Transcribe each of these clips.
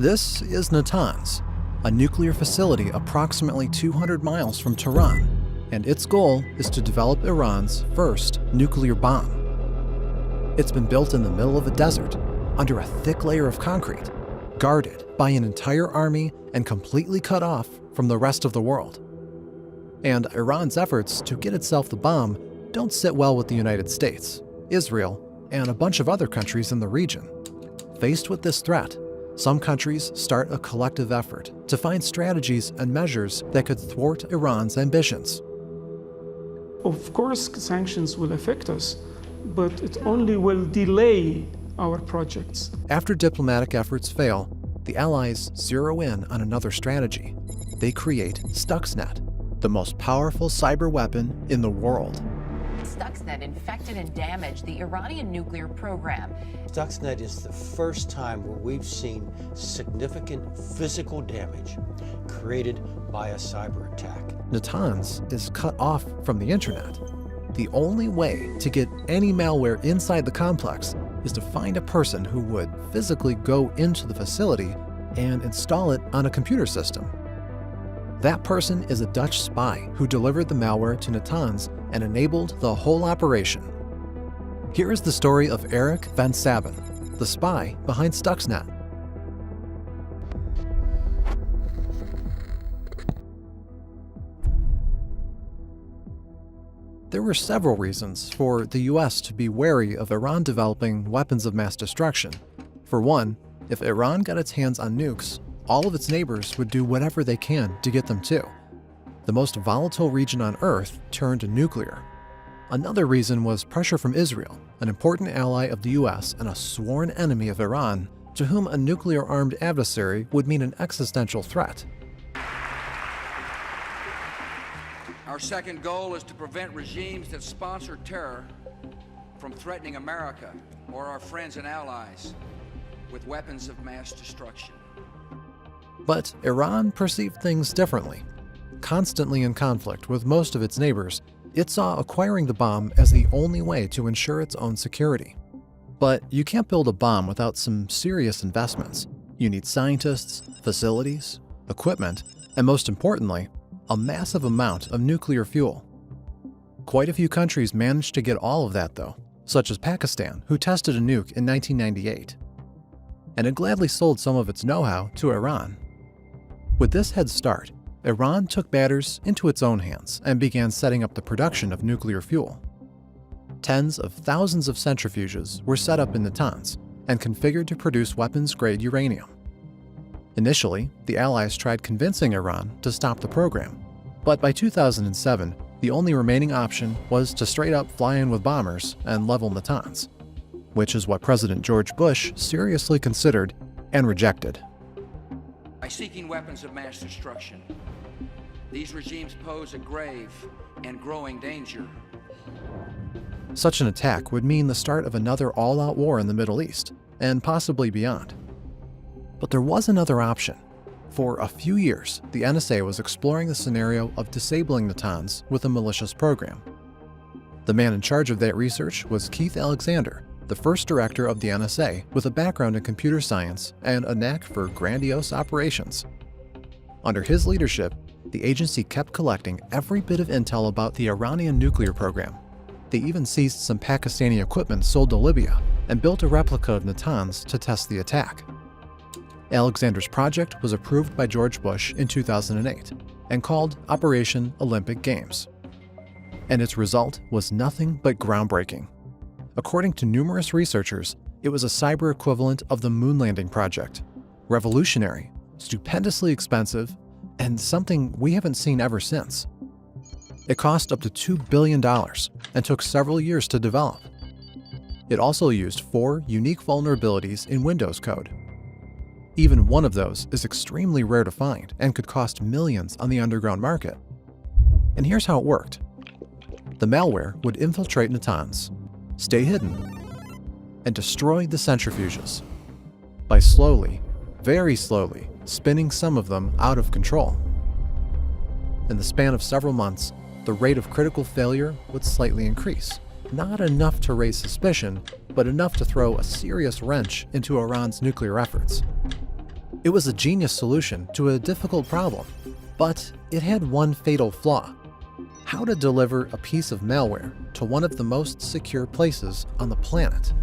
This is Natanz, a nuclear facility approximately 200 miles from Tehran, and its goal is to develop Iran's first nuclear bomb. It's been built in the middle of a desert, under a thick layer of concrete, guarded by an entire army and completely cut off from the rest of the world. And Iran's efforts to get itself the bomb don't sit well with the United States, Israel, and a bunch of other countries in the region. Faced with this threat, some countries start a collective effort to find strategies and measures that could thwart Iran's ambitions. Of course, sanctions will affect us, but it only will delay our projects. After diplomatic efforts fail, the Allies zero in on another strategy. They create Stuxnet, the most powerful cyber weapon in the world. Stuxnet infected and damaged the Iranian nuclear program. Stuxnet is the first time where we've seen significant physical damage created by a cyber attack. Natanz is cut off from the internet. The only way to get any malware inside the complex is to find a person who would physically go into the facility and install it on a computer system. That person is a Dutch spy who delivered the malware to Natanz and enabled the whole operation. Here is the story of Eric van Sabin, the spy behind Stuxnet. There were several reasons for the US to be wary of Iran developing weapons of mass destruction. For one, if Iran got its hands on nukes, all of its neighbors would do whatever they can to get them too. The most volatile region on Earth turned nuclear. Another reason was pressure from Israel, an important ally of the US and a sworn enemy of Iran, to whom a nuclear-armed adversary would mean an existential threat. Our second goal is to prevent regimes that sponsor terror from threatening America or our friends and allies with weapons of mass destruction. But Iran perceived things differently. Constantly in conflict with most of its neighbors, it saw acquiring the bomb as the only way to ensure its own security. But you can't build a bomb without some serious investments. You need scientists, facilities, equipment, and most importantly, a massive amount of nuclear fuel. Quite a few countries managed to get all of that though, such as Pakistan, who tested a nuke in 1998. And it gladly sold some of its know-how to Iran. With this head start, Iran took matters into its own hands and began setting up the production of nuclear fuel. Tens of thousands of centrifuges were set up in Natanz and configured to produce weapons-grade uranium. Initially, the Allies tried convincing Iran to stop the program, but by 2007, the only remaining option was to straight up fly in with bombers and level Natanz, which is what President George Bush seriously considered and rejected. By seeking weapons of mass destruction, these regimes pose a grave and growing danger. Such an attack would mean the start of another all-out war in the Middle East, and possibly beyond. But there was another option. For a few years, the NSA was exploring the scenario of disabling Natanz with a malicious program. The man in charge of that research was Keith Alexander, the first director of the NSA with a background in computer science and a knack for grandiose operations. Under his leadership, the agency kept collecting every bit of intel about the Iranian nuclear program. They even seized some Pakistani equipment sold to Libya and built a replica of Natanz to test the attack. Alexander's project was approved by George Bush in 2008 and called Operation Olympic Games. And its result was nothing but groundbreaking. According to numerous researchers, it was a cyber equivalent of the moon landing project. Revolutionary, stupendously expensive, and something we haven't seen ever since. It cost up to $2 billion and took several years to develop. It also used 4 unique vulnerabilities in Windows code. Even one of those is extremely rare to find and could cost millions on the underground market. And here's how it worked. The malware would infiltrate Natanz, stay hidden, and destroy the centrifuges by slowly, very slowly, spinning some of them out of control. In the span of several months, the rate of critical failure would slightly increase. Not enough to raise suspicion, but enough to throw a serious wrench into Iran's nuclear efforts. It was a genius solution to a difficult problem, but it had one fatal flaw: how to deliver a piece of malware to one of the most secure places on the planet.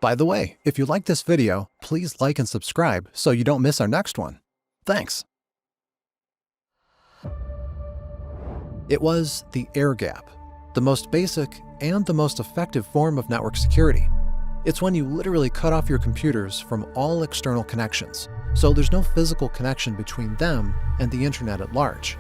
By the way, if you like this video, please like and subscribe so you don't miss our next one. Thanks. It was the air gap, the most basic and the most effective form of network security. It's when you literally cut off your computers from all external connections, so there's no physical connection between them and the internet at large.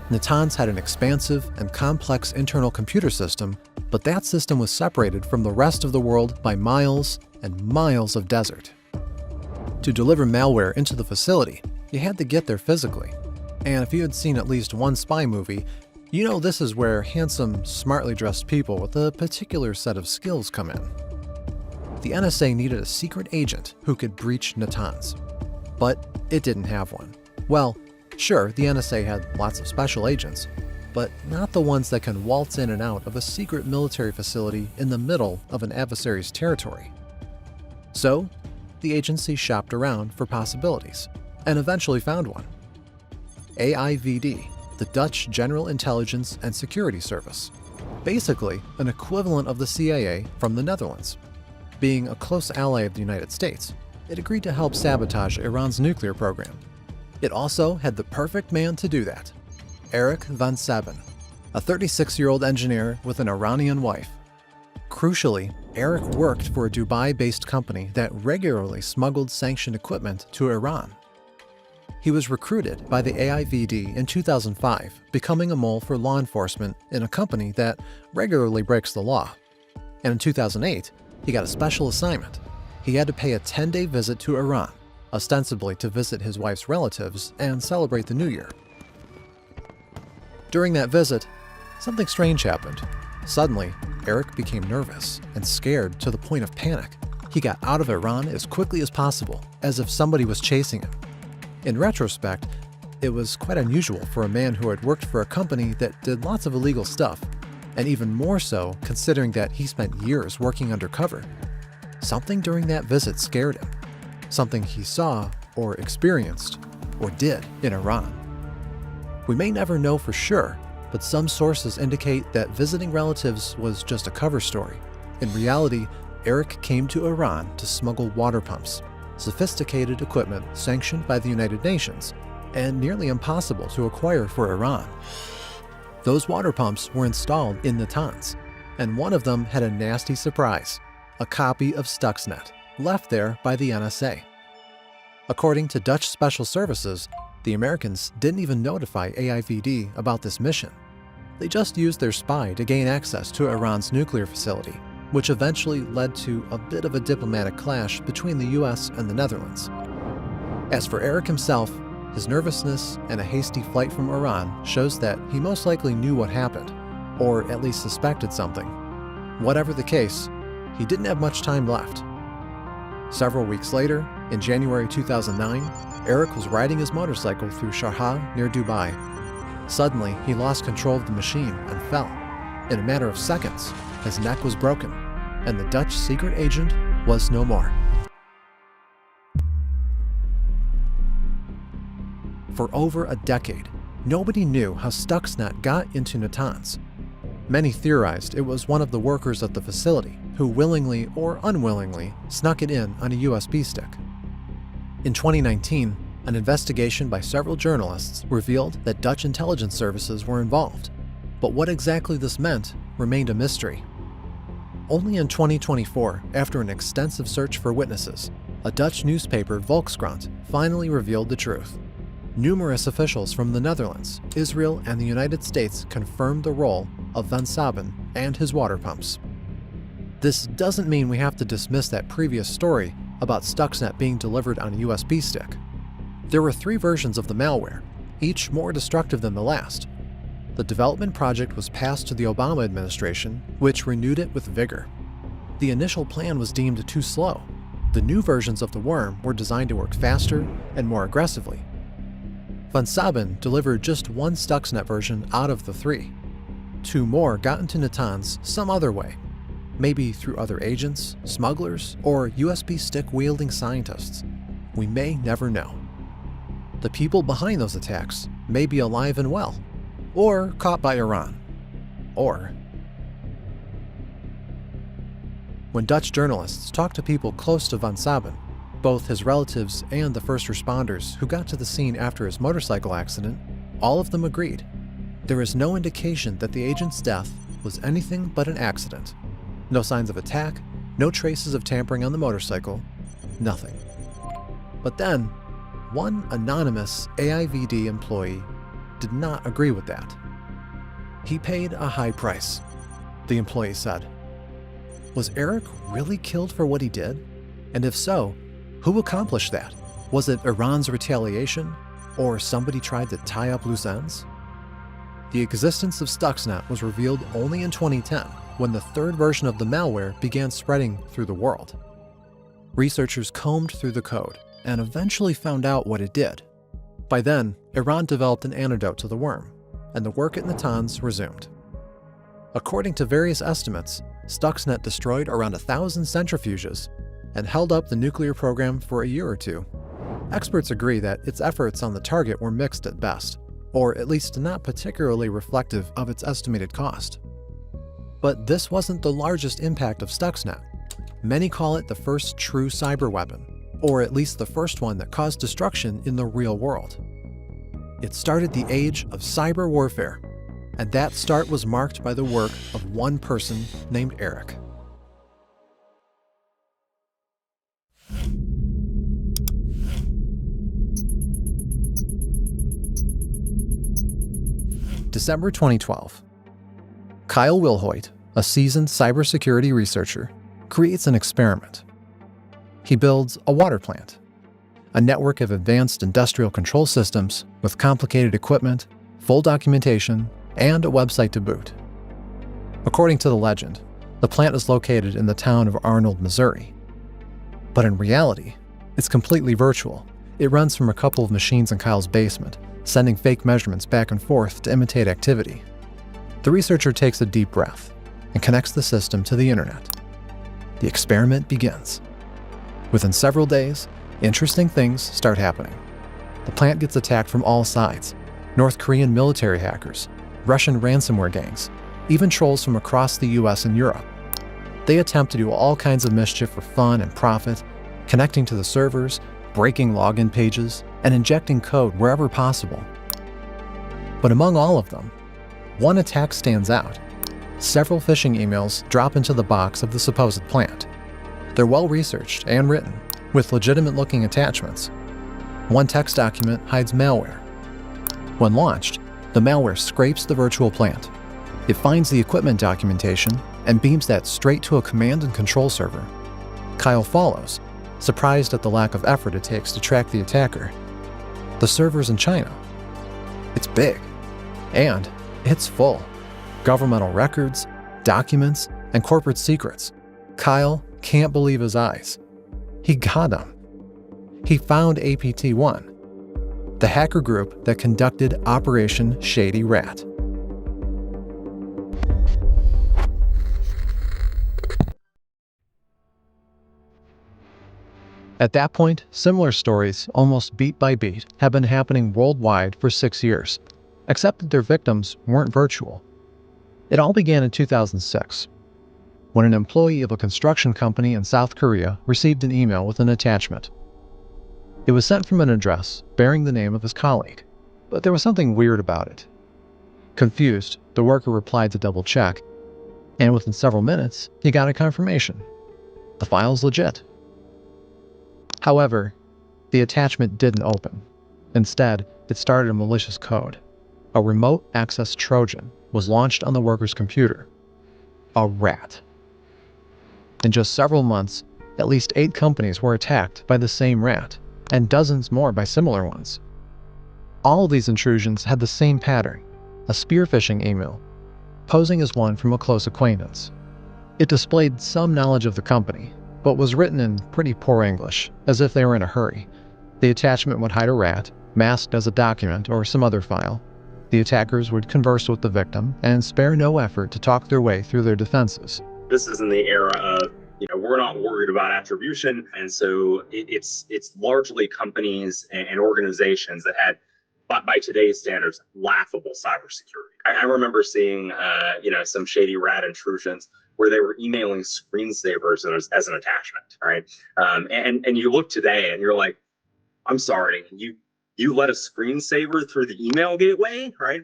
Natanz had an expansive and complex internal computer system, but that system was separated from the rest of the world by miles and miles of desert. To deliver malware into the facility, you had to get there physically. And if you had seen at least one spy movie, you know this is where handsome, smartly dressed people with a particular set of skills come in. The NSA needed a secret agent who could breach Natanz, but it didn't have one. Well, sure, the NSA had lots of special agents, but not the ones that can waltz in and out of a secret military facility in the middle of an adversary's territory. So, the agency shopped around for possibilities, and eventually found one. AIVD, the Dutch General Intelligence and Security Service, basically an equivalent of the CIA from the Netherlands. Being a close ally of the United States, it agreed to help sabotage Iran's nuclear program. It also had the perfect man to do that: Eric van Sabin, a 36-year-old engineer with an Iranian wife. Crucially, Eric worked for a Dubai-based company that regularly smuggled sanctioned equipment to Iran. He was recruited by the AIVD in 2005, becoming a mole for law enforcement in a company that regularly breaks the law. And in 2008, he got a special assignment. He had to pay a 10-day visit to Iran, ostensibly to visit his wife's relatives and celebrate the new year. During that visit, something strange happened. Suddenly, Eric became nervous and scared to the point of panic. He got out of Iran as quickly as possible, as if somebody was chasing him. In retrospect, it was quite unusual for a man who had worked for a company that did lots of illegal stuff, and even more so considering that he spent years working undercover. Something during that visit scared him. Something he saw or experienced or did in Iran. We may never know for sure, but some sources indicate that visiting relatives was just a cover story. In reality, Eric came to Iran to smuggle water pumps, sophisticated equipment sanctioned by the United Nations and nearly impossible to acquire for Iran. Those water pumps were installed in Natanz, and one of them had a nasty surprise: a copy of Stuxnet, left there by the NSA. According to Dutch Special Services, the Americans didn't even notify AIVD about this mission. They just used their spy to gain access to Iran's nuclear facility, which eventually led to a bit of a diplomatic clash between the US and the Netherlands. As for Eric himself, his nervousness and a hasty flight from Iran shows that he most likely knew what happened, or at least suspected something. Whatever the case, he didn't have much time left. Several weeks later, in January 2009, Eric was riding his motorcycle through Sharjah near Dubai. Suddenly, he lost control of the machine and fell. In a matter of seconds, his neck was broken, and the Dutch secret agent was no more. For over a decade, nobody knew how Stuxnet got into Natanz. Many theorized it was one of the workers at the facility who willingly or unwillingly snuck it in on a USB stick. In 2019, an investigation by several journalists revealed that Dutch intelligence services were involved, but what exactly this meant remained a mystery. Only in 2024, after an extensive search for witnesses, a Dutch newspaper, Volkskrant, finally revealed the truth. Numerous officials from the Netherlands, Israel, and the United States confirmed the role of van Sabin and his water pumps. This doesn't mean we have to dismiss that previous story about Stuxnet being delivered on a USB stick. There were 3 versions of the malware, each more destructive than the last. The development project was passed to the Obama administration, which renewed it with vigor. The initial plan was deemed too slow. The new versions of the worm were designed to work faster and more aggressively. Van Sabin delivered just one Stuxnet version out of the 3. 2 more got into Natanz some other way, maybe through other agents, smugglers, or USB stick-wielding scientists. we may never know. The people behind those attacks may be alive and well, or caught by Iran, or... When Dutch journalists talked to people close to von Saben, both his relatives and the first responders who got to the scene after his motorcycle accident, all of them agreed. There is no indication that the agent's death was anything but an accident. No signs of attack, no traces of tampering on the motorcycle, nothing. But then, one anonymous AIVD employee did not agree with that. He paid a high price, the employee said. Was Eric really killed for what he did? And if so, who accomplished that? Was it Iran's retaliation? Or somebody tried to tie up loose ends? The existence of Stuxnet was revealed only in 2010, when the third version of the malware began spreading through the world. Researchers combed through the code and eventually found out what it did. By then, Iran developed an antidote to the worm, and the work at Natanz resumed. According to various estimates, Stuxnet destroyed around 1,000 centrifuges and held up the nuclear program for a year or two. Experts agree that its efforts on the target were mixed at best, or at least not particularly reflective of its estimated cost. But this wasn't the largest impact of Stuxnet. Many call it the first true cyber weapon, or at least the first one that caused destruction in the real world. It started the age of cyber warfare, and that start was marked by the work of one person named Eric. December 2012. Kyle Wilhoit, a seasoned cybersecurity researcher, creates an experiment. He builds a water plant, a network of advanced industrial control systems with complicated equipment, full documentation, and a website to boot. According to the legend, the plant is located in the town of Arnold, Missouri. But in reality, it's completely virtual. It runs from a couple of machines in Kyle's basement, sending fake measurements back and forth to imitate activity. The researcher takes a deep breath and connects the system to the internet. The experiment begins. Within several days, interesting things start happening. The plant gets attacked from all sides: North Korean military hackers, Russian ransomware gangs, even trolls from across the US and Europe. They attempt to do all kinds of mischief for fun and profit, connecting to the servers, breaking login pages, and injecting code wherever possible. But among all of them, one attack stands out. Several phishing emails drop into the box of the supposed plant. They're well researched and written, with legitimate-looking attachments. One text document hides malware. When launched, the malware scrapes the virtual plant. It finds the equipment documentation and beams that straight to a command and control server. Kyle follows, surprised at the lack of effort it takes to track the attacker. The server's in China. It's big, and it's full. Governmental records, documents, and corporate secrets. Kyle can't believe his eyes. He got them. He found APT-1, the hacker group that conducted Operation Shady Rat. At that point, similar stories, almost beat by beat, have been happening worldwide for 6 years, except that their victims weren't virtual. It all began in 2006, when an employee of a construction company in South Korea received an email with an attachment. It was sent from an address bearing the name of his colleague, but there was something weird about it. Confused, the worker replied to double check, and within several minutes, he got a confirmation. The file's legit. However, the attachment didn't open. Instead, it started a malicious code. A remote access Trojan was launched on the worker's computer. A rat. In just several months, at least 8 companies were attacked by the same rat, and dozens more by similar ones. All of these intrusions had the same pattern: a spear phishing email, posing as one from a close acquaintance. It displayed some knowledge of the company, but was written in pretty poor English, as if they were in a hurry. The attachment would hide a rat, masked as a document or some other file. The attackers would converse with the victim and spare no effort to talk their way through their defenses. This is in the era of we're not worried about attribution. And so it's largely companies and organizations that had, by today's standards, laughable cybersecurity. I remember seeing, some shady rat intrusions where they were emailing screensavers as an attachment, right? And you look today and you're like, I'm sorry, you let a screensaver through the email gateway, right?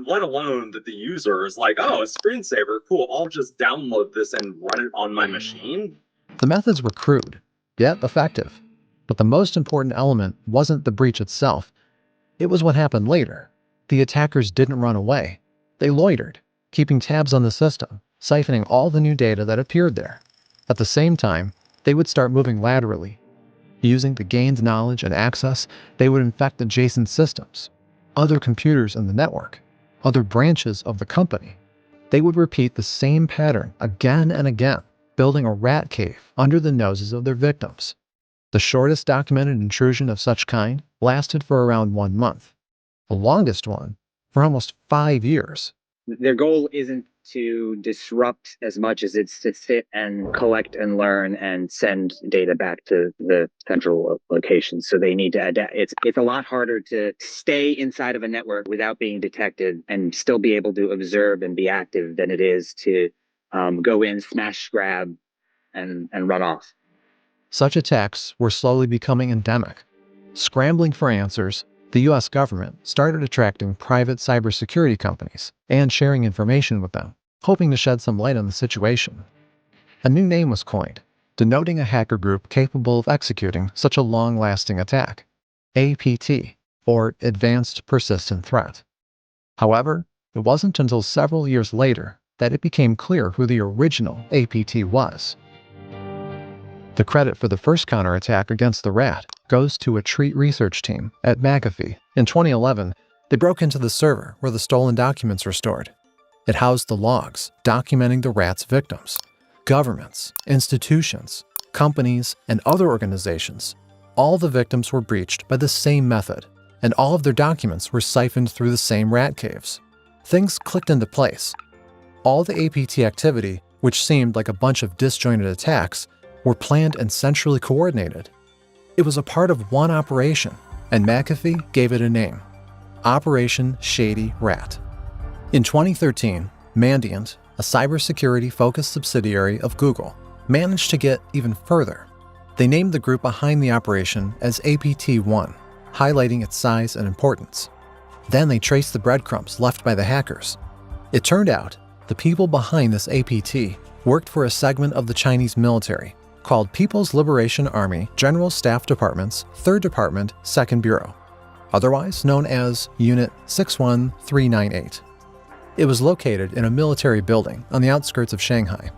Let alone that the user is like, oh, a screensaver, cool, I'll just download this and run it on my machine. The methods were crude, yet effective. But the most important element wasn't the breach itself. It was what happened later. The attackers didn't run away. They loitered, keeping tabs on the system, siphoning all the new data that appeared there. At the same time, they would start moving laterally. Using the gained knowledge and access, they would infect adjacent systems, other computers in the network, other branches of the company. They would repeat the same pattern again and again, building a rat cave under the noses of their victims. The shortest documented intrusion of such kind lasted for around 1 month. The longest one for almost 5 years. Their goal isn't to disrupt as much as it's to sit and collect and learn and send data back to the central location. So they need to adapt. It's a lot harder to stay inside of a network without being detected and still be able to observe and be active than it is to go in, smash, grab, and run off. Such attacks were slowly becoming endemic. Scrambling for answers, the US government started attracting private cybersecurity companies and sharing information with them, hoping to shed some light on the situation. A new name was coined, denoting a hacker group capable of executing such a long-lasting attack: APT, or Advanced Persistent Threat. However, it wasn't until several years later that it became clear who the original APT was. The credit for the first counterattack against the rat goes to a treat research team at McAfee. In 2011, they broke into the server where the stolen documents were stored. It housed the logs documenting the rat's victims. Governments, institutions, companies, and other organizations. All the victims were breached by the same method, and all of their documents were siphoned through the same rat caves. Things clicked into place. All the APT activity, which seemed like a bunch of disjointed attacks, were planned and centrally coordinated. It was a part of one operation, and McAfee gave it a name: Operation Shady Rat. In 2013, Mandiant, a cybersecurity-focused subsidiary of Google, managed to get even further. They named the group behind the operation as APT-1, highlighting its size and importance. Then they traced the breadcrumbs left by the hackers. It turned out the people behind this APT worked for a segment of the Chinese military called People's Liberation Army General Staff Department's 3rd Department, 2nd Bureau, otherwise known as Unit 61398. It was located in a military building on the outskirts of Shanghai.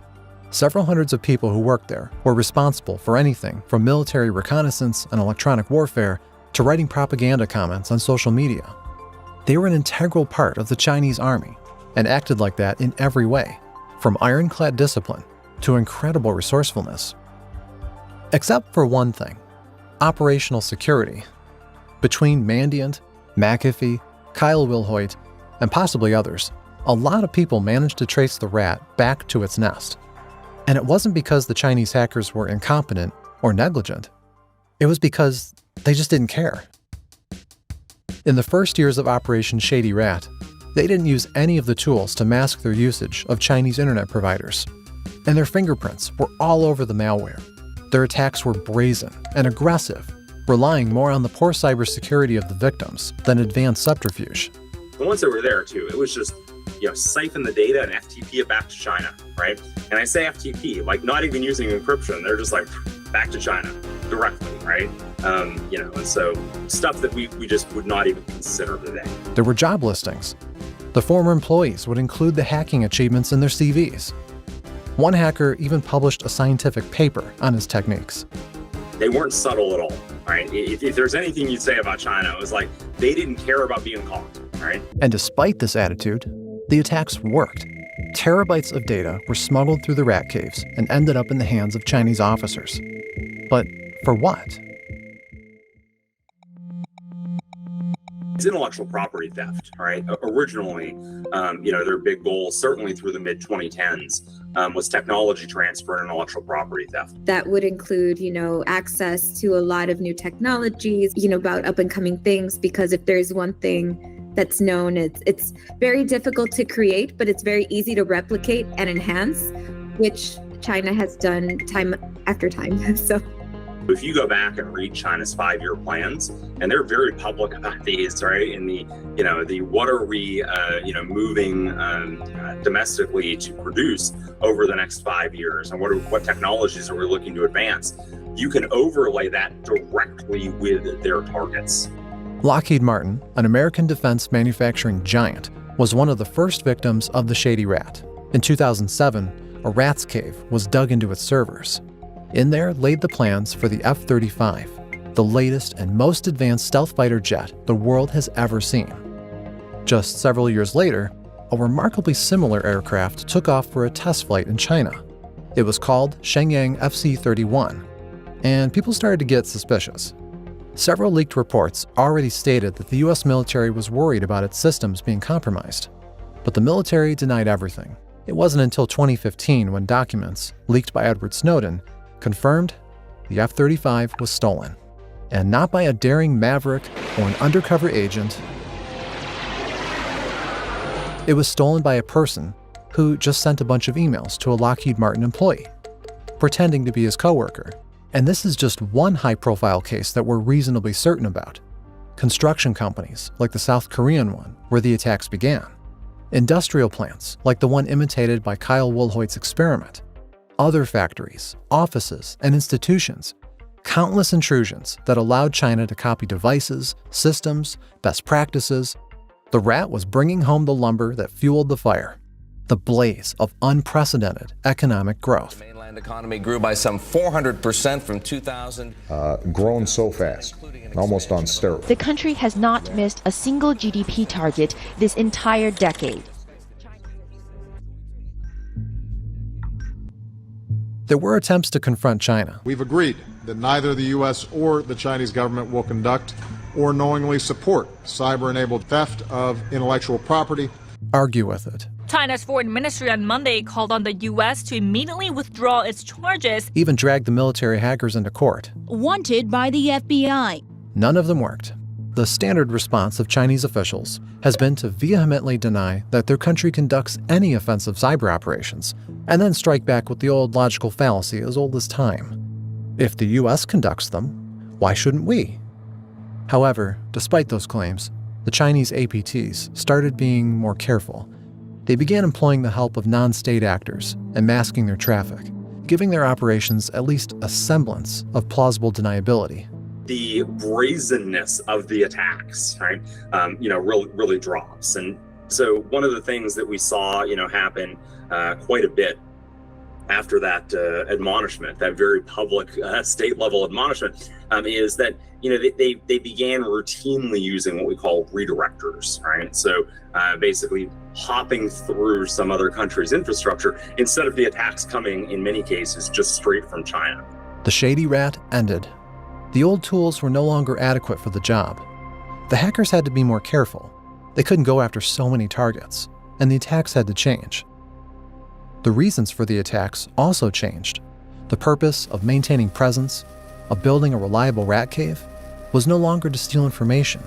Several hundreds of people who worked there were responsible for anything from military reconnaissance and electronic warfare to writing propaganda comments on social media. They were an integral part of the Chinese army and acted like that in every way, from ironclad discipline to incredible resourcefulness. Except for one thing: operational security. Between Mandiant, McAfee, Kyle Wilhoit, and possibly others, a lot of people managed to trace the rat back to its nest. And it wasn't because the Chinese hackers were incompetent or negligent. It was because they just didn't care. In the first years of Operation Shady Rat, they didn't use any of the tools to mask their usage of Chinese internet providers. And their fingerprints were all over the malware. Their attacks were brazen and aggressive, relying more on the poor cybersecurity of the victims than advanced subterfuge. Once they were there too, it was just, siphon the data and FTP it back to China, right? And I say FTP, like not even using encryption. They're just like back to China directly, right? And so stuff that we just would not even consider today. There were job listings. The former employees would include the hacking achievements in their CVs. One hacker even published a scientific paper on his techniques. They weren't subtle at all, right? If there's anything you'd say about China, it was like they didn't care about being caught, right? And despite this attitude, the attacks worked. Terabytes of data were smuggled through the rat caves and ended up in the hands of Chinese officers. But for what? It's intellectual property theft, right? Originally, their big goal, certainly through the mid-2010s, was technology transfer and intellectual property theft. That would include, access to a lot of new technologies, about up and coming things, because if there's one thing that's known, it's very difficult to create, but it's very easy to replicate and enhance, which China has done time after time. So if you go back and read China's 5-year plans, and they're very public about these, right? In the what are we, moving domestically to produce over the next 5 years, and what technologies are we looking to advance? You can overlay that directly with their targets. Lockheed Martin, an American defense manufacturing giant, was one of the first victims of the Shady rat. In 2007, a rat's cave was dug into its servers. In there laid the plans for the F-35, the latest and most advanced stealth fighter jet the world has ever seen. Just several years later, a remarkably similar aircraft took off for a test flight in China. It was called Shenyang FC-31, and people started to get suspicious. Several leaked reports already stated that the US military was worried about its systems being compromised. But the military denied everything. It wasn't until 2015 when documents, leaked by Edward Snowden, confirmed the F-35 was stolen. And not by a daring maverick or an undercover agent. It was stolen by a person who just sent a bunch of emails to a Lockheed Martin employee, pretending to be his coworker. And this is just one high-profile case that we're reasonably certain about. Construction companies, like the South Korean one, where the attacks began. Industrial plants, like the one imitated by Kyle Woolhoit's experiment. Other factories, offices, and institutions. Countless intrusions that allowed China to copy devices, systems, best practices. The rat was bringing home the lumber that fueled the fire. The blaze of unprecedented economic growth. The mainland economy grew by some 400% from 2000. Grown so fast, almost on steroids. The country has not missed a single GDP target this entire decade. There were attempts to confront China. We've agreed that neither the U.S. or the Chinese government will conduct or knowingly support cyber-enabled theft of intellectual property. Argue with it. China's foreign ministry on Monday called on the U.S. to immediately withdraw its charges. Even dragged the military hackers into court. Wanted by the FBI. None of them worked. The standard response of Chinese officials has been to vehemently deny that their country conducts any offensive cyber operations, and then strike back with the old logical fallacy as old as time. If the US conducts them, why shouldn't we? However, despite those claims, the Chinese APTs started being more careful. They began employing the help of non-state actors and masking their traffic, giving their operations at least a semblance of plausible deniability. The brazenness of the attacks, right, really drops. And so one of the things that we saw, happen quite a bit after that admonishment, that very public state-level admonishment, is that they began routinely using what we call redirectors, right? So basically hopping through some other country's infrastructure instead of the attacks coming, in many cases, just straight from China. The Shady rat ended. The old tools were no longer adequate for the job. The hackers had to be more careful. They couldn't go after so many targets, and the attacks had to change. The reasons for the attacks also changed. The purpose of maintaining presence, of building a reliable rat cave, was no longer to steal information.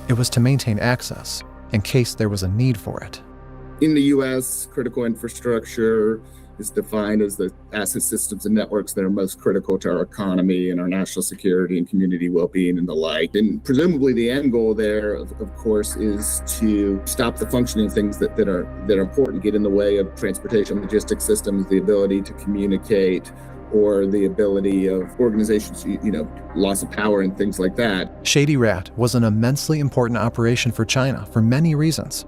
It was to maintain access in case there was a need for it. In the U.S., critical infrastructure is defined as the asset systems and networks that are most critical to our economy and our national security and community well-being and the like. And presumably the end goal there, of course, is to stop the functioning of things that are important, get in the way of transportation logistics systems, the ability to communicate, or the ability of organizations, loss of power and things like that. Shady Rat was an immensely important operation for China for many reasons.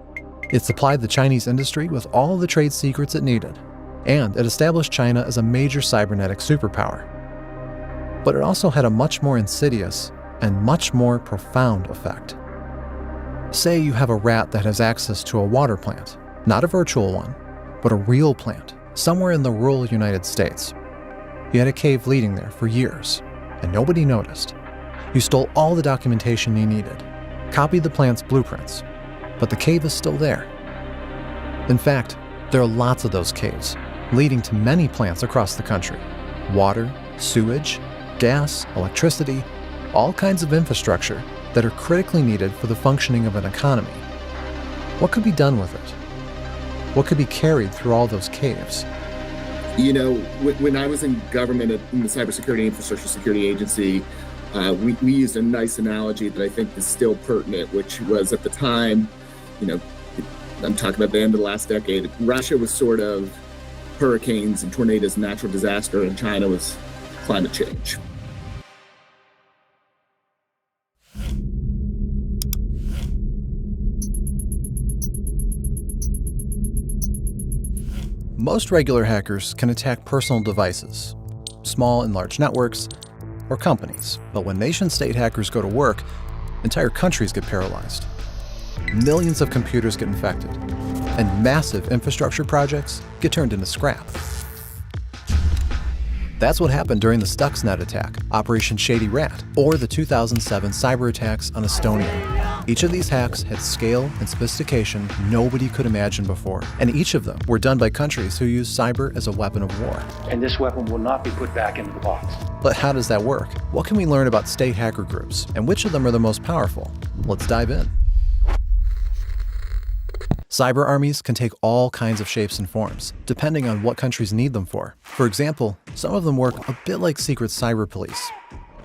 It supplied the Chinese industry with all the trade secrets it needed, and it established China as a major cybernetic superpower. But it also had a much more insidious and much more profound effect. Say you have a rat that has access to a water plant, not a virtual one, but a real plant, somewhere in the rural United States. You had a cave leading there for years, and nobody noticed. You stole all the documentation you needed, copied the plant's blueprints, but the cave is still there. In fact, there are lots of those caves, leading to many plants across the country. Water, sewage, gas, electricity, all kinds of infrastructure that are critically needed for the functioning of an economy. What could be done with it? What could be carried through all those caves? You know, when I was in government in the Cybersecurity Infrastructure Security Agency, we used a nice analogy that I think is still pertinent, which was at the time, you know, I'm talking about the end of the last decade, Russia was sort of hurricanes and tornadoes, natural disaster, and China was climate change. Most regular hackers can attack personal devices, small and large networks, or companies. But when nation-state hackers go to work, entire countries get paralyzed. Millions of computers get infected, and massive infrastructure projects get turned into scrap. That's what happened during the Stuxnet attack, Operation Shady Rat, or the 2007 cyber attacks on Estonia. Each of these hacks had scale and sophistication nobody could imagine before, and each of them were done by countries who use cyber as a weapon of war. And this weapon will not be put back into the box. But how does that work? What can we learn about state hacker groups, and which of them are the most powerful? Let's dive in. Cyber armies can take all kinds of shapes and forms, depending on what countries need them for. For example, some of them work a bit like secret cyber police.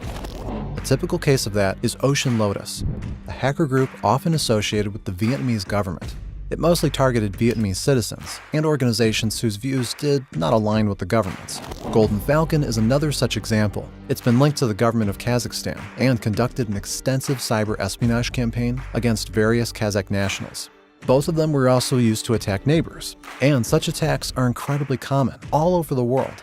A typical case of that is Ocean Lotus, a hacker group often associated with the Vietnamese government. It mostly targeted Vietnamese citizens and organizations whose views did not align with the government's. Golden Falcon is another such example. It's been linked to the government of Kazakhstan and conducted an extensive cyber espionage campaign against various Kazakh nationals. Both of them were also used to attack neighbors, and such attacks are incredibly common all over the world.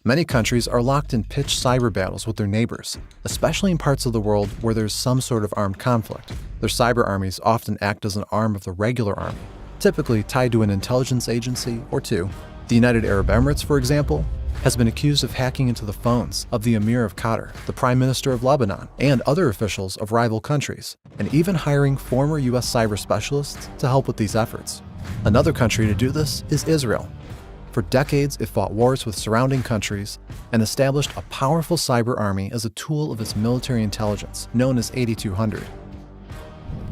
Many countries are locked in pitched cyber battles with their neighbors, especially in parts of the world where there's some sort of armed conflict. Their cyber armies often act as an arm of the regular army, typically tied to an intelligence agency or two. The United Arab Emirates, for example, has been accused of hacking into the phones of the Emir of Qatar, the Prime Minister of Lebanon, and other officials of rival countries, and even hiring former US cyber specialists to help with these efforts. Another country to do this is Israel. For decades, it fought wars with surrounding countries and established a powerful cyber army as a tool of its military intelligence, known as 8200.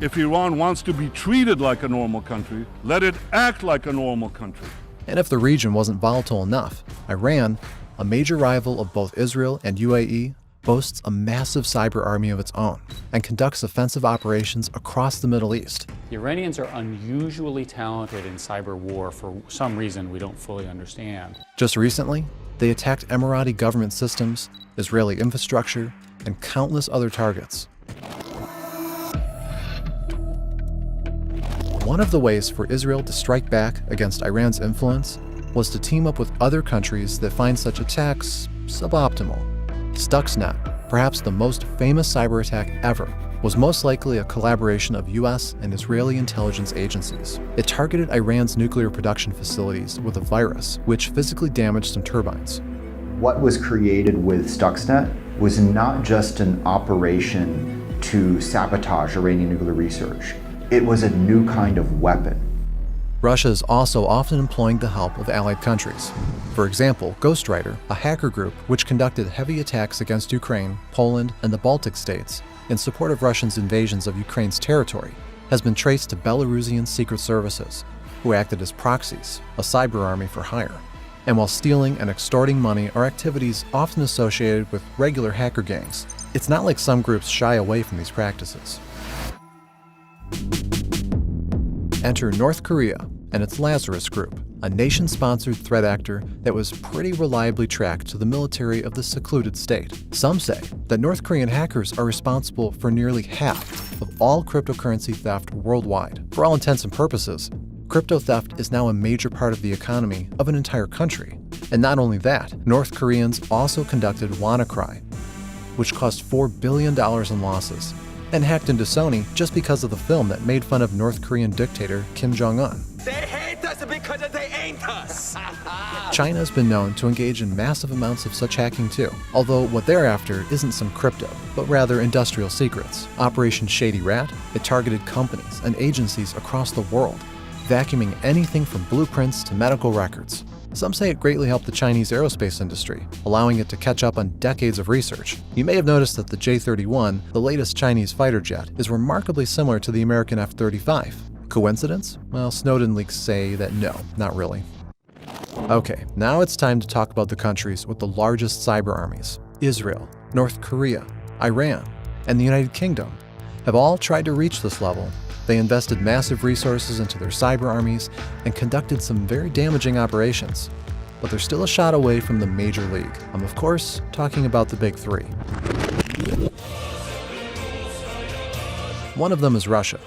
If Iran wants to be treated like a normal country, let it act like a normal country. And if the region wasn't volatile enough, Iran, a major rival of both Israel and UAE, boasts a massive cyber army of its own and conducts offensive operations across the Middle East. The Iranians are unusually talented in cyber war for some reason we don't fully understand. Just recently, they attacked Emirati government systems, Israeli infrastructure, and countless other targets. One of the ways for Israel to strike back against Iran's influence was to team up with other countries that find such attacks suboptimal. Stuxnet, perhaps the most famous cyber attack ever, was most likely a collaboration of US and Israeli intelligence agencies. It targeted Iran's nuclear production facilities with a virus, which physically damaged some turbines. What was created with Stuxnet was not just an operation to sabotage Iranian nuclear research. It was a new kind of weapon. Russia is also often employing the help of allied countries. For example, Ghostwriter, a hacker group which conducted heavy attacks against Ukraine, Poland, and the Baltic states in support of Russia's invasions of Ukraine's territory, has been traced to Belarusian secret services, who acted as proxies, a cyber army for hire. And while stealing and extorting money are activities often associated with regular hacker gangs, it's not like some groups shy away from these practices. Enter North Korea and its Lazarus Group, a nation-sponsored threat actor that was pretty reliably tracked to the military of the secluded state. Some say that North Korean hackers are responsible for nearly half of all cryptocurrency theft worldwide. For all intents and purposes, crypto theft is now a major part of the economy of an entire country. And not only that, North Koreans also conducted WannaCry, which cost $4 billion in losses, and hacked into Sony just because of the film that made fun of North Korean dictator Kim Jong-un. They hate us because they ain't us. China's been known to engage in massive amounts of such hacking too, although what they're after isn't some crypto, but rather industrial secrets. Operation Shady Rat, it targeted companies and agencies across the world, vacuuming anything from blueprints to medical records. Some say it greatly helped the Chinese aerospace industry, allowing it to catch up on decades of research. You may have noticed that the J-31, the latest Chinese fighter jet, is remarkably similar to the American F-35. Coincidence? Well, Snowden leaks say that no, not really. Okay, now it's time to talk about the countries with the largest cyber armies. Israel, North Korea, Iran, and the United Kingdom have all tried to reach this level. They invested massive resources into their cyber armies and conducted some very damaging operations. But they're still a shot away from the major league. I'm of course talking about the big three. One of them is Russia,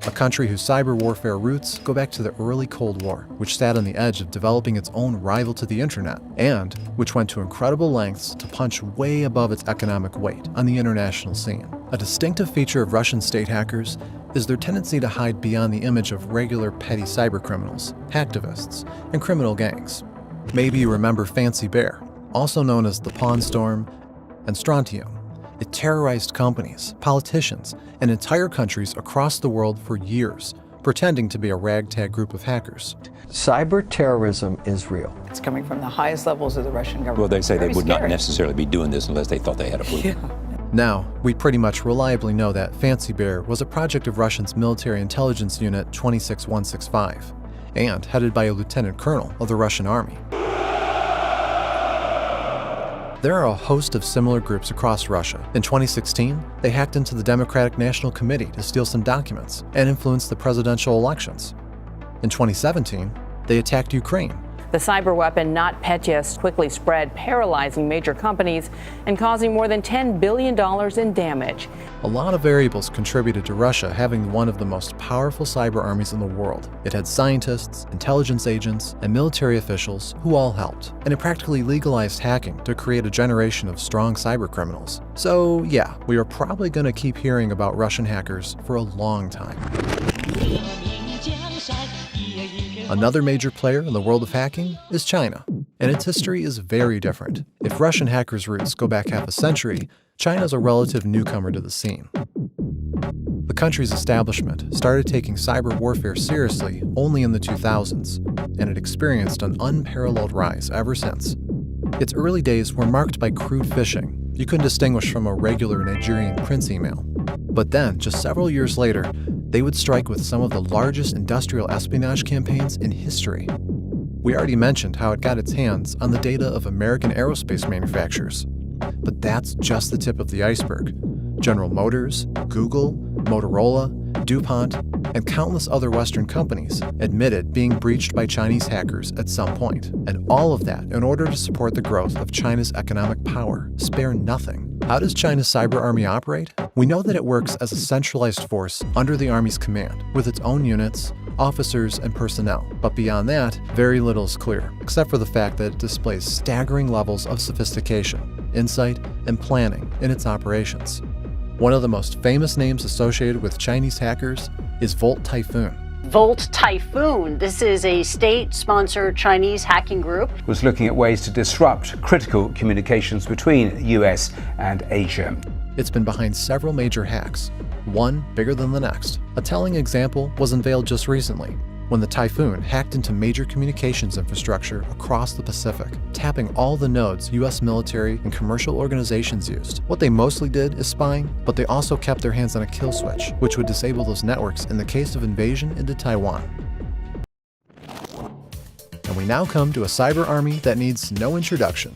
a country whose cyber warfare roots go back to the early Cold War, which sat on the edge of developing its own rival to the internet, and which went to incredible lengths to punch way above its economic weight on the international scene. A distinctive feature of Russian state hackers is their tendency to hide beyond the image of regular petty cybercriminals, hacktivists, and criminal gangs. Maybe you remember Fancy Bear, also known as the Pawn Storm and Strontium. It terrorized companies, politicians, and entire countries across the world for years, pretending to be a ragtag group of hackers. Cyber terrorism is real. It's coming from the highest levels of the Russian government. Well, they say they would not scary. necessarily be doing this unless they thought they had a proof. Now, we pretty much reliably know that Fancy Bear was a project of Russia's military intelligence unit 26165, and headed by a lieutenant colonel of the Russian army. There are a host of similar groups across Russia. In 2016, they hacked into the Democratic National Committee to steal some documents and influence the presidential elections. In 2017, they attacked Ukraine. The cyber weapon NotPetya quickly spread, paralyzing major companies and causing more than $10 billion in damage. A lot of variables contributed to Russia having one of the most powerful cyber armies in the world. It had scientists, intelligence agents, and military officials who all helped, and it practically legalized hacking to create a generation of strong cyber criminals. So yeah, we are probably going to keep hearing about Russian hackers for a long time. Another major player in the world of hacking is China, and its history is very different. If Russian hackers' roots go back half a century, China's a relative newcomer to the scene. The country's establishment started taking cyber warfare seriously only in the 2000s, and it experienced an unparalleled rise ever since. Its early days were marked by crude phishing you couldn't distinguish from a regular Nigerian prince email. But then, just several years later, they would strike with some of the largest industrial espionage campaigns in history. We already mentioned how it got its hands on the data of American aerospace manufacturers. But that's just the tip of the iceberg. General Motors, Google, Motorola, DuPont, and countless other Western companies admitted being breached by Chinese hackers at some point. And all of that in order to support the growth of China's economic power. Spare nothing. How does China's cyber army operate? We know that it works as a centralized force under the army's command, with its own units, officers, and personnel. But beyond that, very little is clear, except for the fact that it displays staggering levels of sophistication, insight, and planning in its operations. One of the most famous names associated with Chinese hackers is Volt Typhoon. Volt Typhoon. This is a state-sponsored Chinese hacking group. Was looking at ways to disrupt critical communications between the US and Asia. It's been behind several major hacks, one bigger than the next. A telling example was unveiled just recently, when the Typhoon hacked into major communications infrastructure across the Pacific, tapping all the nodes US military and commercial organizations used. What they mostly did is spying, but they also kept their hands on a kill switch, which would disable those networks in the case of invasion into Taiwan. And we now come to a cyber army that needs no introduction.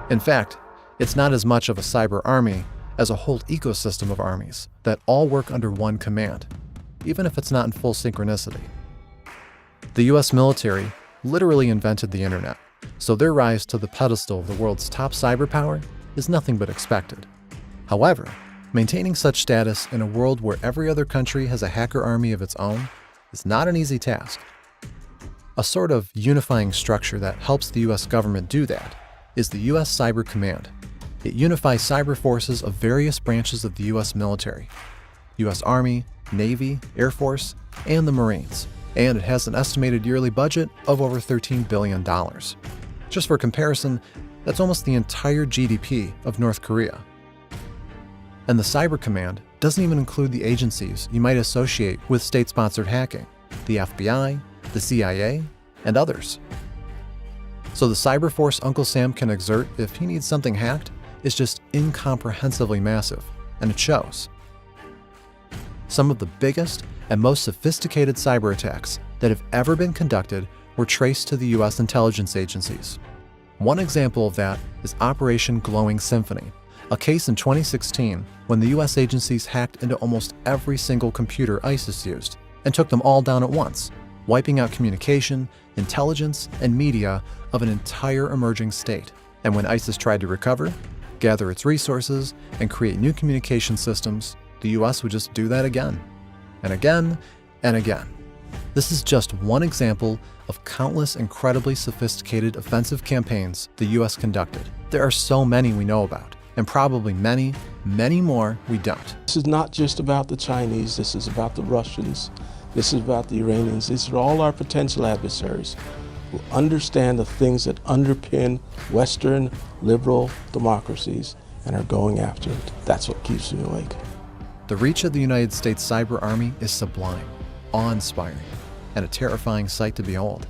In fact, it's not as much of a cyber army as a whole ecosystem of armies that all work under one command, even if it's not in full synchronicity. The US military literally invented the internet, so their rise to the pedestal of the world's top cyber power is nothing but expected. However, maintaining such status in a world where every other country has a hacker army of its own is not an easy task. A sort of unifying structure that helps the US government do that is the US Cyber Command. It unifies cyber forces of various branches of the US military. US Army, Navy, Air Force, and the Marines, and it has an estimated yearly budget of over $13 billion. Just for comparison, that's almost the entire GDP of North Korea. And the Cyber Command doesn't even include the agencies you might associate with state-sponsored hacking, the FBI, the CIA, and others. So the cyber force Uncle Sam can exert if he needs something hacked is just incomprehensibly massive, and it shows. Some of the biggest and most sophisticated cyber attacks that have ever been conducted were traced to the US intelligence agencies. One example of that is Operation Glowing Symphony, a case in 2016 when the US agencies hacked into almost every single computer ISIS used and took them all down at once, wiping out communication, intelligence, and media of an entire emerging state. And when ISIS tried to recover, gather its resources, and create new communication systems, the US would just do that again, and again, and again. This is just one example of countless incredibly sophisticated offensive campaigns the US conducted. There are so many we know about, and probably many, many more we don't. This is not just about the Chinese, this is about the Russians, this is about the Iranians. These are all our potential adversaries who understand the things that underpin Western liberal democracies and are going after it. That's what keeps me awake. The reach of the United States Cyber Army is sublime, awe-inspiring, and a terrifying sight to behold.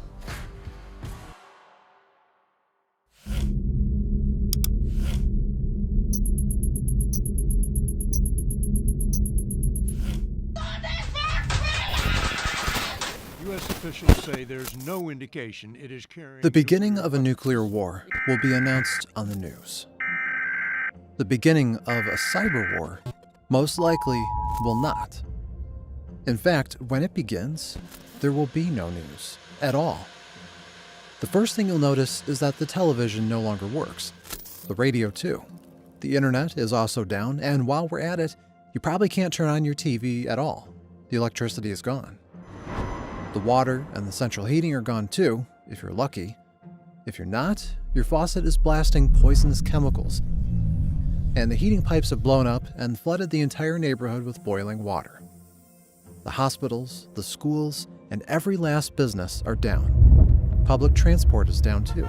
U.S. officials say there's no indication it is carrying... The beginning of a nuclear war will be announced on the news. The beginning of a cyber war most likely will not. In fact, when it begins, there will be no news at all. The first thing you'll notice is that the television no longer works. The radio too. The internet is also down, and while we're at it, you probably can't turn on your TV at all. The electricity is gone. The water and the central heating are gone too, if you're lucky. If you're not, your faucet is blasting poisonous chemicals, and the heating pipes have blown up and flooded the entire neighborhood with boiling water. The hospitals, the schools, and every last business are down. Public transport is down too,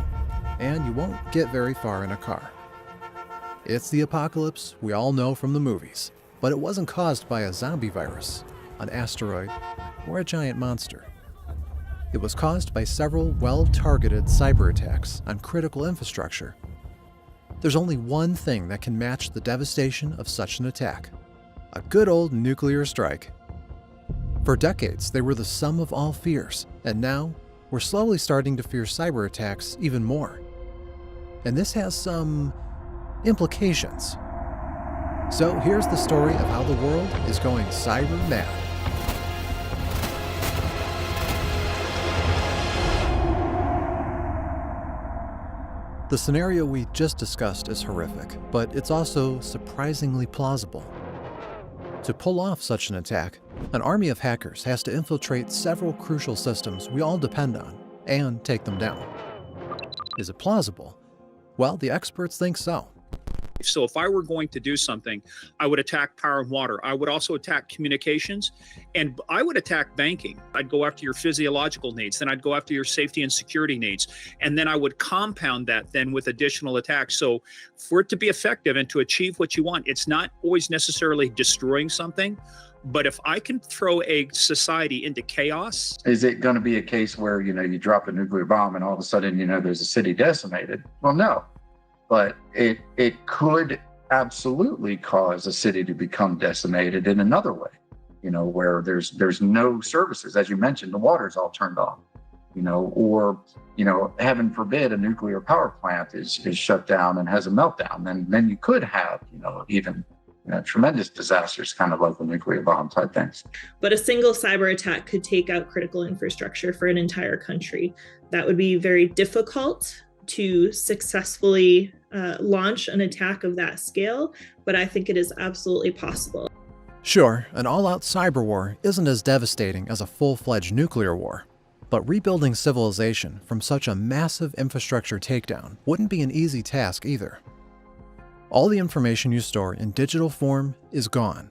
and you won't get very far in a car. It's the apocalypse we all know from the movies, but it wasn't caused by a zombie virus, an asteroid, or a giant monster. It was caused by several well-targeted cyber attacks on critical infrastructure. There's only one thing that can match the devastation of such an attack: a good old nuclear strike. For decades, they were the sum of all fears, and now we're slowly starting to fear cyber attacks even more. And this has some implications. So here's the story of how the world is going cyber mad. The scenario we just discussed is horrific, but it's also surprisingly plausible. To pull off such an attack, an army of hackers has to infiltrate several crucial systems we all depend on and take them down. Is it plausible? Well, the experts think so. So if I were going to do something, I would attack power and water. I would also attack communications, and I would attack banking. I'd go after your physiological needs, then I'd go after your safety and security needs, and then I would compound that then with additional attacks. So for it to be effective and to achieve what you want, it's not always necessarily destroying something, but if I can throw a society into chaos. Is it going to be a case where, you drop a nuclear bomb and all of a sudden, there's a city decimated? Well, no. But it could absolutely cause a city to become decimated in another way, where there's no services. As you mentioned, the water's all turned off, or, heaven forbid, a nuclear power plant is shut down and has a meltdown. And then you could have, even tremendous disasters, kind of like the nuclear bomb type things. But a single cyber attack could take out critical infrastructure for an entire country. That would be very difficult to successfully launch an attack of that scale, but I think it is absolutely possible. Sure, an all-out cyber war isn't as devastating as a full-fledged nuclear war, but rebuilding civilization from such a massive infrastructure takedown wouldn't be an easy task either. All the information you store in digital form is gone.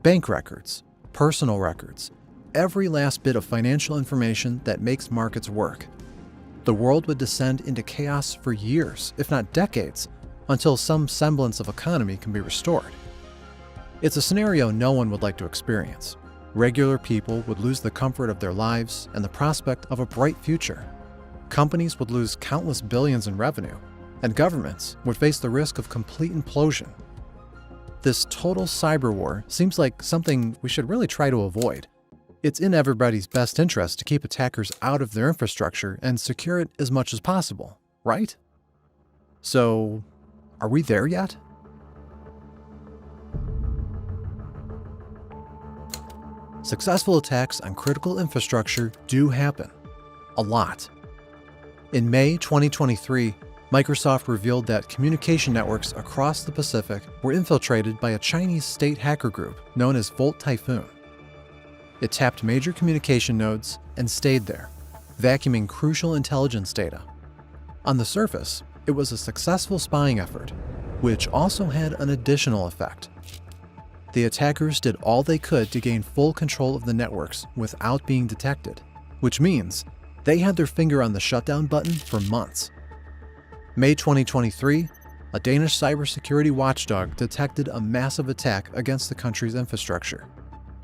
Bank records, personal records, every last bit of financial information that makes markets work. The world would descend into chaos for years, if not decades, until some semblance of economy can be restored. It's a scenario no one would like to experience. Regular people would lose the comfort of their lives and the prospect of a bright future. Companies would lose countless billions in revenue, and governments would face the risk of complete implosion. This total cyber war seems like something we should really try to avoid. It's in everybody's best interest to keep attackers out of their infrastructure and secure it as much as possible, right? So, are we there yet? Successful attacks on critical infrastructure do happen. A lot. In May 2023, Microsoft revealed that communication networks across the Pacific were infiltrated by a Chinese state hacker group known as Volt Typhoon. It tapped major communication nodes and stayed there, vacuuming crucial intelligence data. On the surface, it was a successful spying effort, which also had an additional effect. The attackers did all they could to gain full control of the networks without being detected, which means they had their finger on the shutdown button for months. May 2023, a Danish cybersecurity watchdog detected a massive attack against the country's infrastructure.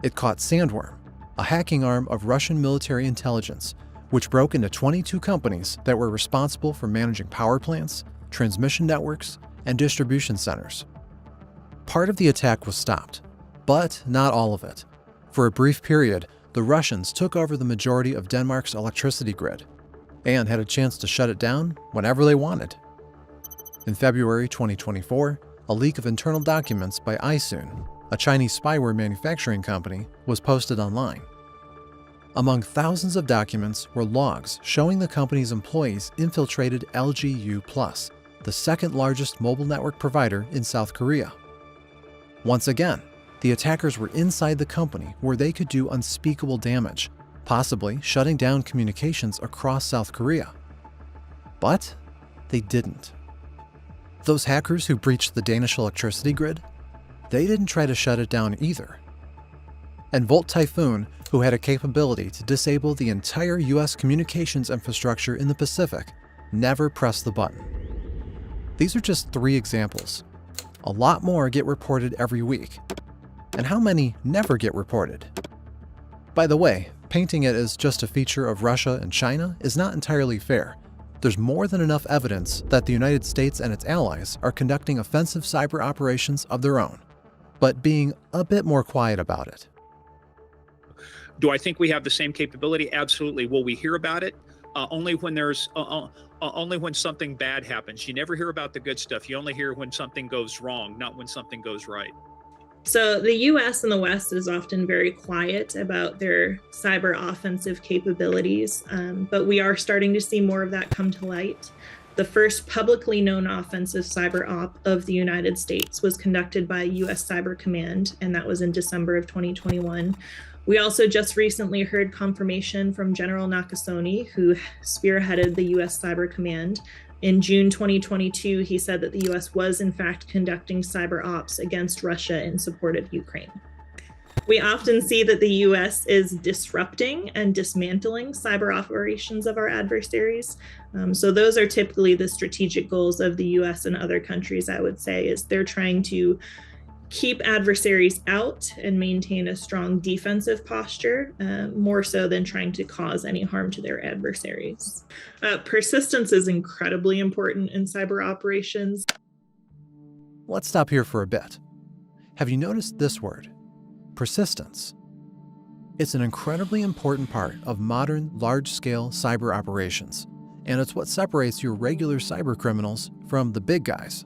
It caught Sandworm, a hacking arm of Russian military intelligence, which broke into 22 companies that were responsible for managing power plants, transmission networks, and distribution centers. Part of the attack was stopped, but not all of it. For a brief period, the Russians took over the majority of Denmark's electricity grid and had a chance to shut it down whenever they wanted. In February 2024, a leak of internal documents by iSoon, a Chinese spyware manufacturing company, was posted online. Among thousands of documents were logs showing the company's employees infiltrated LGU+, the second largest mobile network provider in South Korea. Once again, the attackers were inside the company where they could do unspeakable damage, possibly shutting down communications across South Korea. But they didn't. Those hackers who breached the Danish electricity grid, they didn't try to shut it down either. And Volt Typhoon, who had a capability to disable the entire US communications infrastructure in the Pacific, never pressed the button. These are just 3 examples. A lot more get reported every week. And how many never get reported? By the way, painting it as just a feature of Russia and China is not entirely fair. There's more than enough evidence that the United States and its allies are conducting offensive cyber operations of their own, but being a bit more quiet about it. Do I think we have the same capability? Absolutely. Will we hear about it? Only when there's only when something bad happens. You never hear about the good stuff. You only hear when something goes wrong, not when something goes right. So the US and the West is often very quiet about their cyber offensive capabilities, but we are starting to see more of that come to light. The first publicly known offensive cyber op of the United States was conducted by US Cyber Command, and that was in December of 2021. We also just recently heard confirmation from General Nakasone, who spearheaded the US Cyber Command. In June 2022, he said that the US was in fact conducting cyber ops against Russia in support of Ukraine. We often see that the US is disrupting and dismantling cyber operations of our adversaries. So those are typically the strategic goals of the US and other countries, I would say, is they're trying to keep adversaries out and maintain a strong defensive posture, more so than trying to cause any harm to their adversaries. Persistence is incredibly important in cyber operations. Let's stop here for a bit. Have you noticed this word? Persistence. It's an incredibly important part of modern, large-scale cyber operations, and it's what separates your regular cyber criminals from the big guys.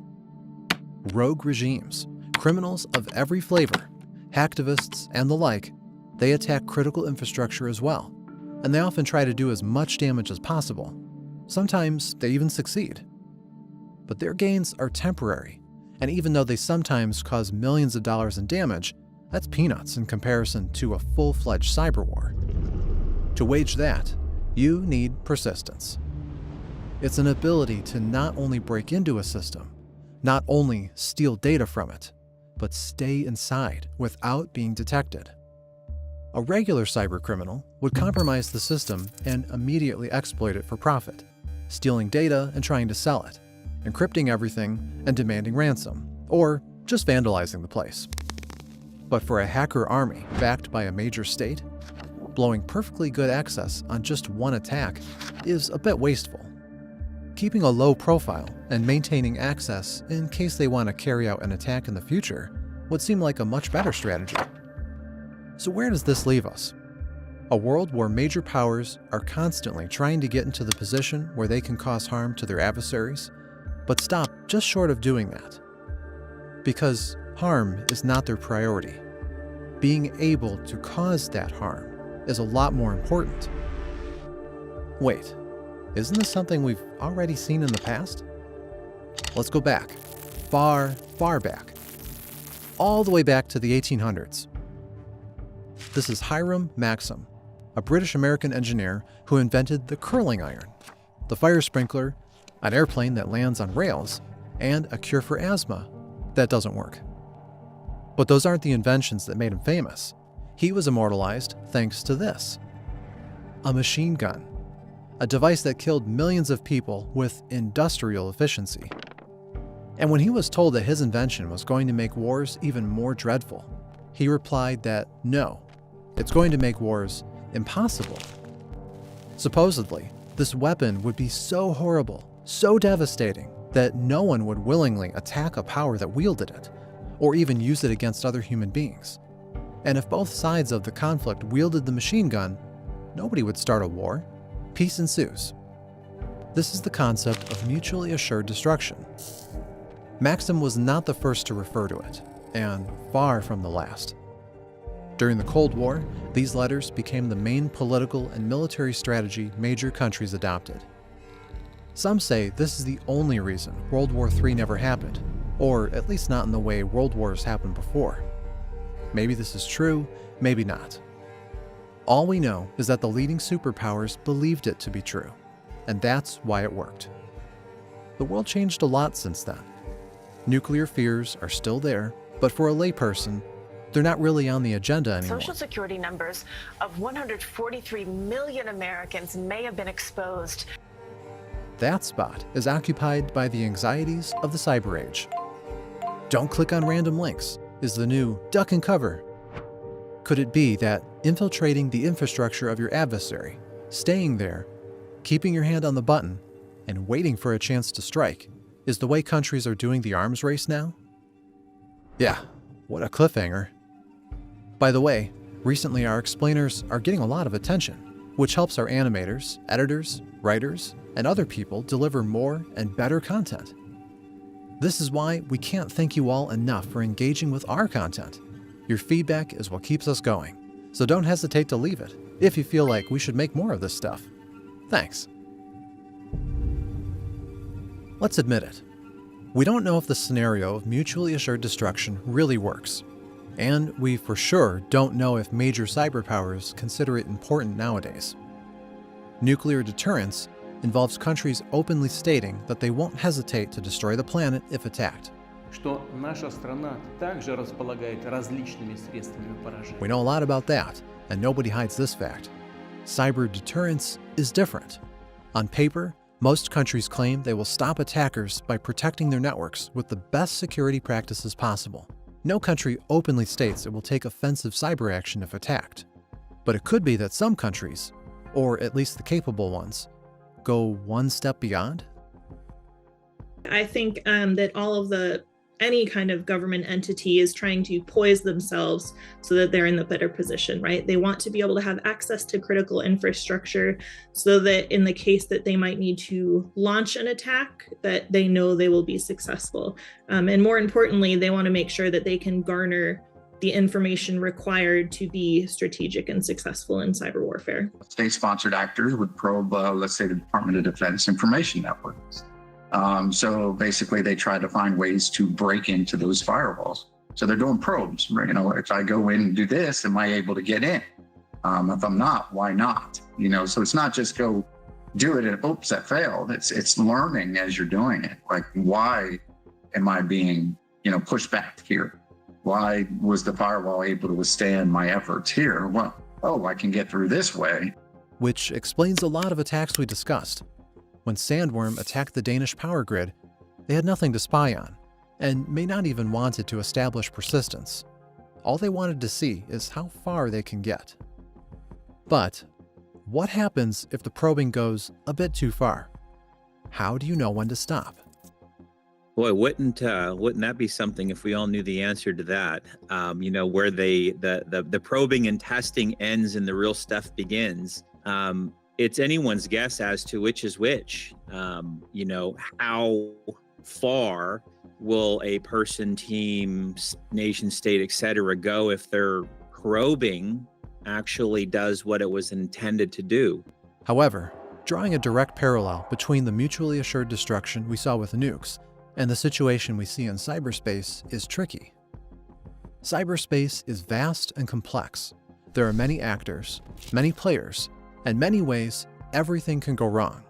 Rogue regimes, criminals of every flavor, hacktivists, and the like, they attack critical infrastructure as well, and they often try to do as much damage as possible. Sometimes they even succeed. But their gains are temporary, and even though they sometimes cause millions of dollars in damage, that's peanuts in comparison to a full-fledged cyber war. To wage that, you need persistence. It's an ability to not only break into a system, not only steal data from it, but stay inside without being detected. A regular cybercriminal would compromise the system and immediately exploit it for profit, stealing data and trying to sell it, encrypting everything and demanding ransom, or just vandalizing the place. But for a hacker army backed by a major state, blowing perfectly good access on just one attack is a bit wasteful. Keeping a low profile and maintaining access in case they want to carry out an attack in the future would seem like a much better strategy. So where does this leave us? A world where major powers are constantly trying to get into the position where they can cause harm to their adversaries, but stop just short of doing that. Because harm is not their priority. Being able to cause that harm is a lot more important. Wait, isn't this something we've already seen in the past? Let's go back, far, far back, all the way back to the 1800s. This is Hiram Maxim, a British-American engineer who invented the curling iron, the fire sprinkler, an airplane that lands on rails, and a cure for asthma that doesn't work. But those aren't the inventions that made him famous. He was immortalized thanks to this: a machine gun, a device that killed millions of people with industrial efficiency. And when he was told that his invention was going to make wars even more dreadful, he replied that no, it's going to make wars impossible. Supposedly, this weapon would be so horrible, so devastating, that no one would willingly attack a power that wielded it, or even use it against other human beings. And if both sides of the conflict wielded the machine gun, nobody would start a war. Peace ensues. This is the concept of mutually assured destruction. Maxim was not the first to refer to it, and far from the last. During the Cold War, these letters became the main political and military strategy major countries adopted. Some say this is the only reason World War III never happened, or at least not in the way world wars happened before. Maybe this is true, maybe not. All we know is that the leading superpowers believed it to be true, and that's why it worked. The world changed a lot since then. Nuclear fears are still there, but for a layperson, they're not really on the agenda anymore. Social Security numbers of 143 million Americans may have been exposed. That spot is occupied by the anxieties of the cyber age. Don't click on random links is the new duck and cover. Could it be that infiltrating the infrastructure of your adversary, staying there, keeping your hand on the button, and waiting for a chance to strike is the way countries are doing the arms race now? Yeah, what a cliffhanger. By the way, recently our explainers are getting a lot of attention, which helps our animators, editors, writers, and other people deliver more and better content. This is why we can't thank you all enough for engaging with our content. Your feedback is what keeps us going, so don't hesitate to leave it if you feel like we should make more of this stuff. Thanks. Let's admit it. We don't know if the scenario of mutually assured destruction really works, and we for sure don't know if major cyberpowers consider it important nowadays. Nuclear deterrence involves countries openly stating that they won't hesitate to destroy the planet if attacked. We know a lot about that, and nobody hides this fact. Cyber deterrence is different. On paper, most countries claim they will stop attackers by protecting their networks with the best security practices possible. No country openly states it will take offensive cyber action if attacked. But it could be that some countries, or at least the capable ones, go one step beyond? I think that any kind of government entity is trying to poise themselves so that they're in the better position, right? They want to be able to have access to critical infrastructure so that in the case that they might need to launch an attack, that they know they will be successful. And more importantly, they want to make sure that they can garner the information required to be strategic and successful in cyber warfare. State-sponsored actors would probe, let's say, the Department of Defense information networks. So basically, they try to find ways to break into those firewalls. So they're doing probes. You know, if I go in and do this, am I able to get in? If I'm not, why not? You know, so it's not just go do it and oops, that failed. It's learning as you're doing it. Like, why am I being, pushed back here? Why was the firewall able to withstand my efforts here? Well, I can get through this way. Which explains a lot of attacks we discussed. When Sandworm attacked the Danish power grid, they had nothing to spy on, and may not even wanted to establish persistence. All they wanted to see is how far they can get. But what happens if the probing goes a bit too far? How do you know when to stop? Boy, wouldn't that be something if we all knew the answer to that? Where the probing and testing ends and the real stuff begins. It's anyone's guess as to which is which. How far will a person, team, nation state, etc. go if their probing actually does what it was intended to do? However, drawing a direct parallel between the mutually assured destruction we saw with nukes and the situation we see in cyberspace is tricky. Cyberspace is vast and complex. There are many actors, many players, and many ways everything can go wrong.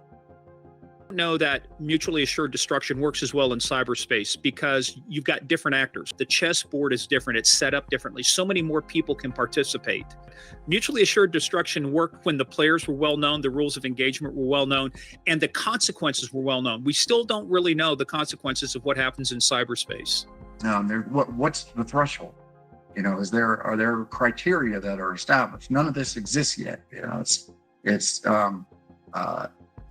Know that mutually assured destruction works as well in cyberspace because you've got different actors. The chessboard is different. It's set up differently. So many more people can participate. Mutually assured destruction worked when the players were well known, the rules of engagement were well known, and the consequences were well known. We still don't really know the consequences of what happens in cyberspace. What's the threshold? Are there criteria that are established? None of this exists yet. It's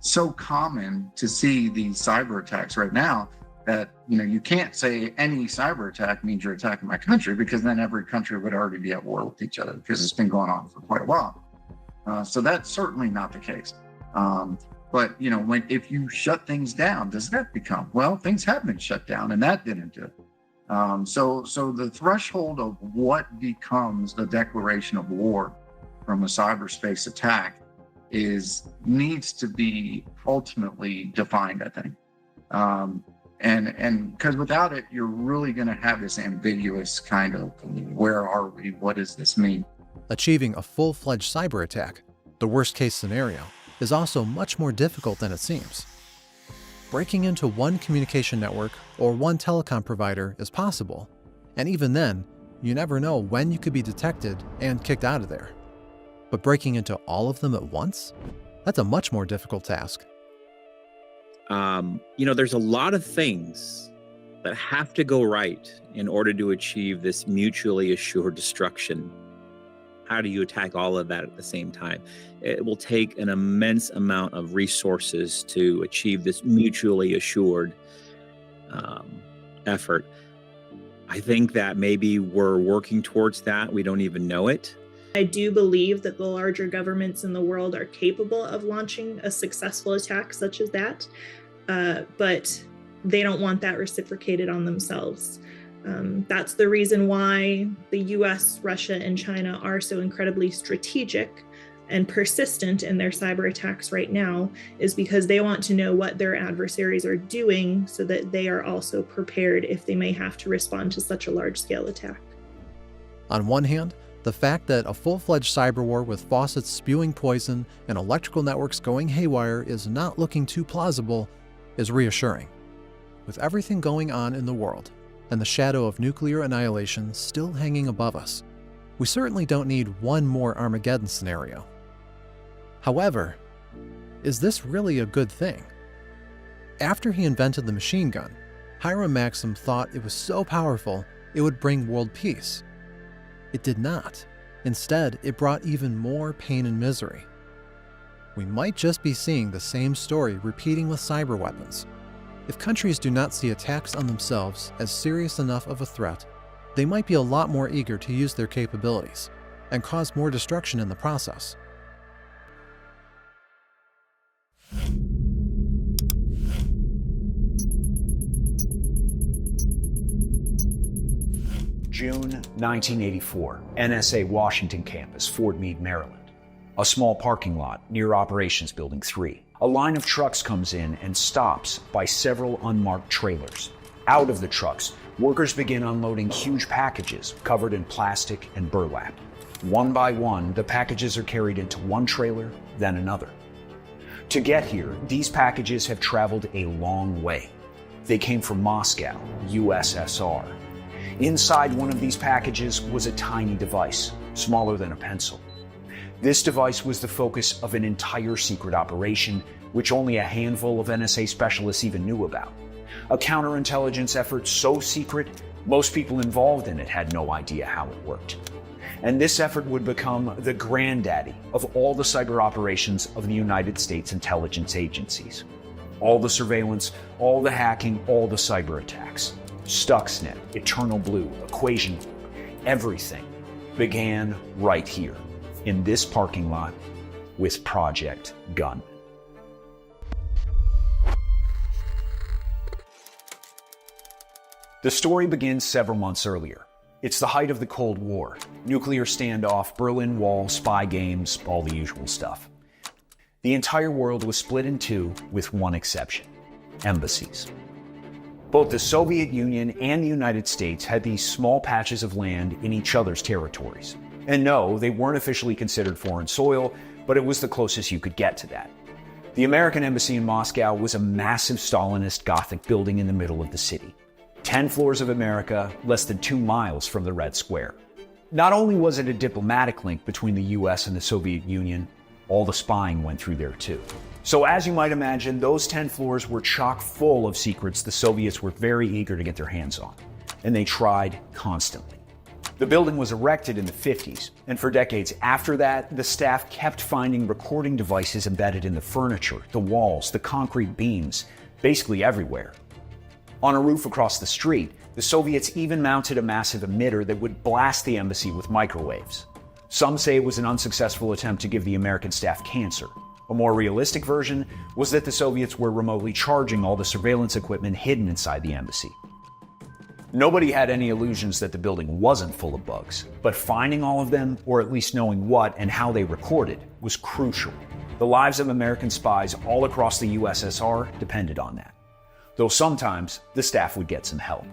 so common to see these cyber attacks right now that you can't say any cyber attack means you're attacking my country, because then every country would already be at war with each other, because it's been going on for quite a while. So that's certainly not the case. But if you shut things down, does that become, well, things have been shut down and that didn't do it. So the threshold of what becomes the declaration of war from a cyberspace attack needs to be ultimately defined, I think. And because without it, you're really going to have this ambiguous kind of, where are we? What does this mean? Achieving a full-fledged cyber attack, the worst-case scenario, is also much more difficult than it seems. Breaking into one communication network or one telecom provider is possible, and even then, you never know when you could be detected and kicked out of there. But breaking into all of them at once? That's a much more difficult task. There's a lot of things that have to go right in order to achieve this mutually assured destruction. How do you attack all of that at the same time? It will take an immense amount of resources to achieve this mutually assured effort. I think that maybe we're working towards that. We don't even know it. I do believe that the larger governments in the world are capable of launching a successful attack such as that, but they don't want that reciprocated on themselves. That's the reason why the US, Russia, and China are so incredibly strategic and persistent in their cyber attacks right now, is because they want to know what their adversaries are doing so that they are also prepared if they may have to respond to such a large-scale attack. On one hand, the fact that a full-fledged cyber war with faucets spewing poison and electrical networks going haywire is not looking too plausible is reassuring. With everything going on in the world, and the shadow of nuclear annihilation still hanging above us, we certainly don't need one more Armageddon scenario. However, is this really a good thing? After he invented the machine gun, Hiram Maxim thought it was so powerful it would bring world peace. It did not. Instead, it brought even more pain and misery. We might just be seeing the same story repeating with cyber weapons. If countries do not see attacks on themselves as serious enough of a threat, they might be a lot more eager to use their capabilities and cause more destruction in the process. June 1984, NSA Washington campus, Fort Meade, Maryland. A small parking lot near Operations Building 3. A line of trucks comes in and stops by several unmarked trailers. Out of the trucks, workers begin unloading huge packages covered in plastic and burlap. One by one, the packages are carried into one trailer, then another. To get here, these packages have traveled a long way. They came from Moscow, USSR. Inside one of these packages was a tiny device, smaller than a pencil. This device was the focus of an entire secret operation, which only a handful of NSA specialists even knew about. A counterintelligence effort so secret, most people involved in it had no idea how it worked. And this effort would become the granddaddy of all the cyber operations of the United States intelligence agencies. All the surveillance, all the hacking, all the cyber attacks. Stuxnet, Eternal Blue, Equation Group, everything began right here, in this parking lot, with Project Gunman. The story begins several months earlier. It's the height of the Cold War. Nuclear standoff, Berlin Wall, spy games, all the usual stuff. The entire world was split in two with one exception: embassies. Both the Soviet Union and the United States had these small patches of land in each other's territories. And no, they weren't officially considered foreign soil, but it was the closest you could get to that. The American embassy in Moscow was a massive Stalinist Gothic building in the middle of the city. 10 floors of America, less than 2 miles from the Red Square. Not only was it a diplomatic link between the US and the Soviet Union, all the spying went through there too. So as you might imagine, those 10 floors were chock full of secrets the Soviets were very eager to get their hands on. And they tried constantly. The building was erected in the 50s, and for decades after that, the staff kept finding recording devices embedded in the furniture, the walls, the concrete beams, basically everywhere. On a roof across the street, the Soviets even mounted a massive emitter that would blast the embassy with microwaves. Some say it was an unsuccessful attempt to give the American staff cancer. A more realistic version was that the Soviets were remotely charging all the surveillance equipment hidden inside the embassy. Nobody had any illusions that the building wasn't full of bugs, but finding all of them, or at least knowing what and how they recorded, was crucial. The lives of American spies all across the USSR depended on that. Though sometimes the staff would get some help.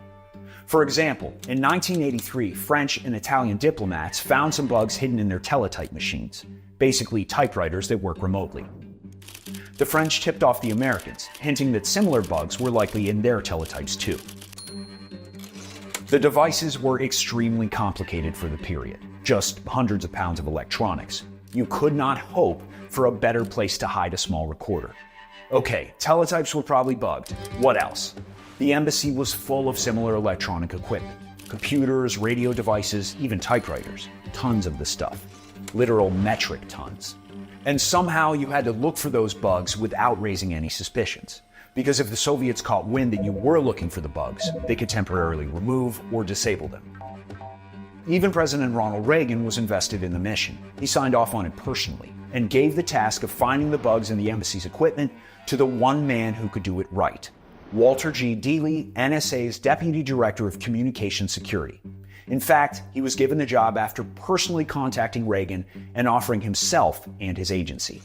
For example, in 1983, French and Italian diplomats found some bugs hidden in their teletype machines, basically typewriters that work remotely. The French tipped off the Americans, hinting that similar bugs were likely in their teletypes too. The devices were extremely complicated for the period, just hundreds of pounds of electronics. You could not hope for a better place to hide a small recorder. Okay, teletypes were probably bugged. What else? The embassy was full of similar electronic equipment. Computers, radio devices, even typewriters. Tons of the stuff. Literal metric tons. And somehow you had to look for those bugs without raising any suspicions. Because if the Soviets caught wind that you were looking for the bugs, they could temporarily remove or disable them. Even President Ronald Reagan was invested in the mission. He signed off on it personally and gave the task of finding the bugs in the embassy's equipment to the one man who could do it right: Walter G. Dealey, NSA's Deputy Director of Communication Security. In fact, he was given the job after personally contacting Reagan and offering himself and his agency.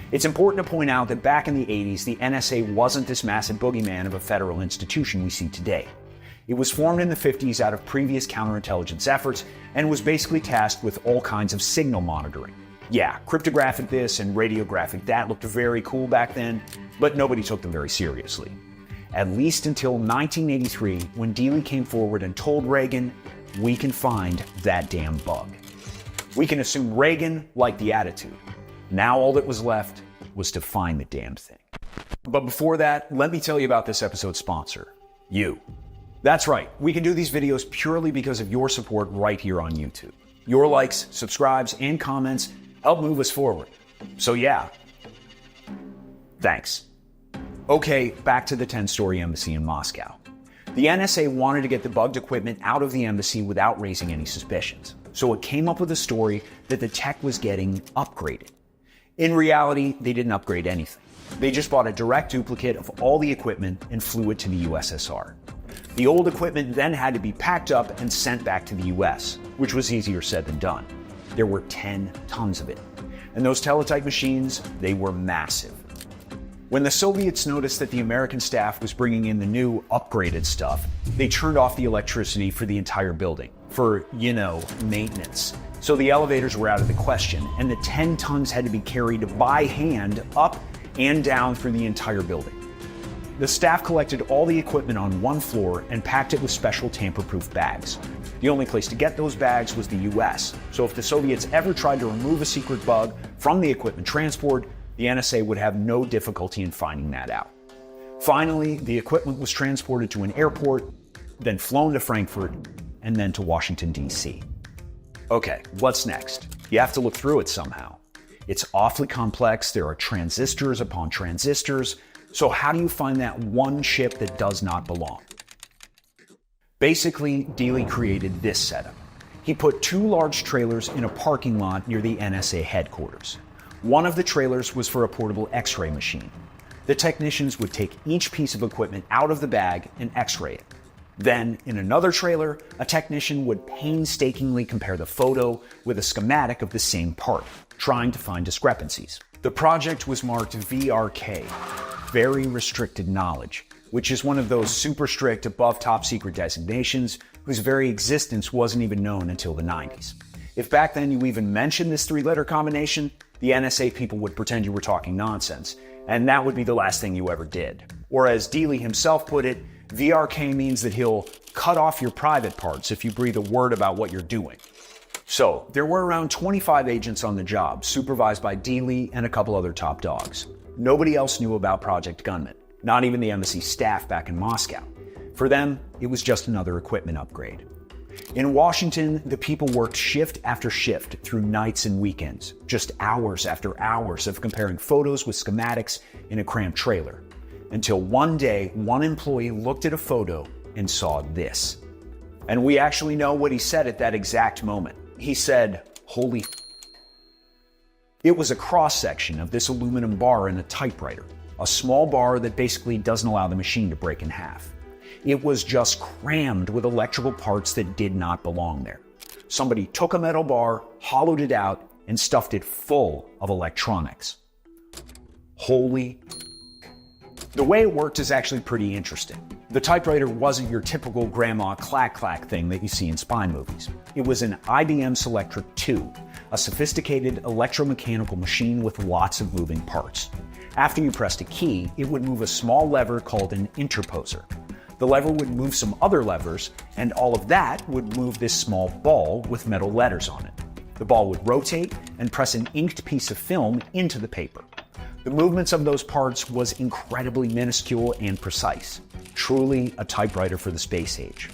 It's important to point out that back in the 80s, the NSA wasn't this massive boogeyman of a federal institution we see today. It was formed in the 50s out of previous counterintelligence efforts and was basically tasked with all kinds of signal monitoring. Yeah, cryptographic this and radiographic that looked very cool back then, but nobody took them very seriously. At least until 1983, when Dealey came forward and told Reagan, "We can find that damn bug." We can assume Reagan liked the attitude. Now all that was left was to find the damn thing. But before that, let me tell you about this episode's sponsor, you. That's right, we can do these videos purely because of your support right here on YouTube. Your likes, subscribes, and comments help move us forward. So yeah, thanks. Okay, back to the 10-story embassy in Moscow. The NSA wanted to get the bugged equipment out of the embassy without raising any suspicions, so it came up with a story that the tech was getting upgraded. In reality, they didn't upgrade anything. They just bought a direct duplicate of all the equipment and flew it to the USSR. The old equipment then had to be packed up and sent back to the US, which was easier said than done. There were 10 tons of it. And those teletype machines, they were massive. When the Soviets noticed that the American staff was bringing in the new, upgraded stuff, they turned off the electricity for the entire building, for, maintenance. So the elevators were out of the question, and the 10 tons had to be carried by hand up and down through the entire building. The staff collected all the equipment on one floor and packed it with special tamper-proof bags. The only place to get those bags was the US, so if the Soviets ever tried to remove a secret bug from the equipment transport, the NSA would have no difficulty in finding that out. Finally, the equipment was transported to an airport, then flown to Frankfurt, and then to Washington, D.C. Okay, what's next? You have to look through it somehow. It's awfully complex, there are transistors upon transistors, so how do you find that one chip that does not belong? Basically, Dealey created this setup. He put 2 large trailers in a parking lot near the NSA headquarters. One of the trailers was for a portable X-ray machine. The technicians would take each piece of equipment out of the bag and X-ray it. Then, in another trailer, a technician would painstakingly compare the photo with a schematic of the same part, trying to find discrepancies. The project was marked VRK, Very Restricted Knowledge, which is one of those super strict above top secret designations whose very existence wasn't even known until the 90s. If back then you even mentioned this 3-letter combination, the NSA people would pretend you were talking nonsense, and that would be the last thing you ever did. Or as Dealey himself put it, VRK means that he'll cut off your private parts if you breathe a word about what you're doing. So, there were around 25 agents on the job, supervised by Dealey and a couple other top dogs. Nobody else knew about Project Gunman, not even the embassy staff back in Moscow. For them, it was just another equipment upgrade. In Washington, the people worked shift after shift through nights and weekends, just hours after hours of comparing photos with schematics in a cramped trailer. Until one day, one employee looked at a photo and saw this. And we actually know what he said at that exact moment. He said, "Holy f-." It was a cross-section of this aluminum bar in a typewriter, a small bar that basically doesn't allow the machine to break in half. It was just crammed with electrical parts that did not belong there. Somebody took a metal bar, hollowed it out, and stuffed it full of electronics. Holy f-. The way it worked is actually pretty interesting. The typewriter wasn't your typical grandma clack-clack thing that you see in spy movies. It was an IBM Selectric 2, a sophisticated electromechanical machine with lots of moving parts. After you pressed a key, it would move a small lever called an interposer. The lever would move some other levers, and all of that would move this small ball with metal letters on it. The ball would rotate and press an inked piece of film into the paper. The movements of those parts was incredibly minuscule and precise. Truly a typewriter for the space age.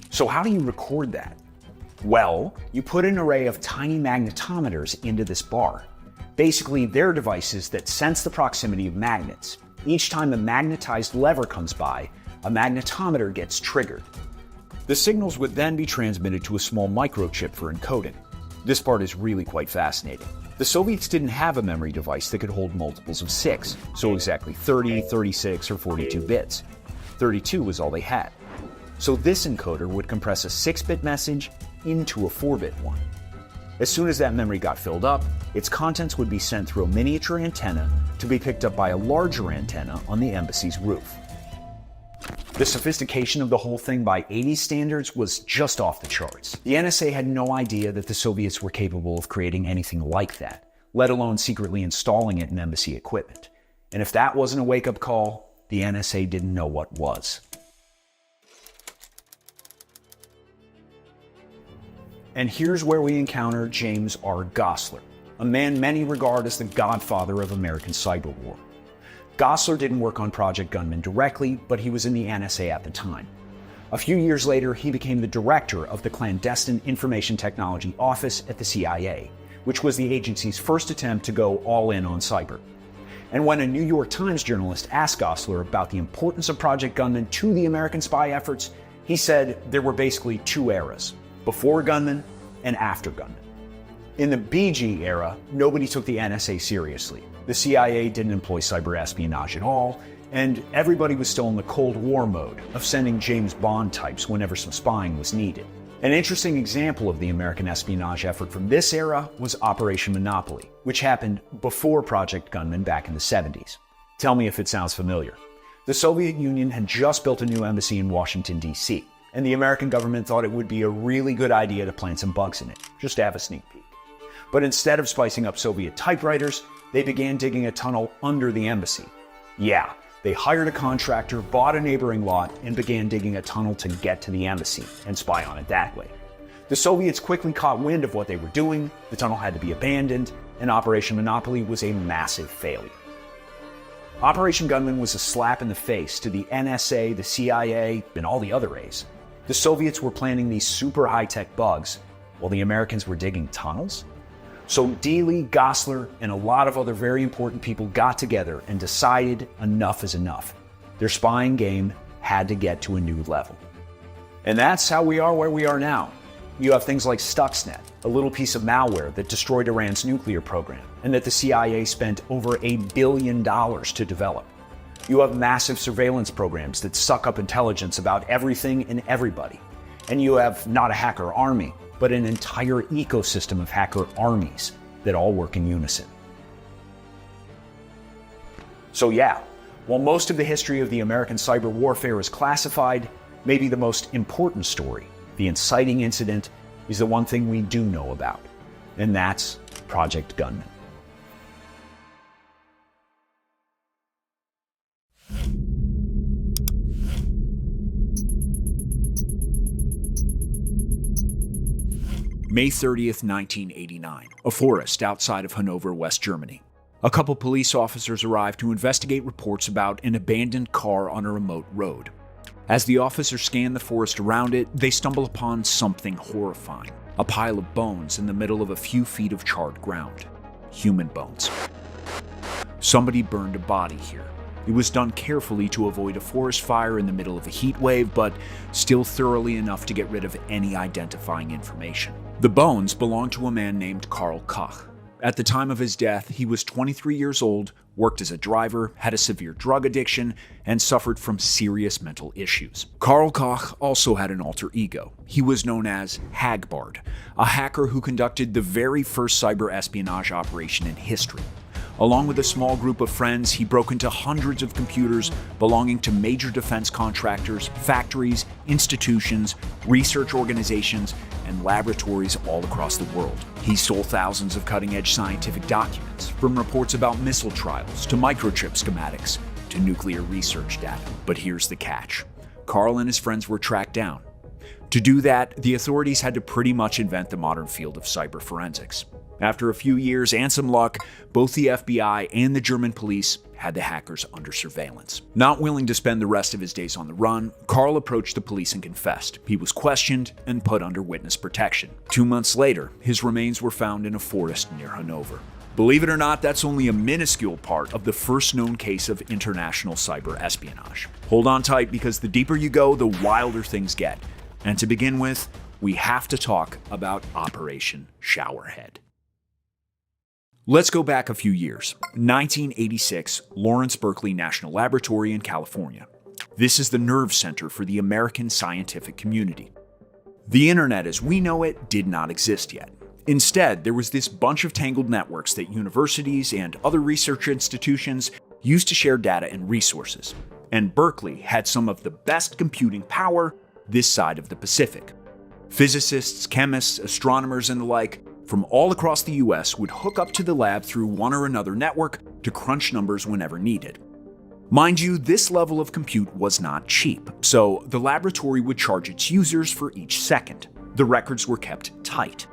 So how do you record that? Well, you put an array of tiny magnetometers into this bar. Basically, they're devices that sense the proximity of magnets. Each time a magnetized lever comes by, a magnetometer gets triggered. The signals would then be transmitted to a small microchip for encoding. This part is really quite fascinating. The Soviets didn't have a memory device that could hold multiples of 6, so exactly 30, 36, or 42 bits. 32 was all they had. So this encoder would compress a 6-bit message into a 4-bit one. As soon as that memory got filled up, its contents would be sent through a miniature antenna to be picked up by a larger antenna on the embassy's roof. The sophistication of the whole thing by 80s standards was just off the charts. The NSA had no idea that the Soviets were capable of creating anything like that, let alone secretly installing it in embassy equipment. And if that wasn't a wake-up call, the NSA didn't know what was. And here's where we encounter James R. Gosler, a man many regard as the godfather of American cyber war. Gosler didn't work on Project Gunman directly, but he was in the NSA at the time. A few years later, he became the director of the Clandestine Information Technology Office at the CIA, which was the agency's first attempt to go all in on cyber. And when a New York Times journalist asked Gosler about the importance of Project Gunman to the American spy efforts, he said there were basically 2 eras, before Gunman and after Gunman. In the BG era, nobody took the NSA seriously. The CIA didn't employ cyber espionage at all, and everybody was still in the Cold War mode of sending James Bond types whenever some spying was needed. An interesting example of the American espionage effort from this era was Operation Monopoly, which happened before Project Gunman back in the 70s. Tell me if it sounds familiar. The Soviet Union had just built a new embassy in Washington, D.C., and the American government thought it would be a really good idea to plant some bugs in it, just to have a sneak peek. But instead of spicing up Soviet typewriters, they began digging a tunnel under the embassy. Yeah, They hired a contractor, bought a neighboring lot, and began digging a tunnel to get to the embassy and spy on it that way. The Soviets quickly caught wind of what they were doing, the tunnel had to be abandoned, and Operation Monopoly was a massive failure. Operation Gunman was a slap in the face to the NSA, the CIA, and all the other A's. The Soviets were planning these super high-tech bugs, while the Americans were digging tunnels? So Dealey, Gosler, and a lot of other very important people got together and decided enough is enough. Their spying game had to get to a new level. And that's how we are where we are now. You have things like Stuxnet, a little piece of malware that destroyed Iran's nuclear program, and that the CIA spent over $1 billion to develop. You have massive surveillance programs that suck up intelligence about everything and everybody. And you have not a hacker army, but an entire ecosystem of hacker armies that all work in unison. So yeah, while most of the history of the American cyber warfare is classified, maybe the most important story, the inciting incident, is the one thing we do know about, and that's Project Gunman. May 30th, 1989, a forest outside of Hanover, West Germany. A couple police officers arrive to investigate reports about an abandoned car on a remote road. As the officers scan the forest around it, they stumble upon something horrifying, a pile of bones in the middle of a few feet of charred ground. Human bones. Somebody burned a body here. It was done carefully to avoid a forest fire in the middle of a heat wave, but still thoroughly enough to get rid of any identifying information. The bones belonged to a man named Karl Koch. At the time of his death, he was 23 years old, worked as a driver, had a severe drug addiction, and suffered from serious mental issues. Karl Koch also had an alter ego. He was known as Hagbard, a hacker who conducted the very first cyber espionage operation in history. Along with a small group of friends, he broke into hundreds of computers belonging to major defense contractors, factories, institutions, research organizations, and laboratories all across the world. He stole thousands of cutting-edge scientific documents, from reports about missile trials to microchip schematics to nuclear research data. But here's the catch. Karl and his friends were tracked down. To do that, the authorities had to pretty much invent the modern field of cyber forensics. After a few years and some luck, both the FBI and the German police had the hackers under surveillance. Not willing to spend the rest of his days on the run, Karl approached the police and confessed. He was questioned and put under witness protection. 2 months later, his remains were found in a forest near Hanover. Believe it or not, that's only a minuscule part of the first known case of international cyber espionage. Hold on tight, because the deeper you go, the wilder things get. And to begin with, we have to talk about Operation Showerhead. Let's go back a few years. 1986, Lawrence Berkeley National Laboratory in California. This is the nerve center for the American scientific community. The internet as we know it did not exist yet. Instead, there was this bunch of tangled networks that universities and other research institutions used to share data and resources. And Berkeley had some of the best computing power this side of the Pacific. Physicists, chemists, astronomers, and the like from all across the US would hook up to the lab through one or another network to crunch numbers whenever needed. Mind you, this level of compute was not cheap, so the laboratory would charge its users for each second. The records were kept tight.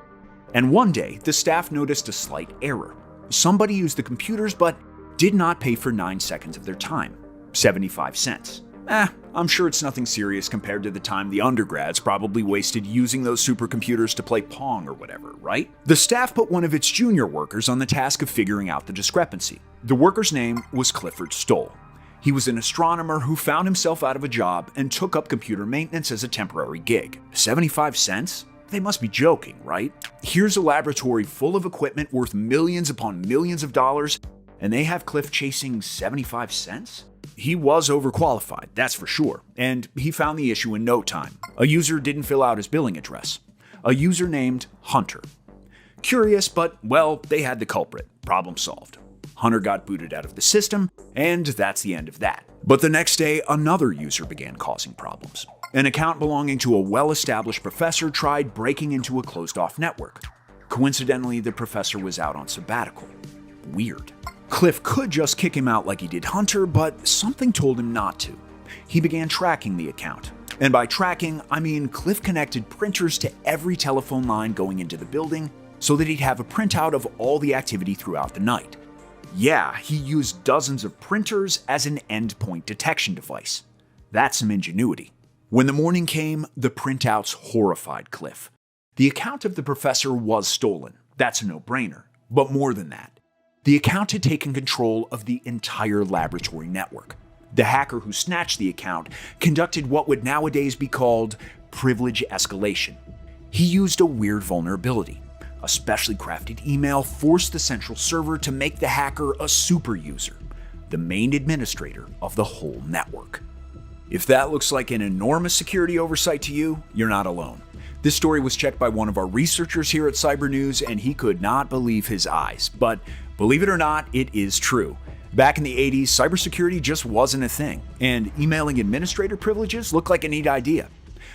And one day, the staff noticed a slight error. Somebody used the computers but did not pay for 9 seconds of their time, 75 cents. I'm sure it's nothing serious compared to the time the undergrads probably wasted using those supercomputers to play Pong or whatever, right? The staff put one of its junior workers on the task of figuring out the discrepancy. The worker's name was Clifford Stoll. He was an astronomer who found himself out of a job and took up computer maintenance as a temporary gig. 75 cents? They must be joking, right? Here's a laboratory full of equipment worth millions upon millions of dollars, and they have Cliff chasing 75 cents? He was overqualified, that's for sure, and he found the issue in no time. A user didn't fill out his billing address. A user named Hunter. Curious, but, well, they had the culprit. Problem solved. Hunter got booted out of the system, and that's the end of that. But the next day, another user began causing problems. An account belonging to a well-established professor tried breaking into a closed-off network. Coincidentally, the professor was out on sabbatical. Weird. Cliff could just kick him out like he did Hunter, but something told him not to. He began tracking the account. And by tracking, I mean Cliff connected printers to every telephone line going into the building so that he'd have a printout of all the activity throughout the night. Yeah, he used dozens of printers as an endpoint detection device. That's some ingenuity. When the morning came, the printouts horrified Cliff. The account of the professor was stolen. That's a no-brainer. But more than that, the account had taken control of the entire laboratory network. The hacker who snatched the account conducted what would nowadays be called privilege escalation. He used a weird vulnerability. A specially crafted email forced the central server to make the hacker a super user, the main administrator of the whole network. If that looks like an enormous security oversight to you, you're not alone. This story was checked by one of our researchers here at Cybernews, and he could not believe his eyes. But believe it or not, it is true. Back in the 80s, cybersecurity just wasn't a thing, and emailing administrator privileges looked like a neat idea.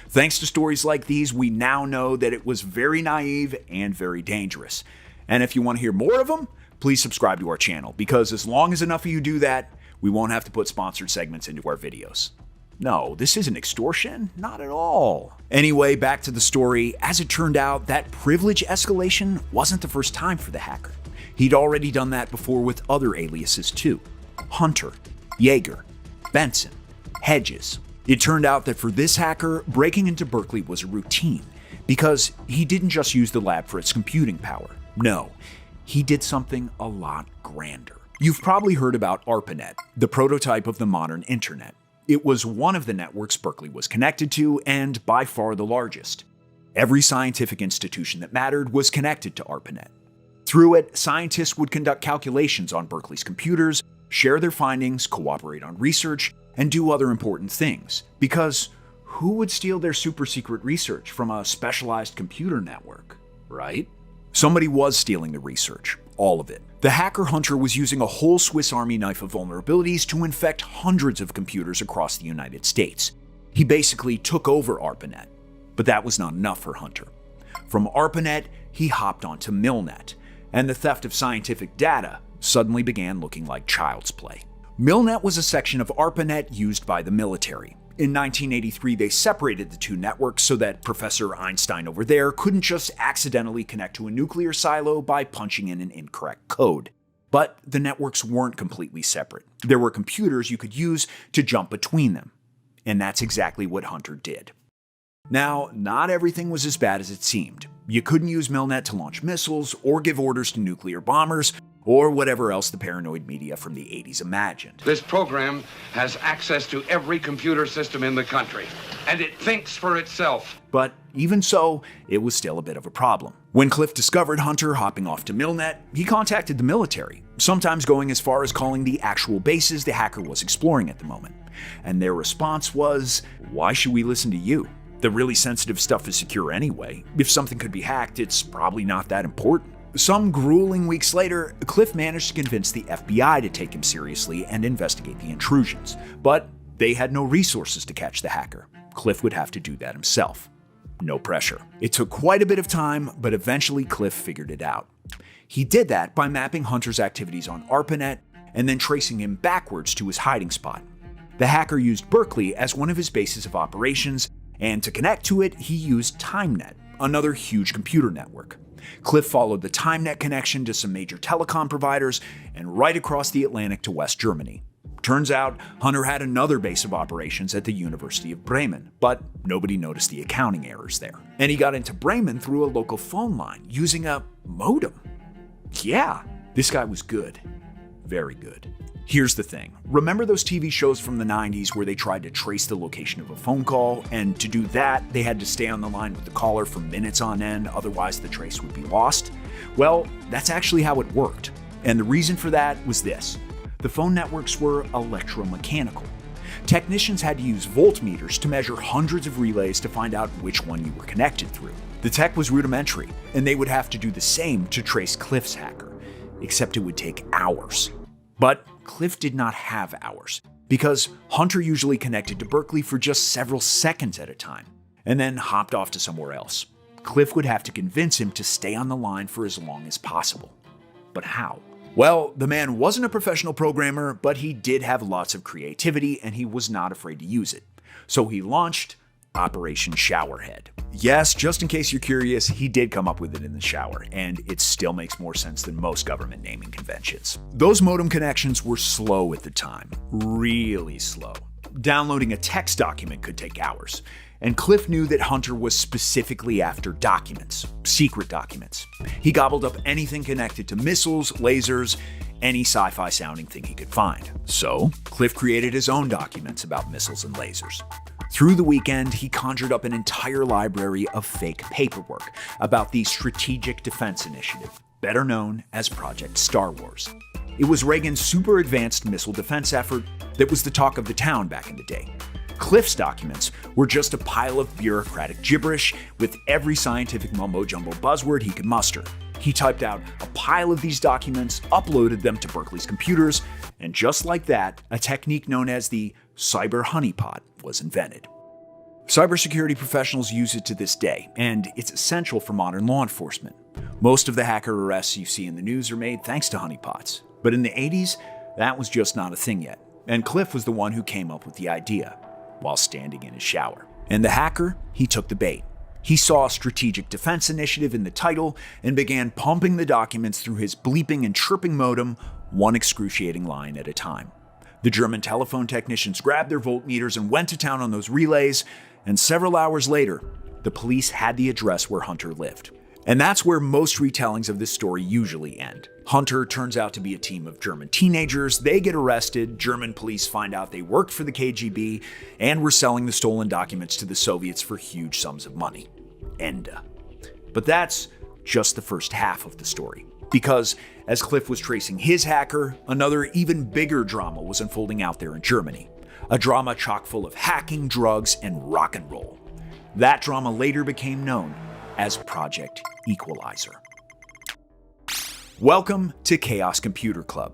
Thanks to stories like these, we now know that it was very naive and very dangerous. And if you want to hear more of them, please subscribe to our channel, because as long as enough of you do that, we won't have to put sponsored segments into our videos. No, this isn't extortion, not at all. Anyway, back to the story. As it turned out, that privilege escalation wasn't the first time for the hacker. He'd already done that before with other aliases too. Hunter, Yeager, Benson, Hedges. It turned out that for this hacker, breaking into Berkeley was a routine, because he didn't just use the lab for its computing power. No, he did something a lot grander. You've probably heard about ARPANET, the prototype of the modern internet. It was one of the networks Berkeley was connected to, and by far the largest. Every scientific institution that mattered was connected to ARPANET. Through it, scientists would conduct calculations on Berkeley's computers, share their findings, cooperate on research, and do other important things. Because who would steal their super secret research from a specialized computer network, right? Somebody was stealing the research, all of it. The hacker Hunter was using a whole Swiss Army knife of vulnerabilities to infect hundreds of computers across the United States. He basically took over ARPANET. But that was not enough for Hunter. From ARPANET, he hopped onto Milnet, and the theft of scientific data suddenly began looking like child's play. Milnet was a section of ARPANET used by the military. In 1983, they separated the two networks so that Professor Einstein over there couldn't just accidentally connect to a nuclear silo by punching in an incorrect code. But the networks weren't completely separate. There were computers you could use to jump between them. And that's exactly what Hunter did. Now, not everything was as bad as it seemed. You couldn't use Milnet to launch missiles or give orders to nuclear bombers, or whatever else the paranoid media from the 80s imagined. This program has access to every computer system in the country, and it thinks for itself. But even so, it was still a bit of a problem. When Cliff discovered Hunter hopping off to Milnet, he contacted the military, sometimes going as far as calling the actual bases the hacker was exploring at the moment. And their response was, "Why should we listen to you? The really sensitive stuff is secure anyway. If something could be hacked, it's probably not that important." Some grueling weeks later, Cliff managed to convince the FBI to take him seriously and investigate the intrusions. But they had no resources to catch the hacker. Cliff would have to do that himself. No pressure. It took quite a bit of time, but eventually Cliff figured it out. He did that by mapping Hunter's activities on ARPANET and then tracing him backwards to his hiding spot. The hacker used Berkeley as one of his bases of operations, and to connect to it, he used TimeNet, another huge computer network. Cliff followed the TimeNet connection to some major telecom providers and right across the Atlantic to West Germany. Turns out, Hunter had another base of operations at the University of Bremen, but nobody noticed the accounting errors there. And he got into Bremen through a local phone line using a modem. Yeah, this guy was good. Very good. Here's the thing. Remember those TV shows from the 90s where they tried to trace the location of a phone call, and to do that, they had to stay on the line with the caller for minutes on end, otherwise the trace would be lost? Well, that's actually how it worked. And the reason for that was this. The phone networks were electromechanical. Technicians had to use voltmeters to measure hundreds of relays to find out which one you were connected through. The tech was rudimentary, and they would have to do the same to trace Cliff's hacker, except it would take hours. But Cliff did not have hours, because Hunter usually connected to Berkeley for just several seconds at a time, and then hopped off to somewhere else. Cliff would have to convince him to stay on the line for as long as possible. But how? Well, the man wasn't a professional programmer, but he did have lots of creativity and he was not afraid to use it. So he launched Operation Showerhead. Yes, just in case you're curious, he did come up with it in the shower, and it still makes more sense than most government naming conventions. Those modem connections were slow at the time, really slow. Downloading a text document could take hours, and Cliff knew that Hunter was specifically after documents, secret documents. He gobbled up anything connected to missiles, lasers, any sci-fi sounding thing he could find. So, Cliff created his own documents about missiles and lasers. Through the weekend, he conjured up an entire library of fake paperwork about the Strategic Defense Initiative, better known as Project Star Wars. It was Reagan's super advanced missile defense effort that was the talk of the town back in the day. Cliff's documents were just a pile of bureaucratic gibberish with every scientific mumbo-jumbo buzzword he could muster. He typed out a pile of these documents, uploaded them to Berkeley's computers, and just like that, a technique known as the cyber honeypot was invented. Cybersecurity professionals use it to this day, and it's essential for modern law enforcement. Most of the hacker arrests you see in the news are made thanks to honeypots. But in the 80s, that was just not a thing yet. And Cliff was the one who came up with the idea while standing in his shower. And the hacker, he took the bait. He saw Strategic Defense Initiative in the title and began pumping the documents through his bleeping and chirping modem, one excruciating line at a time. The German telephone technicians grabbed their voltmeters and went to town on those relays, and several hours later, the police had the address where Hunter lived. And that's where most retellings of this story usually end. Hunter turns out to be a team of German teenagers, they get arrested, German police find out they worked for the KGB, and were selling the stolen documents to the Soviets for huge sums of money. Enda. But that's just the first half of the story. Because as Cliff was tracing his hacker, another even bigger drama was unfolding out there in Germany. A drama chock full of hacking, drugs, and rock and roll. That drama later became known as Project Equalizer. Welcome to Chaos Computer Club.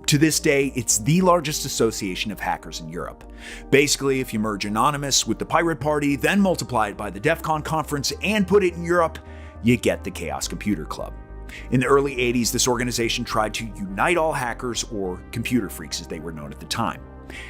To this day, it's the largest association of hackers in Europe. Basically, if you merge Anonymous with the Pirate Party, then multiply it by the DEF CON conference and put it in Europe, you get the Chaos Computer Club. In the early 80s, this organization tried to unite all hackers, or computer freaks as they were known at the time.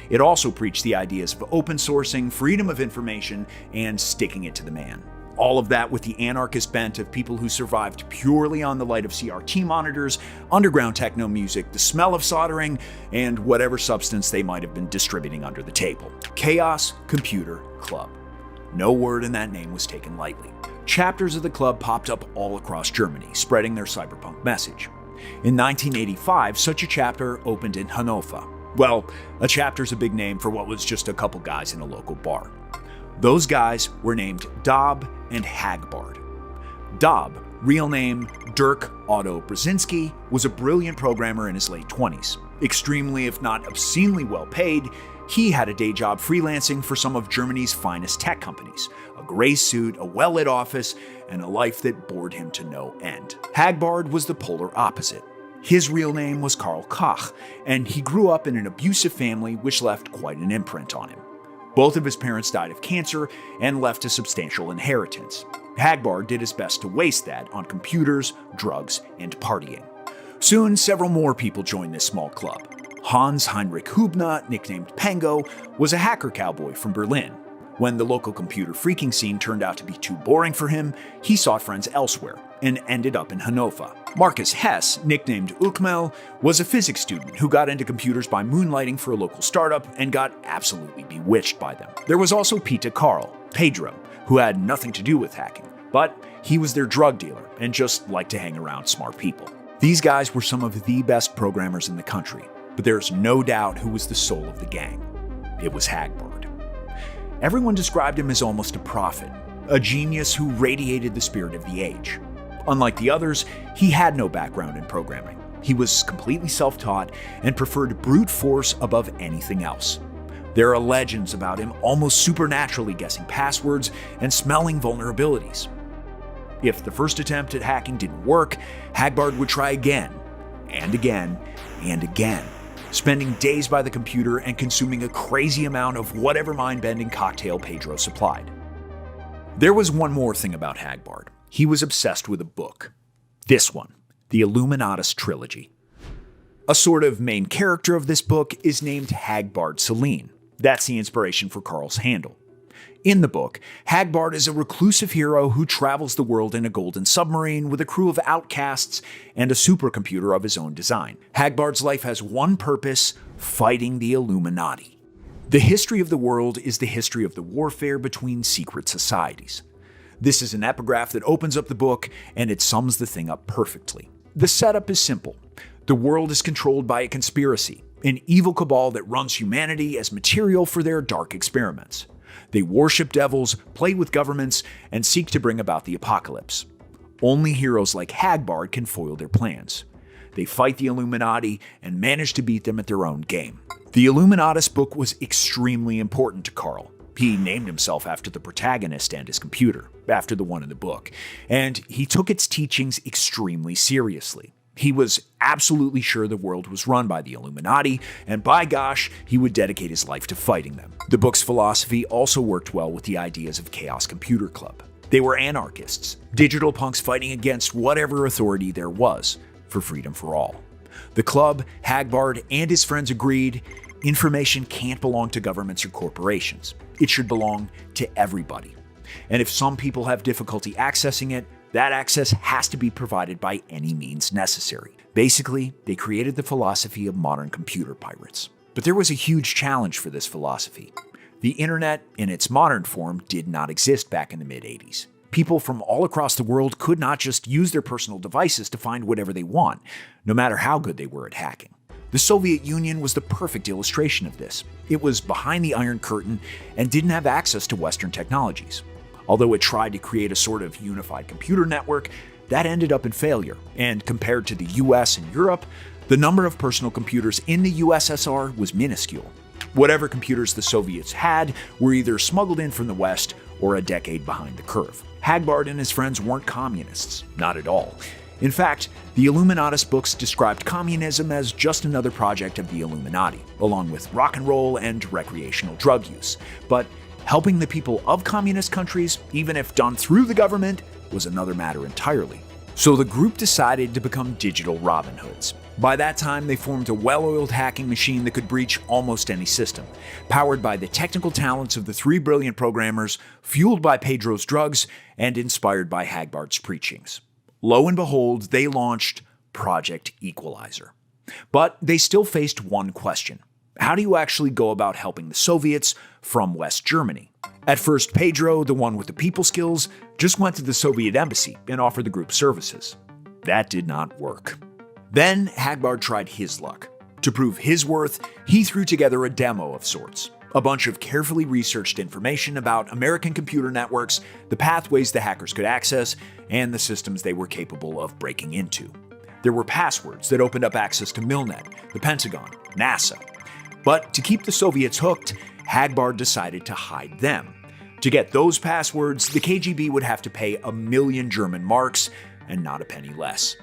It also preached the ideas of open sourcing, freedom of information, and sticking it to the man. All of that with the anarchist bent of people who survived purely on the light of CRT monitors, underground techno music, the smell of soldering, and whatever substance they might have been distributing under the table. Chaos Computer Club. No word in that name was taken lightly. Chapters of the club popped up all across Germany, spreading their cyberpunk message. In 1985, such a chapter opened in Hanover. Well, a chapter's a big name for what was just a couple guys in a local bar. Those guys were named Dob and Hagbard. Dob, real name Dirk Otto Brzezinski, was a brilliant programmer in his late 20s. Extremely, if not obscenely well paid, he had a day job freelancing for some of Germany's finest tech companies, a gray suit, a well-lit office, and a life that bored him to no end. Hagbard was the polar opposite. His real name was Karl Koch, and he grew up in an abusive family which left quite an imprint on him. Both of his parents died of cancer and left a substantial inheritance. Hagbard did his best to waste that on computers, drugs, and partying. Soon, several more people joined this small club. Hans Heinrich Hubner, nicknamed Pango, was a hacker cowboy from Berlin. When the local computer freaking scene turned out to be too boring for him, he sought friends elsewhere and ended up in Hanover. Marcus Hess, nicknamed Ukmel, was a physics student who got into computers by moonlighting for a local startup and got absolutely bewitched by them. There was also Peter Karl, Pedro, who had nothing to do with hacking, but he was their drug dealer and just liked to hang around smart people. These guys were some of the best programmers in the country, but there's no doubt who was the soul of the gang. It was Hagbard. Everyone described him as almost a prophet, a genius who radiated the spirit of the age. Unlike the others, he had no background in programming. He was completely self-taught and preferred brute force above anything else. There are legends about him almost supernaturally guessing passwords and smelling vulnerabilities. If the first attempt at hacking didn't work, Hagbard would try again, and again, and again, spending days by the computer and consuming a crazy amount of whatever mind-bending cocktail Pedro supplied. There was one more thing about Hagbard. He was obsessed with a book. This one, the Illuminatus trilogy. A sort of main character of this book is named Hagbard Celine. That's the inspiration for Carl's handle. In the book, Hagbard is a reclusive hero who travels the world in a golden submarine with a crew of outcasts and a supercomputer of his own design. Hagbard's life has one purpose: fighting the Illuminati. The history of the world is the history of the warfare between secret societies. This is an epigraph that opens up the book, and it sums the thing up perfectly. The setup is simple. The world is controlled by a conspiracy, an evil cabal that runs humanity as material for their dark experiments. They worship devils, play with governments, and seek to bring about the apocalypse. Only heroes like Hagbard can foil their plans. They fight the Illuminati and manage to beat them at their own game. The Illuminatus book was extremely important to Carl. He named himself after the protagonist and his computer, after the one in the book, and he took its teachings extremely seriously. He was absolutely sure the world was run by the Illuminati, and by gosh, he would dedicate his life to fighting them. The book's philosophy also worked well with the ideas of Chaos Computer Club. They were anarchists, digital punks fighting against whatever authority there was, for freedom for all. The club, Hagbard, and his friends agreed information can't belong to governments or corporations. It should belong to everybody. And if some people have difficulty accessing it, that access has to be provided by any means necessary. Basically, they created the philosophy of modern computer pirates. But there was a huge challenge for this philosophy. The internet, in its modern form, did not exist back in the mid-'80s. People from all across the world could not just use their personal devices to find whatever they want, no matter how good they were at hacking. The Soviet Union was the perfect illustration of this. It was behind the Iron Curtain and didn't have access to Western technologies. Although it tried to create a sort of unified computer network, that ended up in failure. And compared to the US and Europe, the number of personal computers in the USSR was minuscule. Whatever computers the Soviets had were either smuggled in from the West or a decade behind the curve. Hagbard and his friends weren't communists, not at all. In fact, the Illuminatus books described communism as just another project of the Illuminati, along with rock and roll and recreational drug use. But helping the people of communist countries, even if done through the government, was another matter entirely. So the group decided to become digital Robin Hoods. By that time, they formed a well-oiled hacking machine that could breach almost any system, powered by the technical talents of the three brilliant programmers, fueled by Pedro's drugs, and inspired by Hagbard's preachings. Lo and behold, they launched Project Equalizer. But they still faced one question. How do you actually go about helping the Soviets from West Germany? At first, Pedro, the one with the people skills, just went to the Soviet embassy and offered the group services. That did not work. Then Hagbard tried his luck. To prove his worth, he threw together a demo of sorts. A bunch of carefully researched information about American computer networks, the pathways the hackers could access, and the systems they were capable of breaking into. There were passwords that opened up access to Milnet, the Pentagon, NASA. But to keep the Soviets hooked, Hagbard decided to hide them. To get those passwords, the KGB would have to pay 1 million German marks, and not a penny less.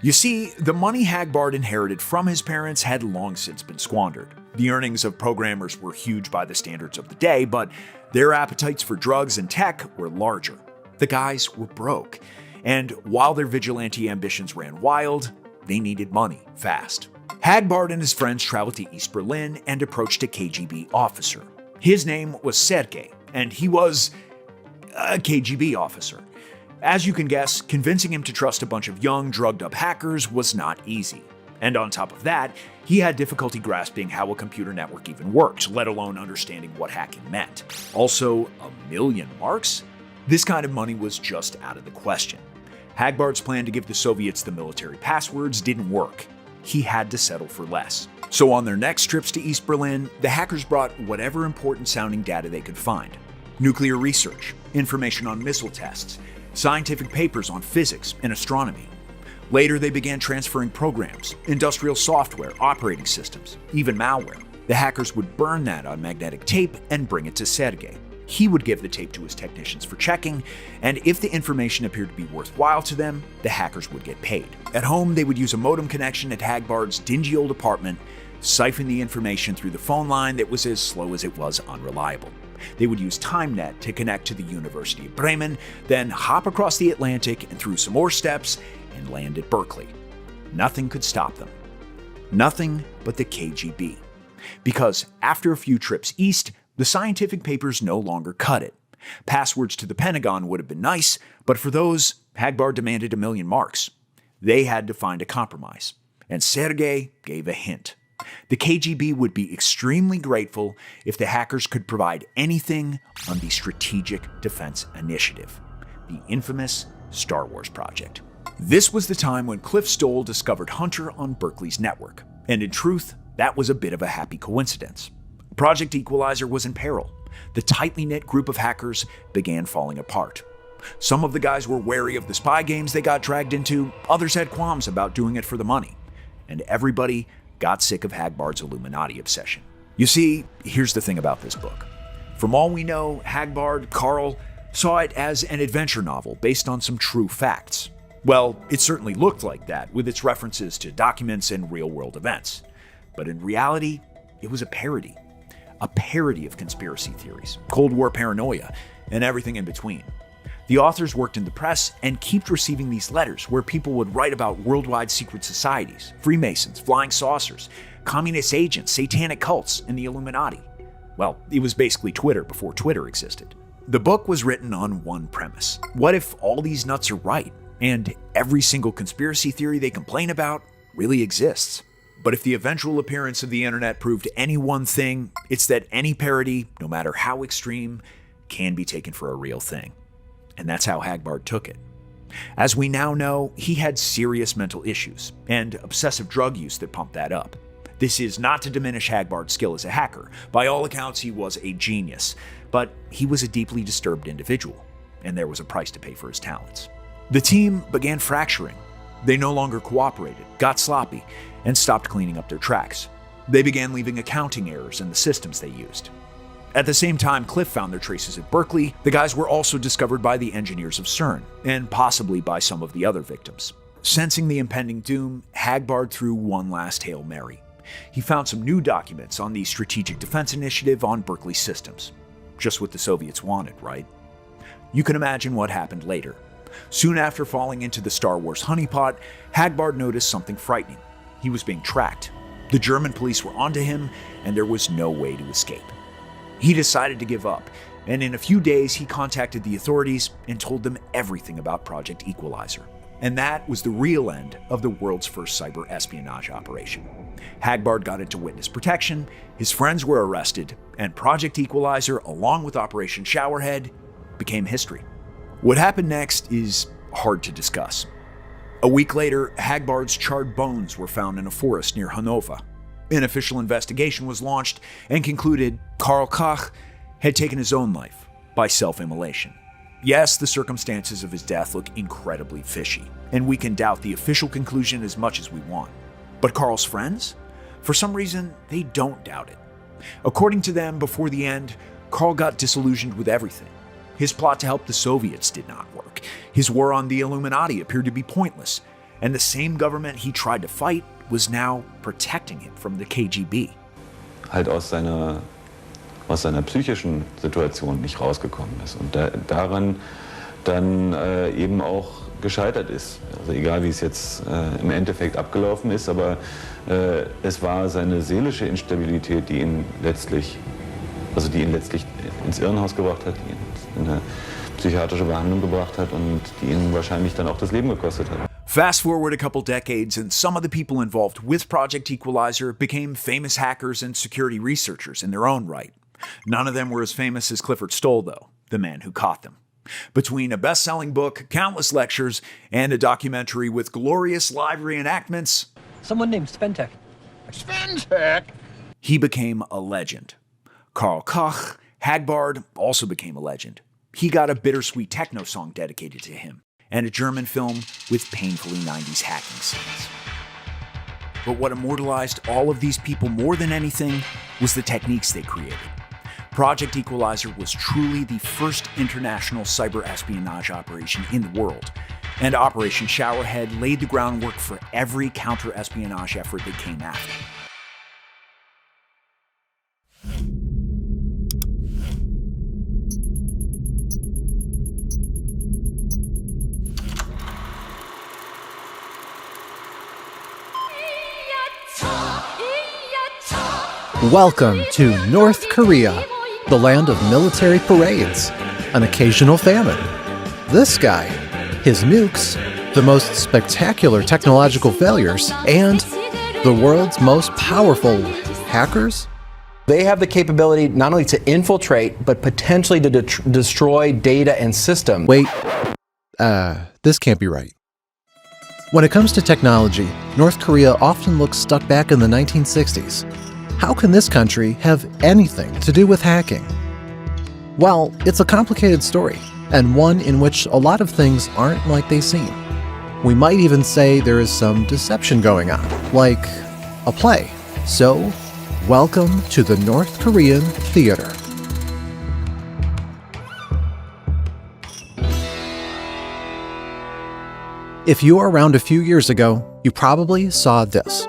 You see, the money Hagbard inherited from his parents had long since been squandered. The earnings of programmers were huge by the standards of the day, but their appetites for drugs and tech were larger. The guys were broke, and while their vigilante ambitions ran wild, they needed money fast. Hagbard and his friends traveled to East Berlin and approached a KGB officer. His name was Sergei, and he was a KGB officer. As you can guess, convincing him to trust a bunch of young, drugged-up hackers was not easy. And on top of that, he had difficulty grasping how a computer network even worked, let alone understanding what hacking meant. Also, 1 million marks? This kind of money was just out of the question. Hagbard's plan to give the Soviets the military passwords didn't work. He had to settle for less. So on their next trips to East Berlin, the hackers brought whatever important-sounding data they could find. Nuclear research, information on missile tests, scientific papers on physics and astronomy. Later, they began transferring programs, industrial software, operating systems, even malware. The hackers would burn that on magnetic tape and bring it to Sergei. He would give the tape to his technicians for checking, and if the information appeared to be worthwhile to them, the hackers would get paid. At home, they would use a modem connection at Hagbard's dingy old apartment, siphon the information through the phone line that was as slow as it was unreliable. They would use TimeNet to connect to the University of Bremen, then hop across the Atlantic and through some more steps, and land at Berkeley. Nothing could stop them. Nothing but the KGB. Because after a few trips east, the scientific papers no longer cut it. Passwords to the Pentagon would have been nice, but for those, Hagbard demanded 1 million marks. They had to find a compromise, and Sergei gave a hint. The KGB would be extremely grateful if the hackers could provide anything on the Strategic Defense Initiative, the infamous Star Wars project. This was the time when Cliff Stoll discovered Hunter on Berkeley's network, and in truth, that was a bit of a happy coincidence. Project Equalizer was in peril. The tightly knit group of hackers began falling apart. Some of the guys were wary of the spy games they got dragged into, others had qualms about doing it for the money, and everybody got sick of Hagbard's Illuminati obsession. You see, here's the thing about this book. From all we know, Hagbard, Carl, saw it as an adventure novel based on some true facts. Well, it certainly looked like that, with its references to documents and real-world events. But in reality, it was a parody of conspiracy theories, Cold War paranoia, and everything in between. The authors worked in the press and kept receiving these letters where people would write about worldwide secret societies, Freemasons, flying saucers, communist agents, satanic cults, and the Illuminati. Well, it was basically Twitter before Twitter existed. The book was written on one premise. What if all these nuts are right, and every single conspiracy theory they complain about really exists? But if the eventual appearance of the internet proved any one thing, it's that any parody, no matter how extreme, can be taken for a real thing. And that's how Hagbard took it. As we now know, he had serious mental issues and obsessive drug use that pumped that up. This is not to diminish Hagbard's skill as a hacker. By all accounts, he was a genius, but he was a deeply disturbed individual, and there was a price to pay for his talents. The team began fracturing. They no longer cooperated, got sloppy, and stopped cleaning up their tracks. They began leaving accounting errors in the systems they used. At the same time Cliff found their traces at Berkeley, the guys were also discovered by the engineers of CERN, and possibly by some of the other victims. Sensing the impending doom, Hagbard threw one last Hail Mary. He found some new documents on the Strategic Defense Initiative on Berkeley systems. Just what the Soviets wanted, right? You can imagine what happened later. Soon after falling into the Star Wars honeypot, Hagbard noticed something frightening. He was being tracked. The German police were onto him, and there was no way to escape. He decided to give up, and in a few days he contacted the authorities and told them everything about Project Equalizer. And that was the real end of the world's first cyber espionage operation. Hagbard got into witness protection, his friends were arrested, and Project Equalizer, along with Operation Showerhead, became history. What happened next is hard to discuss. A week later, Hagbard's charred bones were found in a forest near Hanover. An official investigation was launched and concluded Karl Koch had taken his own life by self-immolation. Yes, the circumstances of his death look incredibly fishy, and we can doubt the official conclusion as much as we want. But Karl's friends? For some reason, they don't doubt it. According to them, before the end, Karl got disillusioned with everything. His plot to help the Soviets did not work. His war on the Illuminati appeared to be pointless, and the same government he tried to fight was now protecting him from the KGB. Halt aus seiner psychischen Situation nicht rausgekommen ist und daran dann eben auch gescheitert ist. Also egal wie es jetzt im Endeffekt abgelaufen ist, aber es war seine seelische Instabilität, die ihn letztlich ins Irrenhaus gebracht hat, die ihn in eine psychiatrische Behandlung gebracht hat und die ihn wahrscheinlich dann auch das Leben gekostet hat. Fast forward a couple decades, and some of the people involved with Project Equalizer became famous hackers and security researchers in their own right. None of them were as famous as Clifford Stoll, though, the man who caught them. Between a best-selling book, countless lectures, and a documentary with glorious live reenactments, someone named Sventek. Sventek? He became a legend. Karl Koch, Hagbard, also became a legend. He got a bittersweet techno song dedicated to him, and a German film with painfully 90s hacking scenes. But what immortalized all of these people more than anything was the techniques they created. Project Equalizer was truly the first international cyber espionage operation in the world, and Operation Showerhead laid the groundwork for every counter-espionage effort that came after. Welcome to North Korea, the land of military parades, an occasional famine. This guy, his nukes, the most spectacular technological failures, and the world's most powerful hackers? They have the capability not only to infiltrate, but potentially to destroy data and systems. Wait, this can't be right. When it comes to technology, North Korea often looks stuck back in the 1960s. How can this country have anything to do with hacking? Well, it's a complicated story, and one in which a lot of things aren't like they seem. We might even say there is some deception going on, like a play. So, welcome to the North Korean theater. If you were around a few years ago, you probably saw this.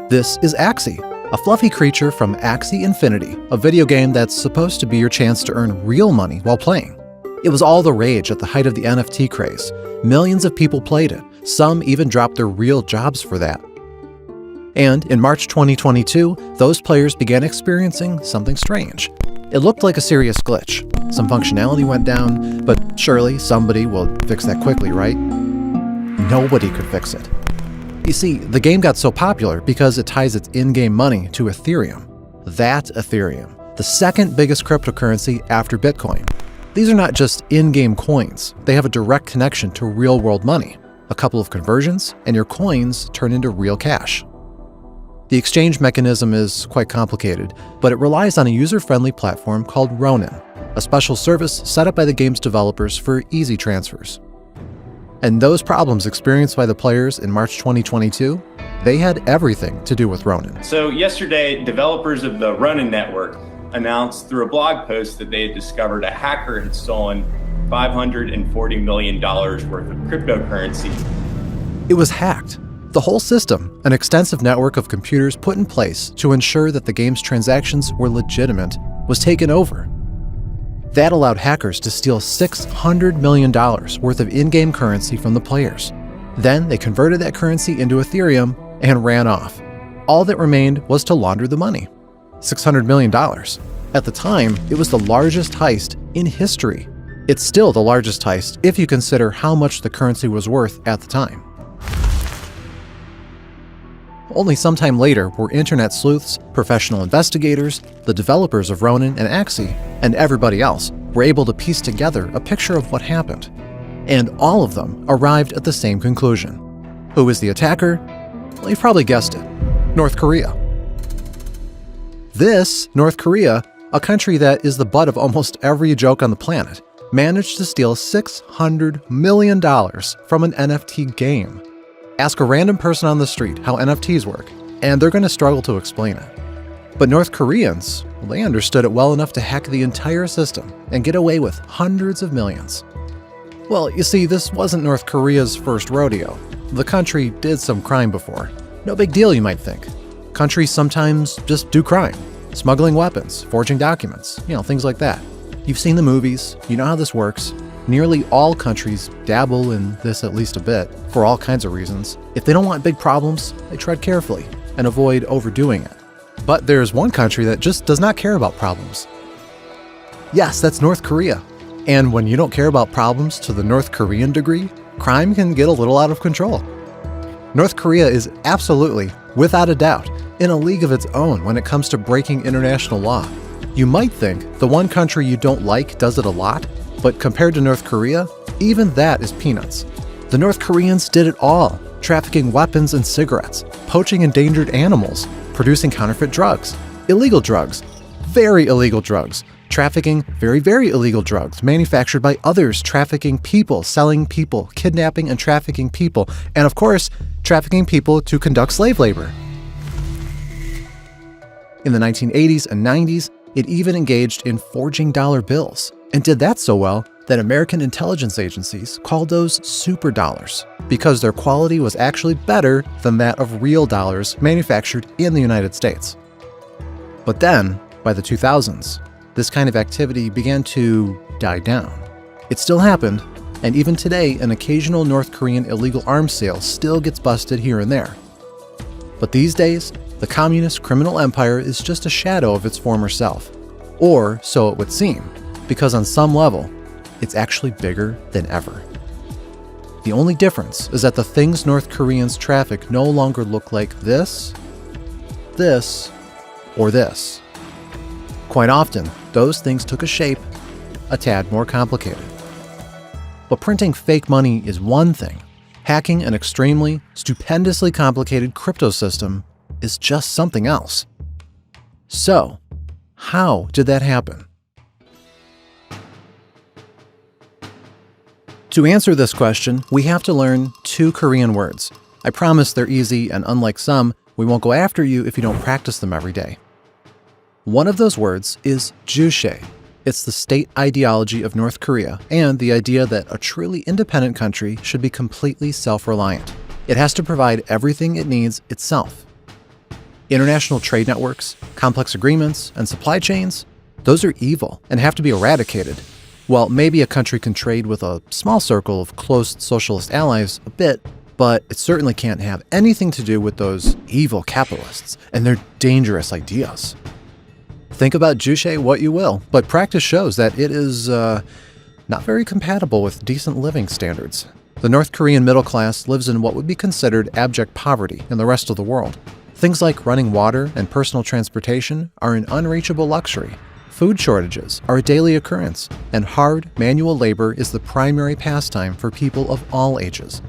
This is Axie, a fluffy creature from Axie Infinity, a video game that's supposed to be your chance to earn real money while playing. It was all the rage at the height of the NFT craze. Millions of people played it. Some even dropped their real jobs for that. And in March 2022, those players began experiencing something strange. It looked like a serious glitch. Some functionality went down, but surely somebody will fix that quickly, right? Nobody could fix it. You see, the game got so popular because it ties its in-game money to Ethereum. That Ethereum, the second biggest cryptocurrency after Bitcoin. These are not just in-game coins. They have a direct connection to real-world money. A couple of conversions, and your coins turn into real cash. The exchange mechanism is quite complicated, but it relies on a user-friendly platform called Ronin, a special service set up by the game's developers for easy transfers. And those problems experienced by the players in March 2022, they had everything to do with Ronin. So yesterday, developers of the Ronin network announced through a blog post that they had discovered a hacker had stolen $540 million worth of cryptocurrency. It was hacked. The whole system, an extensive network of computers put in place to ensure that the game's transactions were legitimate, was taken over. That allowed hackers to steal $600 million worth of in-game currency from the players. Then they converted that currency into Ethereum and ran off. All that remained was to launder the money. $600 million. At the time, it was the largest heist in history. It's still the largest heist if you consider how much the currency was worth at the time. Only sometime later were internet sleuths, professional investigators, the developers of Ronin and Axie, and everybody else were able to piece together a picture of what happened. And all of them arrived at the same conclusion. Who is the attacker? Well, you've probably guessed it. North Korea. This North Korea, a country that is the butt of almost every joke on the planet, managed to steal $600 million from an NFT game. Ask a random person on the street how NFTs work, and they're going to struggle to explain it. But North Koreans, well, they understood it well enough to hack the entire system and get away with hundreds of millions. Well, you see, this wasn't North Korea's first rodeo. The country did some crime before. No big deal, you might think. Countries sometimes just do crime. Smuggling weapons, forging documents, things like that. You've seen the movies, you know how this works. Nearly all countries dabble in this at least a bit, for all kinds of reasons. If they don't want big problems, they tread carefully and avoid overdoing it. But there's one country that just does not care about problems. Yes, that's North Korea. And when you don't care about problems to the North Korean degree, crime can get a little out of control. North Korea is absolutely, without a doubt, in a league of its own when it comes to breaking international law. You might think the one country you don't like does it a lot, but compared to North Korea, even that is peanuts. The North Koreans did it all, trafficking weapons and cigarettes, poaching endangered animals, producing counterfeit drugs, illegal drugs, very illegal drugs, trafficking very, very illegal drugs manufactured by others, trafficking people, selling people, kidnapping and trafficking people, and of course, trafficking people to conduct slave labor. In the 1980s and 90s, it even engaged in forging dollar bills, and did that so well that American intelligence agencies called those super dollars, because their quality was actually better than that of real dollars manufactured in the United States. But then, by the 2000s, this kind of activity began to die down. It still happened, and even today, an occasional North Korean illegal arms sale still gets busted here and there. But these days, the communist criminal empire is just a shadow of its former self. Or so it would seem, because on some level, it's actually bigger than ever. The only difference is that the things North Koreans traffic no longer look like this, or this. Quite often, those things took a shape a tad more complicated. But printing fake money is one thing. Hacking an extremely, stupendously complicated crypto system is just something else. So, how did that happen? To answer this question, we have to learn 2 Korean words. I promise they're easy, and unlike some, we won't go after you if you don't practice them every day. One of those words is Juche. It's the state ideology of North Korea and the idea that a truly independent country should be completely self-reliant. It has to provide everything it needs itself. International trade networks, complex agreements, and supply chains, those are evil and have to be eradicated. Well, maybe a country can trade with a small circle of close socialist allies a bit, but it certainly can't have anything to do with those evil capitalists and their dangerous ideas. Think about Juche what you will, but practice shows that it is not very compatible with decent living standards. The North Korean middle class lives in what would be considered abject poverty in the rest of the world. Things like running water and personal transportation are an unreachable luxury. Food shortages are a daily occurrence, and hard, manual labor is the primary pastime for people of all ages.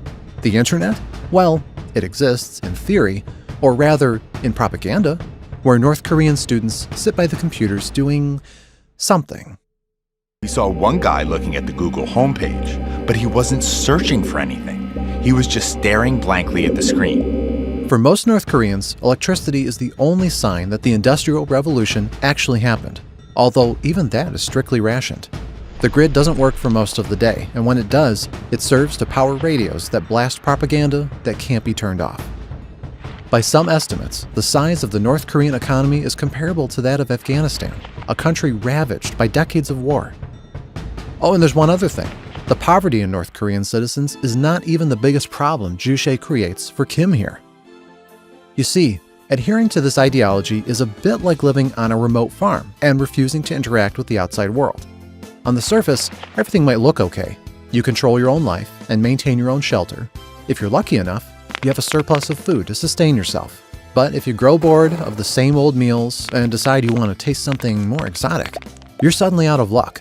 The internet? Well, it exists in theory, or rather, in propaganda, where North Korean students sit by the computers doing something. We saw one guy looking at the Google homepage, but he wasn't searching for anything. He was just staring blankly at the screen. For most North Koreans, electricity is the only sign that the Industrial Revolution actually happened, although even that is strictly rationed. The grid doesn't work for most of the day, and when it does, it serves to power radios that blast propaganda that can't be turned off. By some estimates, the size of the North Korean economy is comparable to that of Afghanistan, a country ravaged by decades of war. Oh, and there's one other thing. The poverty in North Korean citizens is not even the biggest problem Juche creates for Kim here. You see, adhering to this ideology is a bit like living on a remote farm and refusing to interact with the outside world. On the surface, everything might look okay. You control your own life and maintain your own shelter. If you're lucky enough, you have a surplus of food to sustain yourself. But if you grow bored of the same old meals and decide you want to taste something more exotic, you're suddenly out of luck.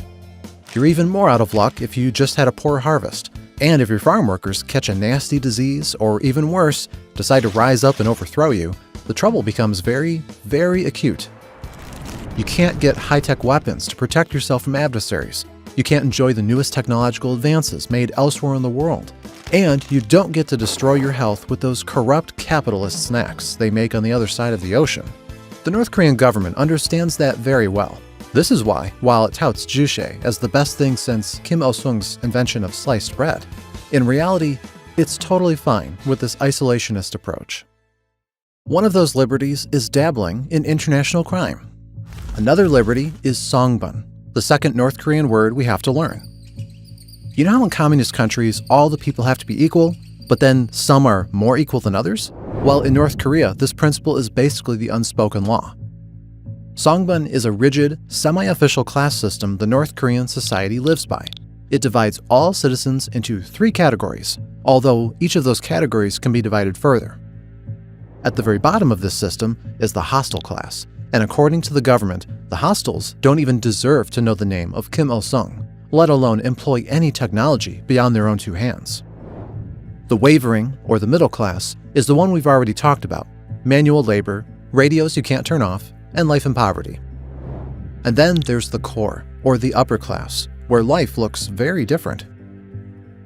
You're even more out of luck if you just had a poor harvest, and if your farm workers catch a nasty disease or even worse, decide to rise up and overthrow you, the trouble becomes very, very acute. You can't get high-tech weapons to protect yourself from adversaries. You can't enjoy the newest technological advances made elsewhere in the world. And you don't get to destroy your health with those corrupt capitalist snacks they make on the other side of the ocean. The North Korean government understands that very well. This is why, while it touts Juche as the best thing since Kim Il-sung's invention of sliced bread, in reality, it's totally fine with this isolationist approach. One of those liberties is dabbling in international crime. Another liberty is songbun, the second North Korean word we have to learn. You know how in communist countries all the people have to be equal, but then some are more equal than others? Well, in North Korea, this principle is basically the unspoken law. Songbun is a rigid, semi-official class system the North Korean society lives by. It divides all citizens into 3 categories, although each of those categories can be divided further. At the very bottom of this system is the hostile class, and according to the government, the hostiles don't even deserve to know the name of Kim Il-sung, let alone employ any technology beyond their own 2 hands. The wavering, or the middle class, is the one we've already talked about: manual labor, radios you can't turn off, and life in poverty. And then there's the core, or the upper class, where life looks very different.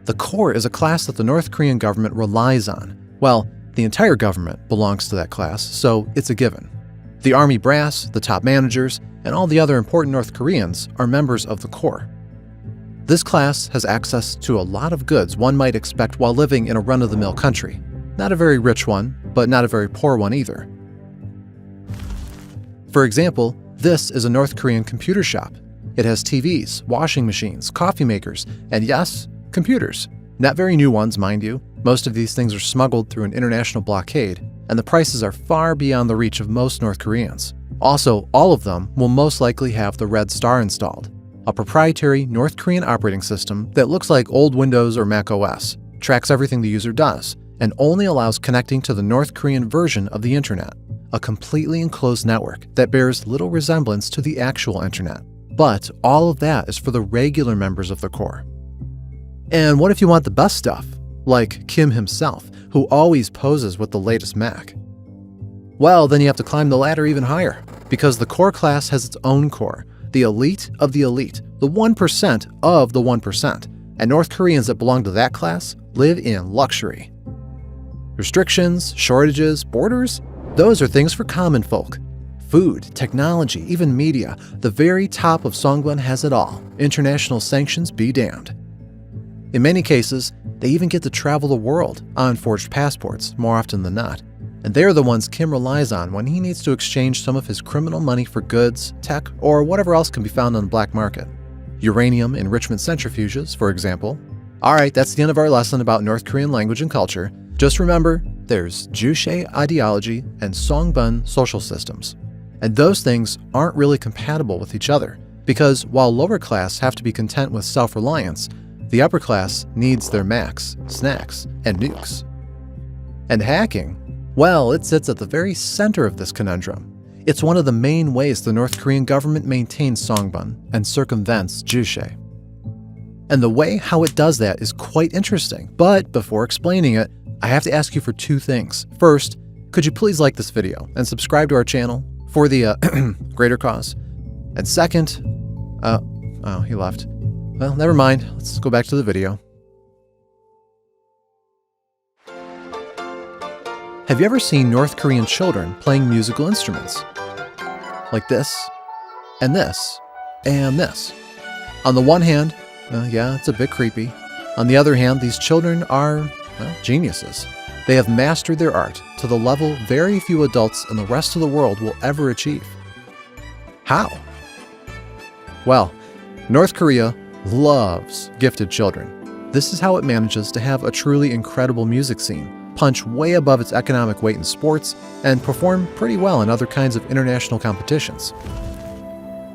The core is a class that the North Korean government relies on. Well, the entire government belongs to that class, so it's a given. The army brass, the top managers, and all the other important North Koreans are members of the core. This class has access to a lot of goods one might expect while living in a run-of-the-mill country. Not a very rich one, but not a very poor one either. For example, this is a North Korean computer shop. It has TVs, washing machines, coffee makers, and yes, computers. Not very new ones, mind you. Most of these things are smuggled through an international blockade. and the prices are far beyond the reach of most North Koreans. Also, all of them will most likely have the Red Star installed, a proprietary North Korean operating system that looks like old Windows or Mac OS, tracks everything the user does, and only allows connecting to the North Korean version of the internet, a completely enclosed network that bears little resemblance to the actual internet. But all of that is for the regular members of the Corps. And what if you want the best stuff, like Kim himself, who always poses with the latest Mac? Well, then you have to climb the ladder even higher, because the Corps class has its own Corps, the elite of the elite, the 1% of the 1%, and North Koreans that belong to that class live in luxury. Restrictions, shortages, borders, those are things for common folk. Food, technology, even media, the very top of Songbun has it all. International sanctions be damned. In many cases, they even get to travel the world on forged passports, more often than not. And they're the ones Kim relies on when he needs to exchange some of his criminal money for goods, tech, or whatever else can be found on the black market. Uranium enrichment centrifuges, for example. Alright, that's the end of our lesson about North Korean language and culture. Just remember, there's Juche ideology and Songbun social systems. And those things aren't really compatible with each other, because while lower class have to be content with self-reliance, the upper class needs their Macs, snacks, and nukes. And hacking? Well, it sits at the very center of this conundrum. It's one of the main ways the North Korean government maintains Songbun and circumvents Juche. And the way how it does that is quite interesting, but before explaining it, I have to ask you for two things. First, could you please like this video and subscribe to our channel for the greater cause? And second, oh, he left. Well, never mind. Let's go back to the video. Have you ever seen North Korean children playing musical instruments? Like this, and this, and this. On the one hand, yeah, it's a bit creepy. On the other hand, these children are, well, geniuses. They have mastered their art to the level very few adults in the rest of the world will ever achieve. How? Well, North Korea loves gifted children. This is how it manages to have a truly incredible music scene, punch way above its economic weight in sports, and perform pretty well in other kinds of international competitions.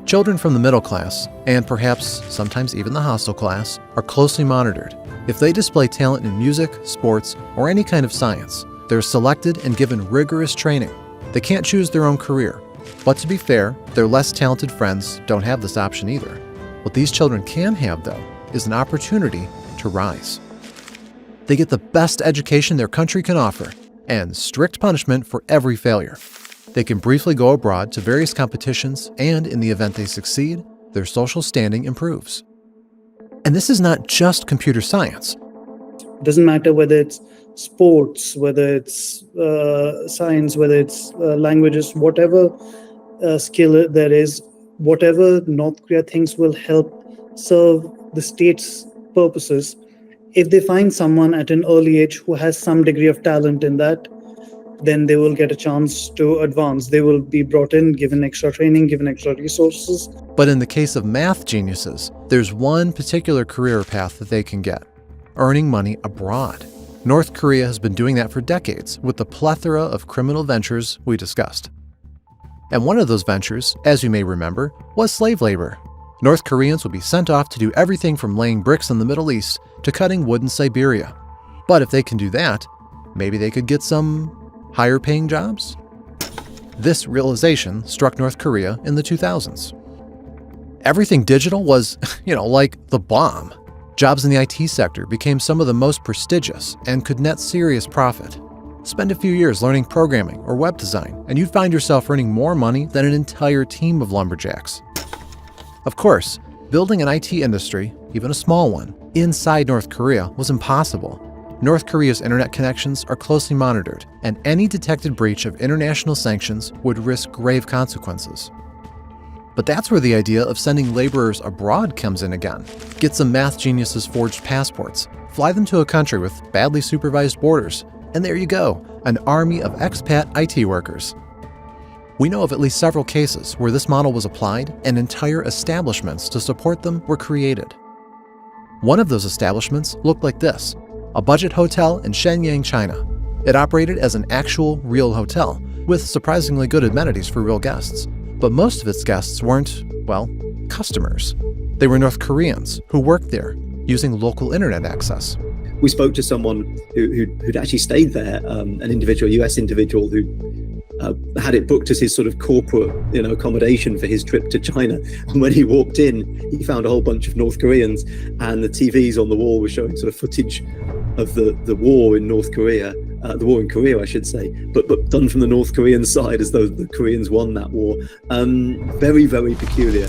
Children from the middle class, and perhaps sometimes even the hostile class, are closely monitored. If they display talent in music, sports, or any kind of science, they're selected and given rigorous training. They can't choose their own career. But to be fair, their less talented friends don't have this option either. What these children can have, though, is an opportunity to rise. They get the best education their country can offer, and strict punishment for every failure. They can briefly go abroad to various competitions, and in the event they succeed, their social standing improves. And this is not just computer science. It doesn't matter whether it's sports, whether it's science, whether it's languages, whatever skill there is, whatever North Korea thinks will help serve the state's purposes. If they find someone at an early age who has some degree of talent in that, then they will get a chance to advance. They will be brought in, given extra training, given extra resources. But in the case of math geniuses, there's one particular career path that they can get: earning money abroad. North Korea has been doing that for decades with the plethora of criminal ventures we discussed. And one of those ventures, as you may remember, was slave labor. North Koreans would be sent off to do everything from laying bricks in the Middle East to cutting wood in Siberia. But if they can do that, maybe they could get some higher paying jobs? This realization struck North Korea in the 2000s. Everything digital was, like the bomb. Jobs in the IT sector became some of the most prestigious and could net serious profit. Spend a few years learning programming or web design, and you'd find yourself earning more money than an entire team of lumberjacks. Of course, building an IT industry, even a small one, inside North Korea was impossible. North Korea's internet connections are closely monitored, and any detected breach of international sanctions would risk grave consequences. But that's where the idea of sending laborers abroad comes in again. Get some math geniuses forged passports, fly them to a country with badly supervised borders, and there you go, an army of expat IT workers. We know of at least several cases where this model was applied and entire establishments to support them were created. One of those establishments looked like this: a budget hotel in Shenyang, China. It operated as an actual, real hotel, with surprisingly good amenities for real guests. But most of its guests weren't, well, customers. They were North Koreans who worked there, using local internet access. We spoke to someone who'd actually stayed there, an individual, a US individual who had it booked as his sort of corporate, accommodation for his trip to China. And when he walked in, he found a whole bunch of North Koreans, and the TVs on the wall were showing sort of footage of the war in North Korea, the war in Korea, I should say, but done from the North Korean side as though the Koreans won that war. Very, very peculiar.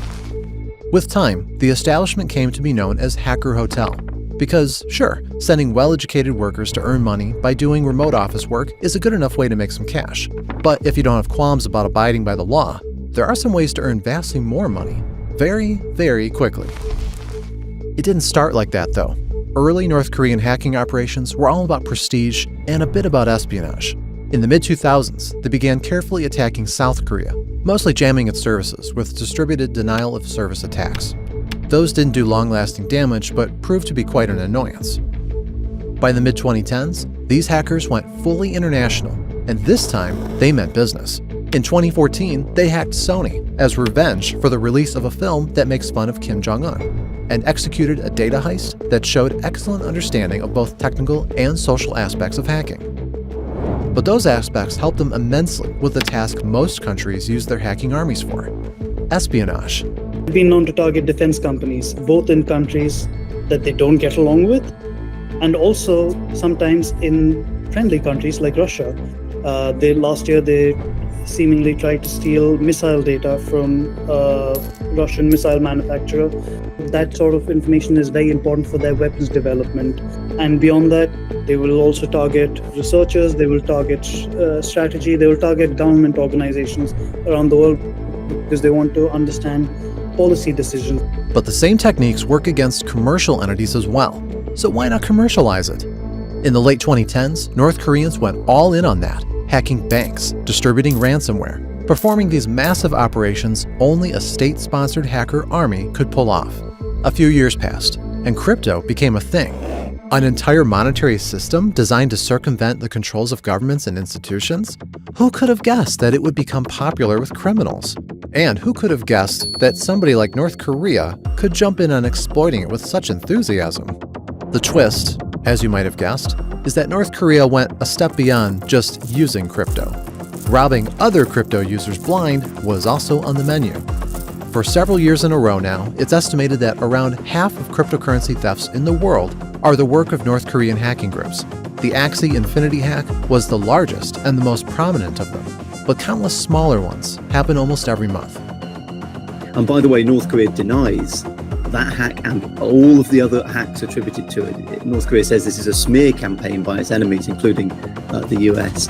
With time, the establishment came to be known as Hacker Hotel. Because, sure, sending well-educated workers to earn money by doing remote office work is a good enough way to make some cash. But if you don't have qualms about abiding by the law, there are some ways to earn vastly more money, very, very quickly. It didn't start like that, though. Early North Korean hacking operations were all about prestige and a bit about espionage. In the mid-2000s, they began carefully attacking South Korea, mostly jamming its services with distributed denial-of-service attacks. Those didn't do long-lasting damage, but proved to be quite an annoyance. By the mid-2010s, these hackers went fully international, and this time, they meant business. In 2014, they hacked Sony as revenge for the release of a film that makes fun of Kim Jong-un, and executed a data heist that showed excellent understanding of both technical and social aspects of hacking. But those aspects helped them immensely with the task most countries use their hacking armies for: espionage. They've been known to target defense companies, both in countries that they don't get along with, and also sometimes in friendly countries like Russia. Last year, they seemingly tried to steal missile data from a Russian missile manufacturer. That sort of information is very important for their weapons development. And beyond that, they will also target researchers, they will target strategy, they will target government organizations around the world because they want to understand policy decisions. But the same techniques work against commercial entities as well. So why not commercialize it? In the late 2010s, North Koreans went all in on that, hacking banks, distributing ransomware, performing these massive operations only a state-sponsored hacker army could pull off. A few years passed, and crypto became a thing. An entire monetary system designed to circumvent the controls of governments and institutions? Who could have guessed that it would become popular with criminals? And who could have guessed that somebody like North Korea could jump in on exploiting it with such enthusiasm? The twist, as you might have guessed, is that North Korea went a step beyond just using crypto. Robbing other crypto users blind was also on the menu. For several years in a row now, it's estimated that around half of cryptocurrency thefts in the world are the work of North Korean hacking groups. The Axie Infinity hack was the largest and the most prominent of them, but countless smaller ones happen almost every month. And by the way, North Korea denies that hack and all of the other hacks attributed to it. North Korea says this is a smear campaign by its enemies, including the US.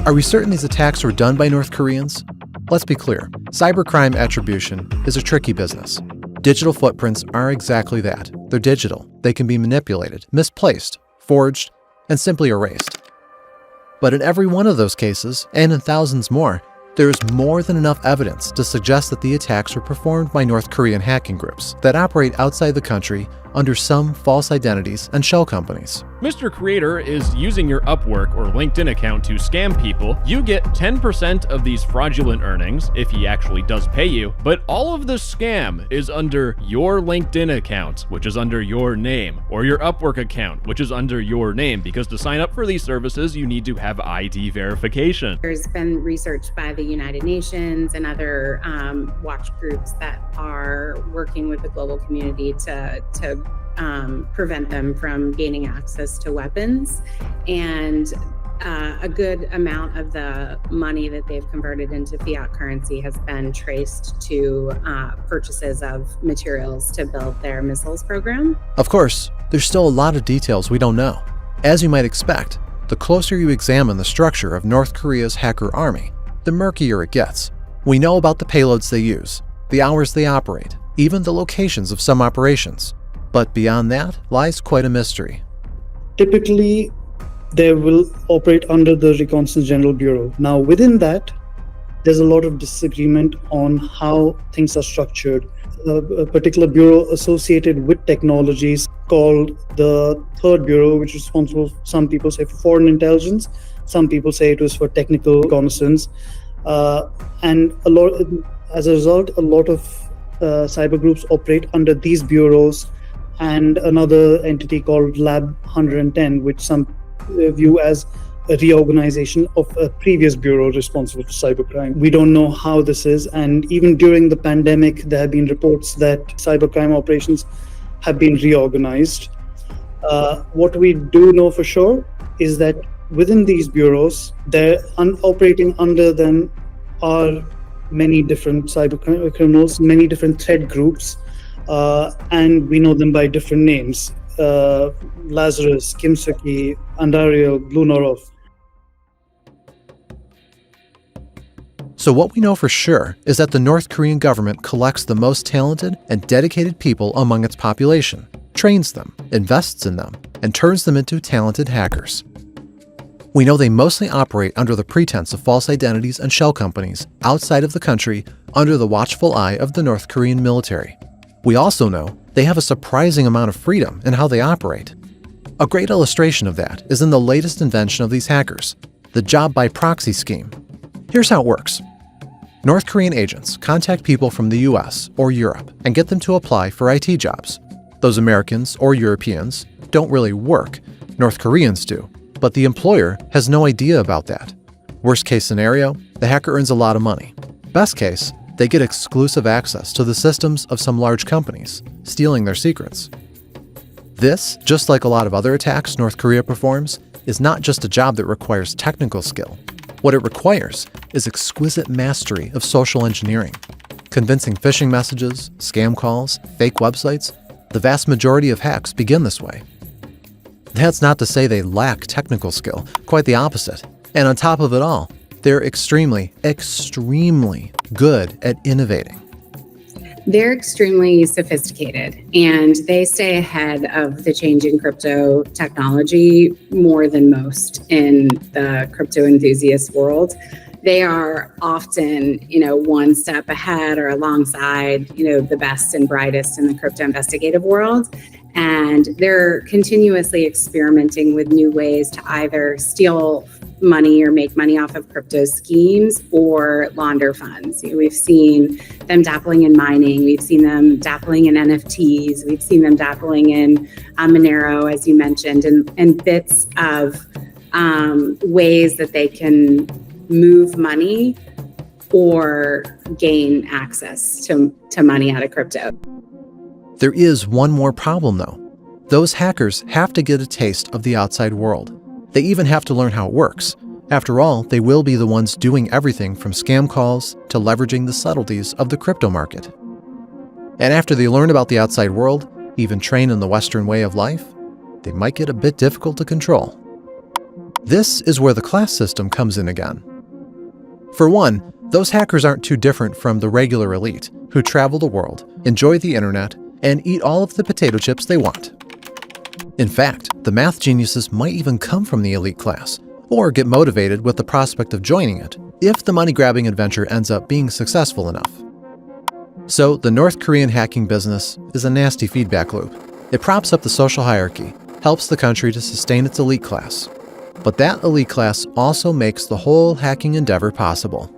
Are we certain these attacks were done by North Koreans? Let's be clear, cybercrime attribution is a tricky business. Digital footprints are exactly that. They're digital. They can be manipulated, misplaced, forged, and simply erased. But in every one of those cases, and in thousands more, there is more than enough evidence to suggest that the attacks were performed by North Korean hacking groups that operate outside the country under some false identities and shell companies. Mr. Creator is using your Upwork or LinkedIn account to scam people. You get 10% of these fraudulent earnings if he actually does pay you, but all of the scam is under your LinkedIn account, which is under your name, or your Upwork account, which is under your name, because to sign up for these services, you need to have ID verification. There's been research by the United Nations and other watch groups that are working with the global community to prevent them from gaining access to weapons. And a good amount of the money that they've converted into fiat currency has been traced to purchases of materials to build their missiles program. Of course, there's still a lot of details we don't know. As you might expect, the closer you examine the structure of North Korea's hacker army, the murkier it gets. We know about the payloads they use, the hours they operate, even the locations of some operations. But beyond that lies quite a mystery. Typically, they will operate under the Reconnaissance General Bureau. Now, within that, there's a lot of disagreement on how things are structured. a particular bureau associated with technologies called the Third Bureau, which is responsible, some people say, for foreign intelligence. Some people say it was for technical reconnaissance. And as a result, a lot of cyber groups operate under these bureaus and another entity called Lab 110, which some view as a reorganization of a previous bureau responsible for cybercrime. We don't know how this is, and even during the pandemic, there have been reports that cybercrime operations have been reorganized. What we do know for sure is that within these bureaus, operating under them are many different cyber criminals, many different threat groups, and we know them by different names. Lazarus, Kimsuki, Andariel, Blue Norov. So what we know for sure is that the North Korean government collects the most talented and dedicated people among its population, trains them, invests in them, and turns them into talented hackers. We know they mostly operate under the pretense of false identities and shell companies outside of the country under the watchful eye of the North Korean military. We also know they have a surprising amount of freedom in how they operate. A great illustration of that is in the latest invention of these hackers, the job by proxy scheme. Here's how it works. North Korean agents contact people from the US or Europe and get them to apply for IT jobs. Those Americans or Europeans don't really work, North Koreans do, but the employer has no idea about that. Worst case scenario, the hacker earns a lot of money. Best case, they get exclusive access to the systems of some large companies, stealing their secrets. This, just like a lot of other attacks North Korea performs, is not just a job that requires technical skill. What it requires is exquisite mastery of social engineering. Convincing phishing messages, scam calls, fake websites, the vast majority of hacks begin this way. That's not to say they lack technical skill, quite the opposite. And on top of it all, they're extremely, extremely good at innovating. They're extremely sophisticated, and they stay ahead of the changing crypto technology more than most in the crypto enthusiast world. They are often, one step ahead or alongside, the best and brightest in the crypto investigative world. And they're continuously experimenting with new ways to either steal money or make money off of crypto schemes or launder funds. We've seen them dabbling in mining. We've seen them dabbling in NFTs. We've seen them dabbling in Monero, as you mentioned, and bits of ways that they can move money or gain access to money out of crypto. There is one more problem, though. Those hackers have to get a taste of the outside world. They even have to learn how it works. After all, they will be the ones doing everything from scam calls to leveraging the subtleties of the crypto market. And after they learn about the outside world, even train in the Western way of life, they might get a bit difficult to control. This is where the class system comes in again. For one, those hackers aren't too different from the regular elite, who travel the world, enjoy the internet, and eat all of the potato chips they want. In fact, the math geniuses might even come from the elite class, or get motivated with the prospect of joining it, if the money-grabbing adventure ends up being successful enough. So, the North Korean hacking business is a nasty feedback loop. It props up the social hierarchy, helps the country to sustain its elite class. But that elite class also makes the whole hacking endeavor possible.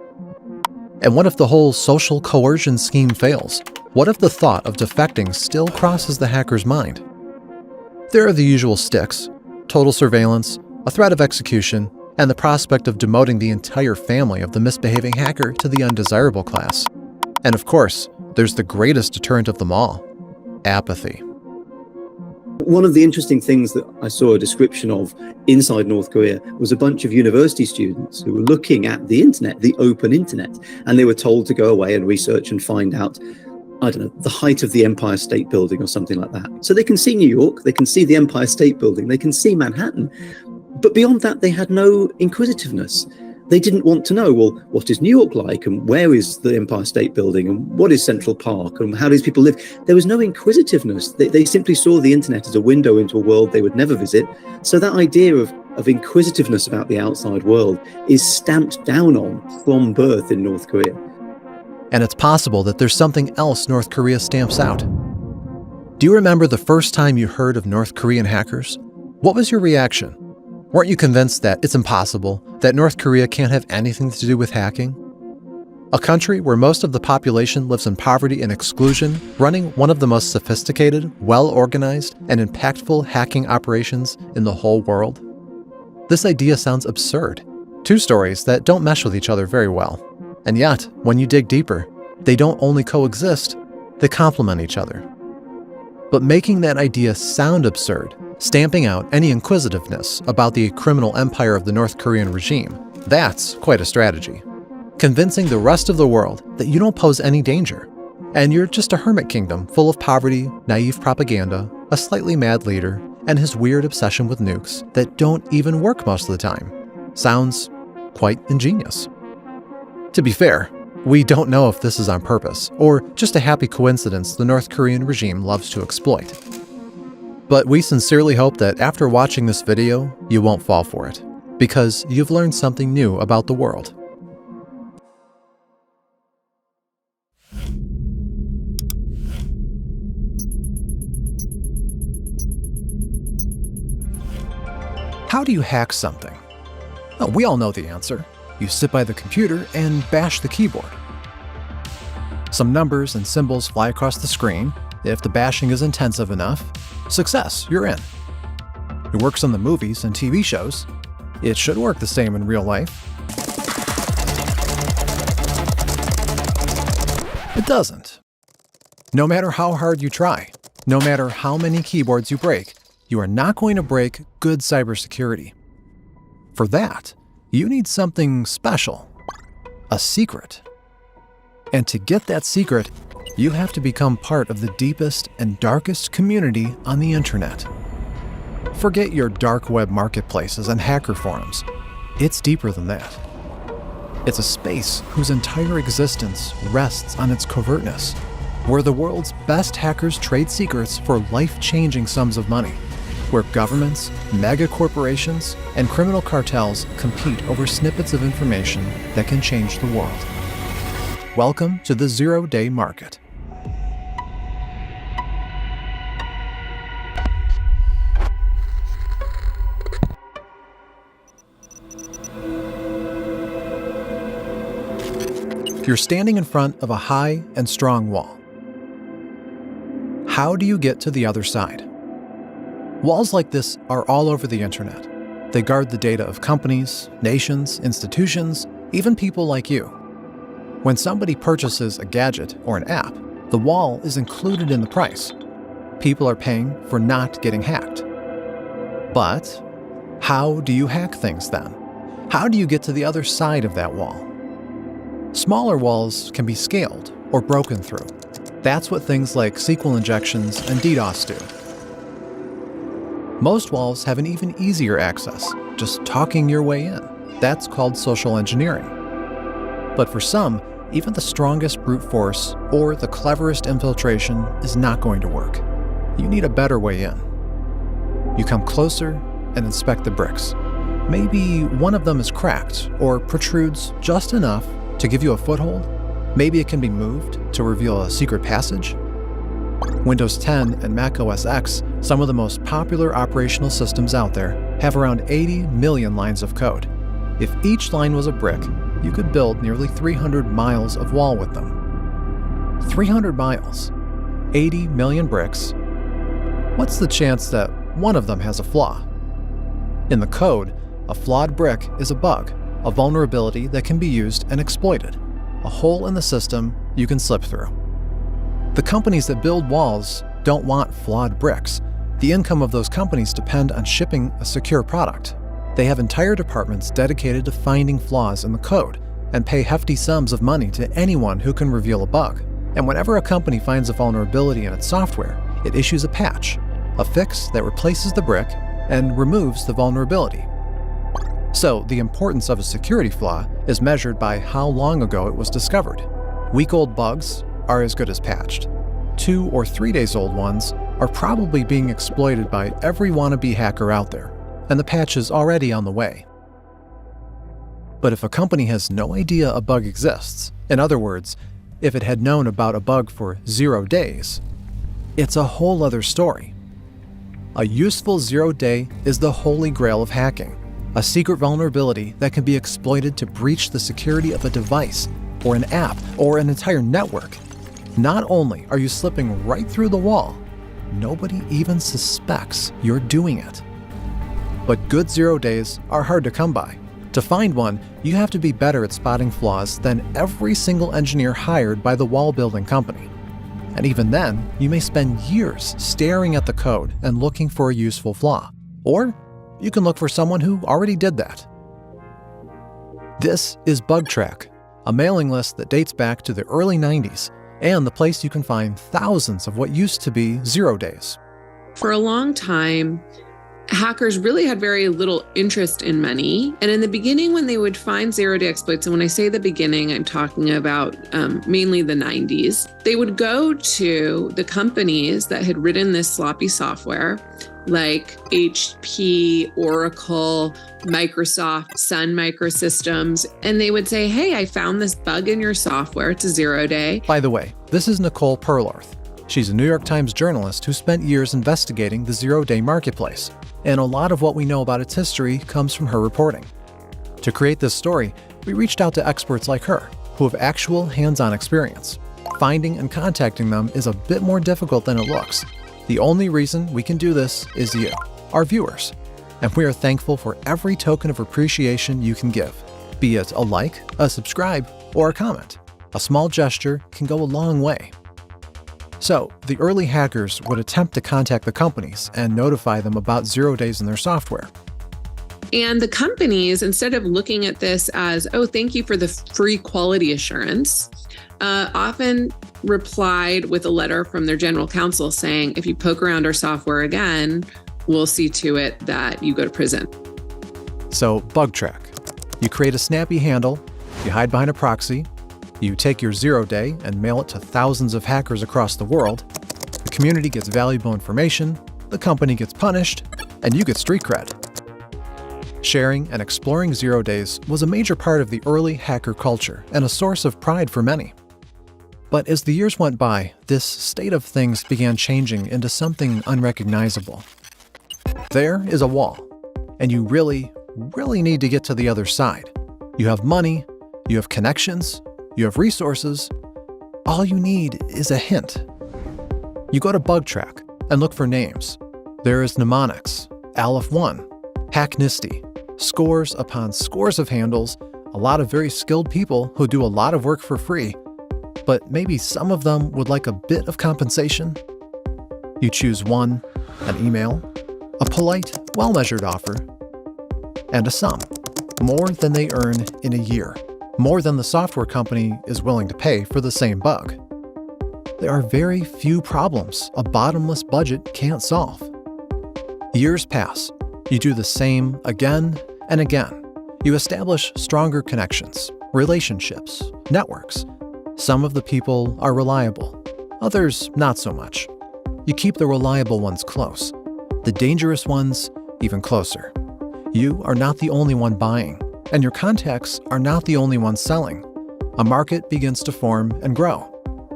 And what if the whole social coercion scheme fails? What if the thought of defecting still crosses the hacker's mind? There are the usual sticks: total surveillance, a threat of execution, and the prospect of demoting the entire family of the misbehaving hacker to the undesirable class. And of course, there's the greatest deterrent of them all: apathy. One of the interesting things that I saw a description of inside North Korea was a bunch of university students who were looking at the internet, the open internet, and they were told to go away and research and find out, I don't know, the height of the Empire State Building or something like that. So they can see New York, they can see the Empire State Building, they can see Manhattan. But beyond that, they had no inquisitiveness. They didn't want to know, well, what is New York like, and where is the Empire State Building, and what is Central Park, and how do these people live? There was no inquisitiveness. They simply saw the internet as a window into a world they would never visit. So that idea of inquisitiveness about the outside world is stamped down on from birth in North Korea. And it's possible that there's something else North Korea stamps out. Do you remember the first time you heard of North Korean hackers? What was your reaction? Weren't you convinced that it's impossible, that North Korea can't have anything to do with hacking? A country where most of the population lives in poverty and exclusion, running one of the most sophisticated, well-organized, and impactful hacking operations in the whole world? This idea sounds absurd. Two stories that don't mesh with each other very well. And yet, when you dig deeper, they don't only coexist, they complement each other. But making that idea sound absurd, stamping out any inquisitiveness about the criminal empire of the North Korean regime, that's quite a strategy. Convincing the rest of the world that you don't pose any danger, and you're just a hermit kingdom full of poverty, naive propaganda, a slightly mad leader, and his weird obsession with nukes that don't even work most of the time. Sounds quite ingenious. To be fair, we don't know if this is on purpose, or just a happy coincidence the North Korean regime loves to exploit. But we sincerely hope that after watching this video, you won't fall for it, because you've learned something new about the world. How do you hack something? Oh, we all know the answer. You sit by the computer and bash the keyboard. Some numbers and symbols fly across the screen. If the bashing is intensive enough, success, you're in. It works on the movies and TV shows. It should work the same in real life. It doesn't. No matter how hard you try, no matter how many keyboards you break, you are not going to break good cybersecurity. For that, you need something special, a secret. And to get that secret, you have to become part of the deepest and darkest community on the internet. Forget your dark web marketplaces and hacker forums. It's deeper than that. It's a space whose entire existence rests on its covertness, where the world's best hackers trade secrets for life-changing sums of money, where governments, mega corporations, and criminal cartels compete over snippets of information that can change the world. Welcome to the zero-day market. You're standing in front of a high and strong wall. How do you get to the other side? Walls like this are all over the internet. They guard the data of companies, nations, institutions, even people like you. When somebody purchases a gadget or an app, the wall is included in the price. People are paying for not getting hacked. But how do you hack things then? How do you get to the other side of that wall? Smaller walls can be scaled or broken through. That's what things like SQL injections and DDoS do. Most walls have an even easier access, just talking your way in. That's called social engineering. But for some, even the strongest brute force or the cleverest infiltration is not going to work. You need a better way in. You come closer and inspect the bricks. Maybe one of them is cracked or protrudes just enough to give you a foothold. Maybe it can be moved to reveal a secret passage. Windows 10 and Mac OS X, some of the most popular operational systems out there, have around 80 million lines of code. If each line was a brick, you could build nearly 300 miles of wall with them. 300 miles, 80 million bricks. What's the chance that one of them has a flaw? In the code, a flawed brick is a bug, a vulnerability that can be used and exploited, a hole in the system you can slip through. The companies that build walls don't want flawed bricks. The income of those companies depend on shipping a secure product. They have entire departments dedicated to finding flaws in the code and pay hefty sums of money to anyone who can reveal a bug. And whenever a company finds a vulnerability in its software, it issues a patch, a fix that replaces the brick and removes the vulnerability. So the importance of a security flaw is measured by how long ago it was discovered. Week-old bugs are as good as patched. 2 or 3 days old ones are probably being exploited by every wannabe hacker out there, and the patch is already on the way. But if a company has no idea a bug exists, in other words, if it had known about a bug for 0 days, it's a whole other story. A useful 0 day is the holy grail of hacking, a secret vulnerability that can be exploited to breach the security of a device, or an app, or an entire network. Not only are you slipping right through the wall, nobody even suspects you're doing it. But good 0 days are hard to come by. To find one, you have to be better at spotting flaws than every single engineer hired by the wall-building company. And even then, you may spend years staring at the code and looking for a useful flaw. Or you can look for someone who already did that. This is BugTrack, a mailing list that dates back to the early 90s, and the place you can find thousands of what used to be 0 days. For a long time, hackers really had very little interest in money. And in the beginning, when they would find 0 day exploits, and when I say the beginning, I'm talking about mainly the 90s, they would go to the companies that had written this sloppy software, like HP, Oracle, Microsoft, Sun Microsystems, and they would say, hey, I found this bug in your software. It's a 0 day. By the way, this is Nicole Perlarth. She's a New York Times journalist who spent years investigating the 0 day marketplace, and a lot of what we know about its history comes from her reporting. To create this story, we reached out to experts like her, who have actual hands-on experience. Finding and contacting them is a bit more difficult than it looks. The only reason we can do this is you, our viewers, and we are thankful for every token of appreciation you can give, be it a like, a subscribe, or a comment. A small gesture can go a long way. So, the early hackers would attempt to contact the companies and notify them about 0 days in their software. And the companies, instead of looking at this as, oh, thank you for the free quality assurance, often replied with a letter from their general counsel saying, if you poke around our software again, we'll see to it that you go to prison. So, BugTrack. You create a snappy handle, you hide behind a proxy, you take your 0 day and mail it to thousands of hackers across the world, the community gets valuable information, the company gets punished, and you get street cred. Sharing and exploring 0 days was a major part of the early hacker culture and a source of pride for many. But as the years went by, this state of things began changing into something unrecognizable. There is a wall, and you really need to get to the other side. You have money, you have connections, you have resources. All you need is a hint. You go to BugTrack and look for names. There is Mnemonics, Aleph1, Hacknisty, scores upon scores of handles, a lot of very skilled people who do a lot of work for free, but maybe some of them would like a bit of compensation. You choose one, an email, a polite, well-measured offer, and a sum, more than they earn in a year, more than the software company is willing to pay for the same bug. There are very few problems a bottomless budget can't solve. Years pass. You do the same again and again. You establish stronger connections, relationships, networks. Some of the people are reliable, others not so much. You keep the reliable ones close, the dangerous ones even closer. You are not the only one buying, and your contacts are not the only ones selling. A market begins to form and grow.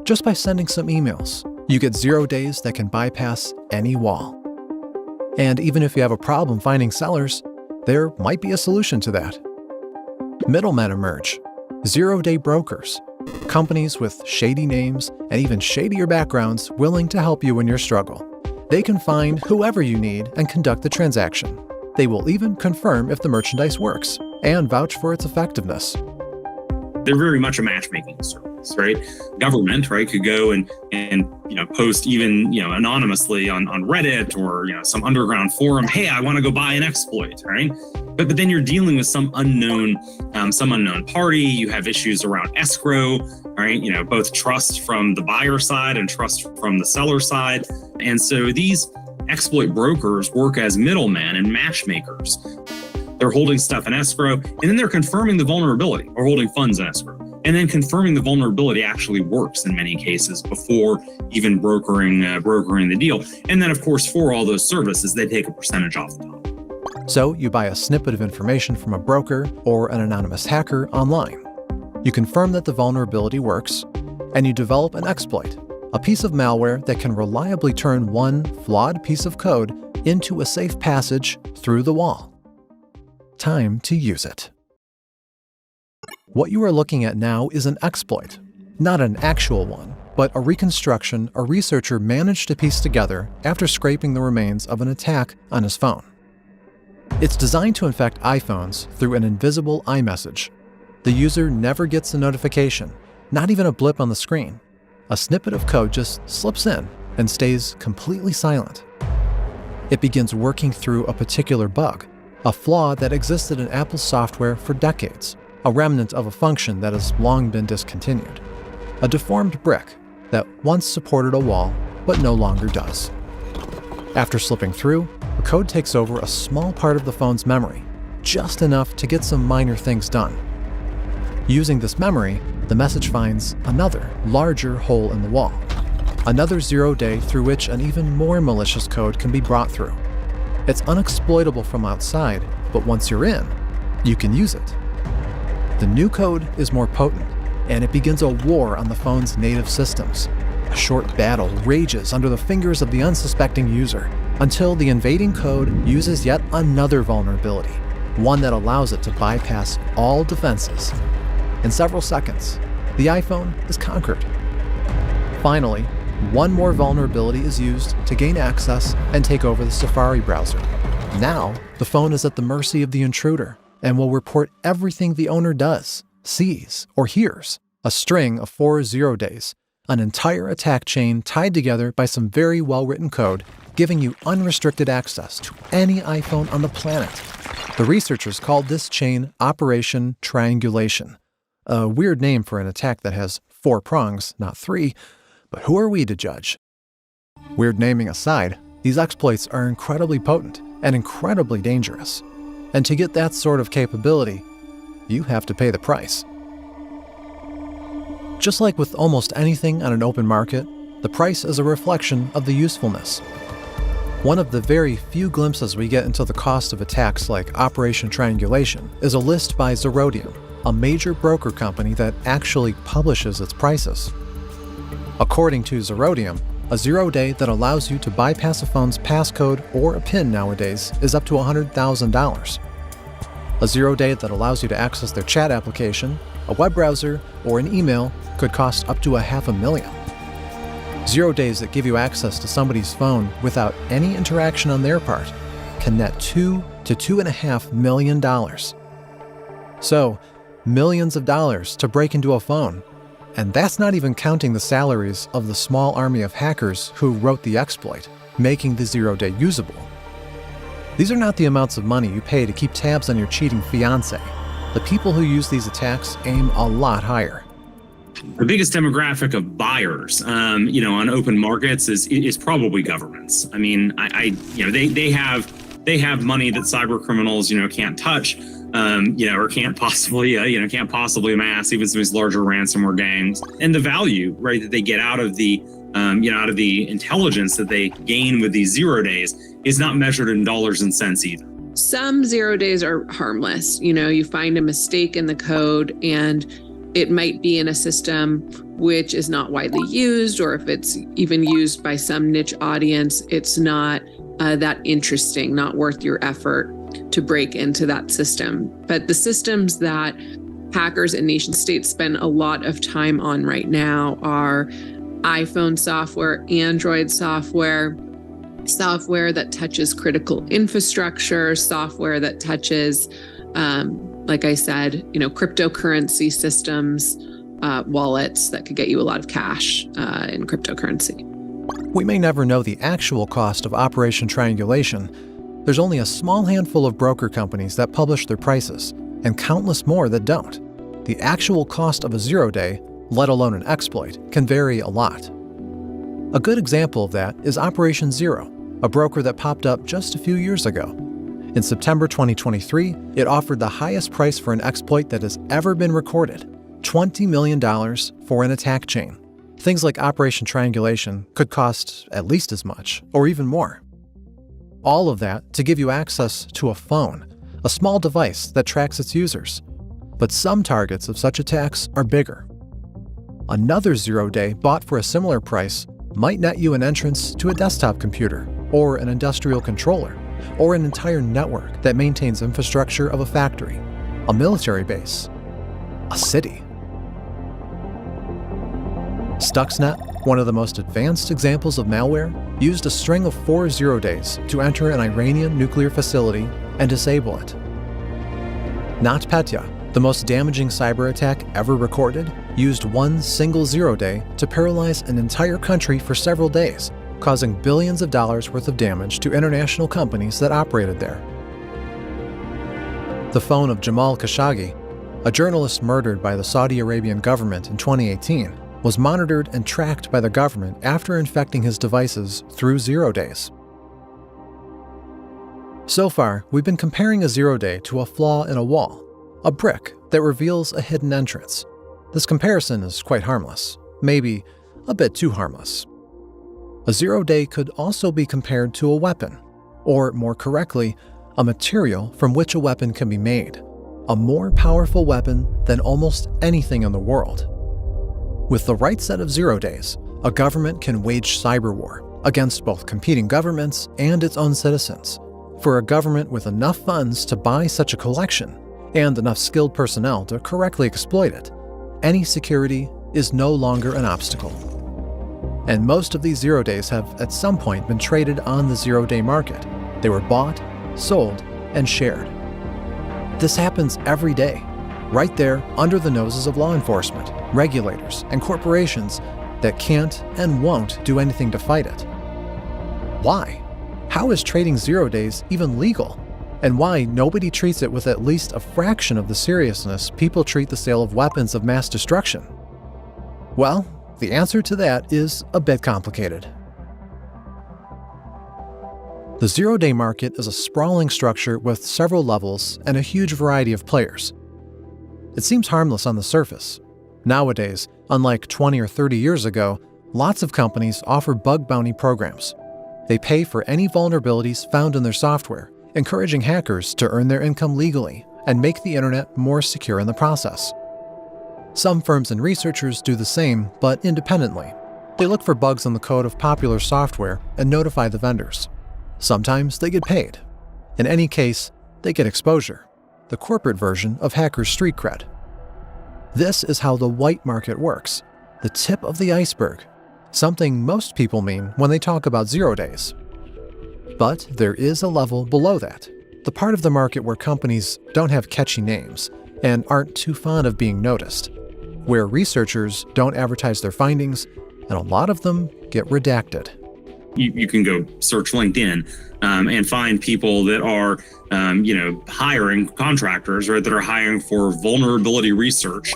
Just by sending some emails, you get 0 days that can bypass any wall. And even if you have a problem finding sellers, there might be a solution to that. Middlemen emerge, 0 day brokers, companies with shady names and even shadier backgrounds willing to help you in your struggle. They can find whoever you need and conduct the transaction. They will even confirm if the merchandise works and vouch for its effectiveness. They're very much a matchmaking service, right? Government, right, could go and post even, anonymously on Reddit or, some underground forum, hey, I want to go buy an exploit, right? But then you're dealing with some unknown party. You have issues around escrow, right? Both trust from the buyer side and trust from the seller side. And so these exploit brokers work as middlemen and matchmakers. They're holding stuff in escrow, and then they're confirming the vulnerability or holding funds in escrow. And then confirming the vulnerability actually works in many cases before even brokering the deal. And then, of course, for all those services, they take a percentage off the top. So you buy a snippet of information from a broker or an anonymous hacker online. You confirm that the vulnerability works, and you develop an exploit, a piece of malware that can reliably turn one flawed piece of code into a safe passage through the wall. Time to use it. What you are looking at now is an exploit, not an actual one, but a reconstruction a researcher managed to piece together after scraping the remains of an attack on his phone. It's designed to infect iPhones through an invisible iMessage. The user never gets a notification, not even a blip on the screen. A snippet of code just slips in and stays completely silent. It begins working through a particular bug, a flaw that existed in Apple's software for decades, a remnant of a function that has long been discontinued. A deformed brick that once supported a wall but no longer does. After slipping through, the code takes over a small part of the phone's memory, just enough to get some minor things done. Using this memory, the message finds another, larger hole in the wall. Another 0 day through which an even more malicious code can be brought through. It's unexploitable from outside, but once you're in, you can use it. The new code is more potent, and it begins a war on the phone's native systems. A short battle rages under the fingers of the unsuspecting user, until the invading code uses yet another vulnerability, one that allows it to bypass all defenses. In several seconds, the iPhone is conquered. Finally, one more vulnerability is used to gain access and take over the Safari browser. Now, the phone is at the mercy of the intruder and will report everything the owner does, sees, or hears. A string of 4 0 days, an entire attack chain tied together by some very well-written code, giving you unrestricted access to any iPhone on the planet. The researchers called this chain Operation Triangulation. A weird name for an attack that has 4 prongs, not 3, but who are we to judge? Weird naming aside, these exploits are incredibly potent and incredibly dangerous. And to get that sort of capability, you have to pay the price. Just like with almost anything on an open market, the price is a reflection of the usefulness. One of the very few glimpses we get into the cost of attacks like Operation Triangulation is a list by Zerodium, a major broker company that actually publishes its prices. According to Zerodium, a 0 day that allows you to bypass a phone's passcode or a PIN nowadays is up to $100,000. A 0 day that allows you to access their chat application, a web browser, or an email could cost up to $500,000. 0 days that give you access to somebody's phone without any interaction on their part can net $2 to $2.5 million. So, millions of dollars to break into a phone. And that's not even counting the salaries of the small army of hackers who wrote the exploit, making the 0 day usable. These are not the amounts of money you pay to keep tabs on your cheating fiancé. The people who use these attacks aim a lot higher. The biggest demographic of buyers, on open markets is probably governments. I mean, they have money that cyber criminals, can't touch, or can't possibly amass, even some of these larger ransomware gangs. And the value, right, that they get out of the, out of the intelligence that they gain with these 0 days is not measured in dollars and cents either. Some 0 days are harmless. You find a mistake in the code and it might be in a system which is not widely used, or if it's even used by some niche audience, it's not that interesting, not worth your effort to break into that system. But the systems that hackers and nation states spend a lot of time on right now are iPhone software, Android software, software that touches critical infrastructure, software that touches, like I said, cryptocurrency systems, wallets that could get you a lot of cash in cryptocurrency. We may never know the actual cost of Operation Triangulation. There's only a small handful of broker companies that publish their prices, and countless more that don't. The actual cost of a 0 day, let alone an exploit, can vary a lot. A good example of that is Operation Zero, a broker that popped up just a few years ago. In September 2023, it offered the highest price for an exploit that has ever been recorded, $20 million for an attack chain. Things like Operation Triangulation could cost at least as much, or even more. All of that to give you access to a phone, a small device that tracks its users. But some targets of such attacks are bigger. Another zero-day bought for a similar price might net you an entrance to a desktop computer, or an industrial controller, or an entire network that maintains infrastructure of a factory, a military base, a city. Stuxnet, one of the most advanced examples of malware, used a string of 4 zero-days to enter an Iranian nuclear facility and disable it. NotPetya, the most damaging cyber attack ever recorded, used one single zero-day to paralyze an entire country for several days, causing billions of dollars worth of damage to international companies that operated there. The phone of Jamal Khashoggi, a journalist murdered by the Saudi Arabian government in 2018, was monitored and tracked by the government after infecting his devices through zero-days. So far, we've been comparing a zero-day to a flaw in a wall, a brick that reveals a hidden entrance. This comparison is quite harmless, maybe a bit too harmless. A zero-day could also be compared to a weapon, or more correctly, a material from which a weapon can be made, a more powerful weapon than almost anything in the world. With the right set of zero-days, a government can wage cyber war against both competing governments and its own citizens. For a government with enough funds to buy such a collection, and enough skilled personnel to correctly exploit it, any security is no longer an obstacle. And most of these zero-days have at some point been traded on the zero-day market. They were bought, sold, and shared. This happens every day, right there under the noses of law enforcement, regulators, and corporations that can't and won't do anything to fight it. Why? How is trading zero-days even legal? And why nobody treats it with at least a fraction of the seriousness people treat the sale of weapons of mass destruction? Well, the answer to that is a bit complicated. The zero-day market is a sprawling structure with several levels and a huge variety of players. It seems harmless on the surface. Nowadays, unlike 20 or 30 years ago, lots of companies offer bug bounty programs. They pay for any vulnerabilities found in their software, encouraging hackers to earn their income legally and make the internet more secure in the process. Some firms and researchers do the same, but independently. They look for bugs in the code of popular software and notify the vendors. Sometimes they get paid. In any case, they get exposure, the corporate version of hackers' street cred. This is how the white market works, the tip of the iceberg, something most people mean when they talk about zero-days. But there is a level below that, the part of the market where companies don't have catchy names and aren't too fond of being noticed, where researchers don't advertise their findings, and a lot of them get redacted. You can go search LinkedIn and find people that are, hiring contractors, right, that are hiring for vulnerability research,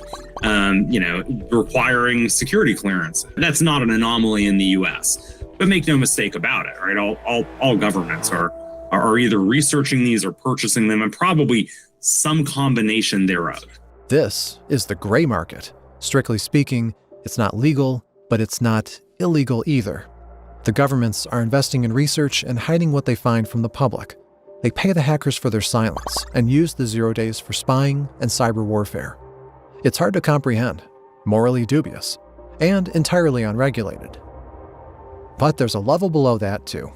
requiring security clearance. That's not an anomaly in the U.S. But make no mistake about it, right? All governments are either researching these or purchasing them, and probably some combination thereof. This is the gray market. Strictly speaking, it's not legal, but it's not illegal either. The governments are investing in research and hiding what they find from the public. They pay the hackers for their silence and use the zero-days for spying and cyber warfare. It's hard to comprehend, morally dubious, and entirely unregulated. But there's a level below that too.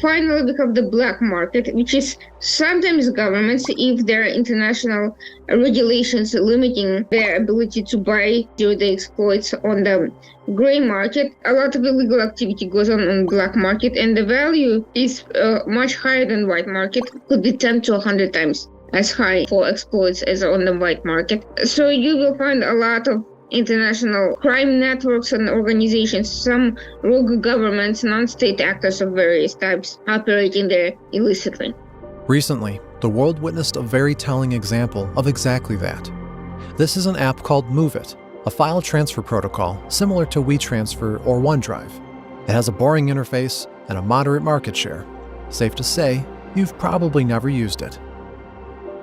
Finally, we have the black market, which is sometimes governments, if there are international regulations limiting their ability to buy zero-day exploits on the gray market, a lot of illegal activity goes on black market, and the value is much higher than white market, could be 10 to 100 times as high for exploits as on the white market. So you will find a lot of international crime networks and organizations, some rogue governments, non-state actors of various types operating there illicitly. Recently, the world witnessed a very telling example of exactly that. This is an app called MoveIt, a file transfer protocol similar to WeTransfer or OneDrive. It has a boring interface and a moderate market share. Safe to say, you've probably never used it.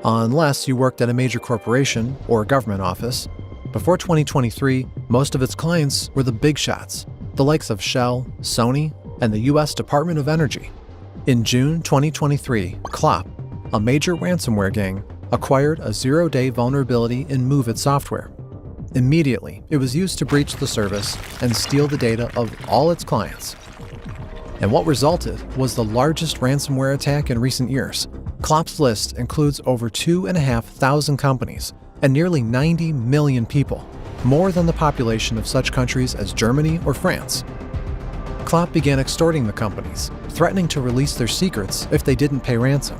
Unless you worked at a major corporation or a government office. Before 2023, most of its clients were the big shots, the likes of Shell, Sony, and the US Department of Energy. In June 2023, Clop, a major ransomware gang, acquired a zero-day vulnerability in MoveIt software. Immediately, it was used to breach the service and steal the data of all its clients. And what resulted was the largest ransomware attack in recent years. Clop's list includes over 2,500 companies and nearly 90 million people, more than the population of such countries as Germany or France. Clop began extorting the companies, threatening to release their secrets if they didn't pay ransom.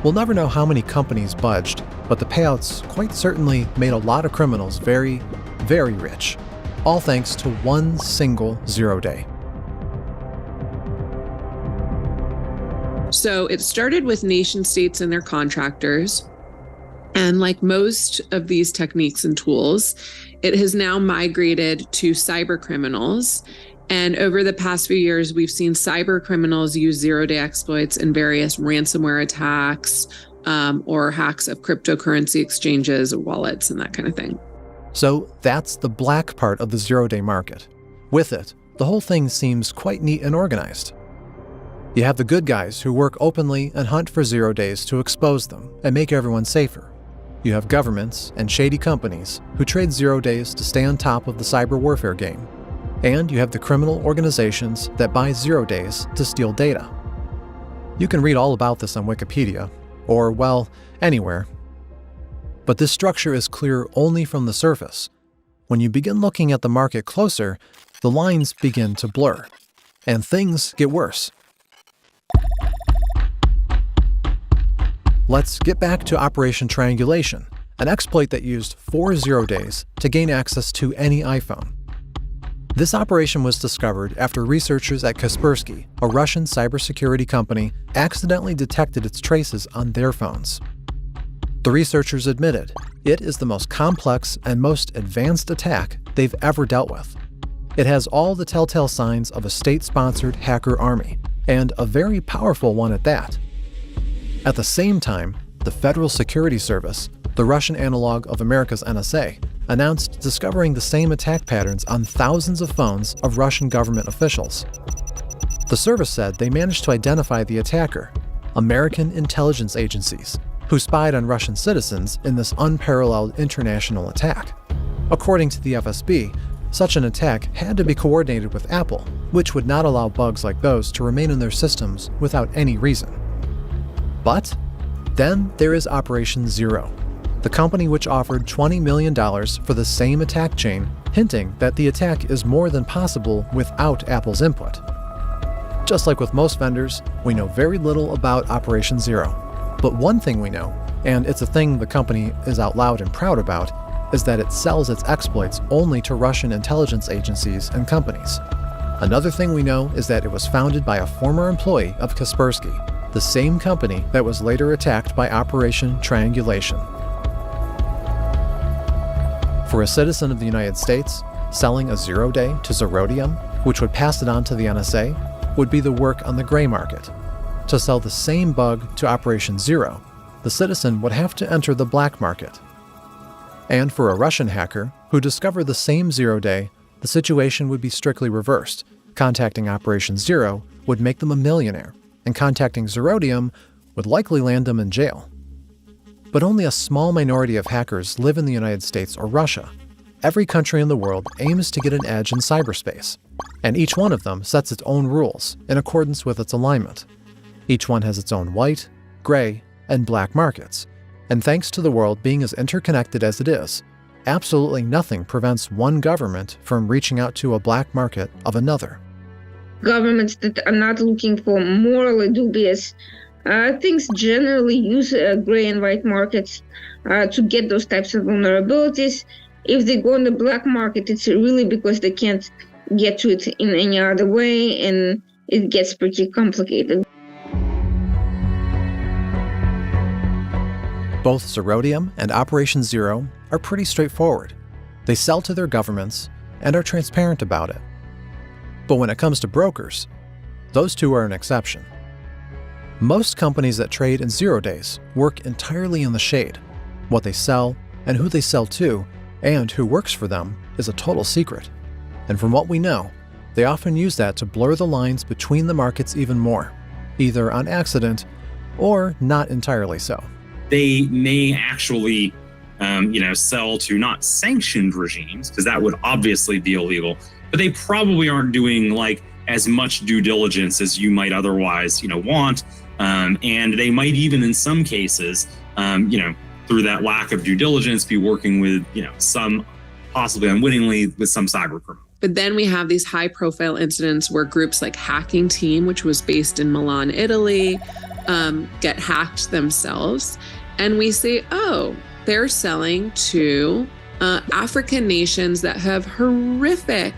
We'll never know how many companies budged, but the payouts quite certainly made a lot of criminals very, very rich, all thanks to one single 0 day. So it started with nation states and their contractors. And like most of these techniques and tools, it has now migrated to cyber criminals. And over the past few years, we've seen cyber criminals use 0 day exploits in various ransomware attacks or hacks of cryptocurrency exchanges or wallets and that kind of thing. So that's the black part of the 0 day market. With it, the whole thing seems quite neat and organized. You have the good guys who work openly and hunt for 0 days to expose them and make everyone safer. You have governments and shady companies who trade 0 days to stay on top of the cyber warfare game. And you have the criminal organizations that buy 0 days to steal data. You can read all about this on Wikipedia, or, well, anywhere. But this structure is clear only from the surface. When you begin looking at the market closer, the lines begin to blur, and things get worse. Let's get back to Operation Triangulation, an exploit that used 4 0 days to gain access to any iPhone. This operation was discovered after researchers at Kaspersky, a Russian cybersecurity company, accidentally detected its traces on their phones. The researchers admitted it is the most complex and most advanced attack they've ever dealt with. It has all the telltale signs of a state-sponsored hacker army, and a very powerful one at that. At the same time, the Federal Security Service, the Russian analog of America's NSA, announced discovering the same attack patterns on thousands of phones of Russian government officials. The service said they managed to identify the attacker, American intelligence agencies, who spied on Russian citizens in this unparalleled international attack. According to the FSB, such an attack had to be coordinated with Apple, which would not allow bugs like those to remain in their systems without any reason. But then there is Operation Zero, the company which offered $20 million for the same attack chain, hinting that the attack is more than possible without Apple's input. Just like with most vendors, we know very little about Operation Zero. But one thing we know, and it's a thing the company is out loud and proud about, is that it sells its exploits only to Russian intelligence agencies and companies. Another thing we know is that it was founded by a former employee of Kaspersky, the same company that was later attacked by Operation Triangulation. For a citizen of the United States, selling a 0 day to Zerodium, which would pass it on to the NSA, would be the work on the gray market. To sell the same bug to Operation Zero, the citizen would have to enter the black market. And for a Russian hacker who discovered the same 0 day, the situation would be strictly reversed. Contacting Operation Zero would make them a millionaire, and contacting Zerodium would likely land them in jail. But only a small minority of hackers live in the United States or Russia. Every country in the world aims to get an edge in cyberspace, and each one of them sets its own rules in accordance with its alignment. Each one has its own white, gray, and black markets, and thanks to the world being as interconnected as it is, absolutely nothing prevents one government from reaching out to a black market of another. Governments that are not looking for morally dubious things generally use gray and white markets to get those types of vulnerabilities. If they go on the black market, it's really because they can't get to it in any other way, and it gets pretty complicated. Both Zerodium and Operation Zero are pretty straightforward. They sell to their governments and are transparent about it. But when it comes to brokers, those two are an exception. Most companies that trade in 0 days work entirely in the shade. What they sell and who they sell to and who works for them is a total secret. And from what we know, they often use that to blur the lines between the markets even more, either on accident or not entirely so. They may actually sell to not sanctioned regimes, because that would obviously be illegal, but they probably aren't doing like as much due diligence as you might otherwise, want. And they might even in some cases, through that lack of due diligence, be working with, some possibly unwittingly with some cyber criminal. But then we have these high profile incidents where groups like Hacking Team, which was based in Milan, Italy, get hacked themselves. And we say, oh, they're selling to African nations that have horrific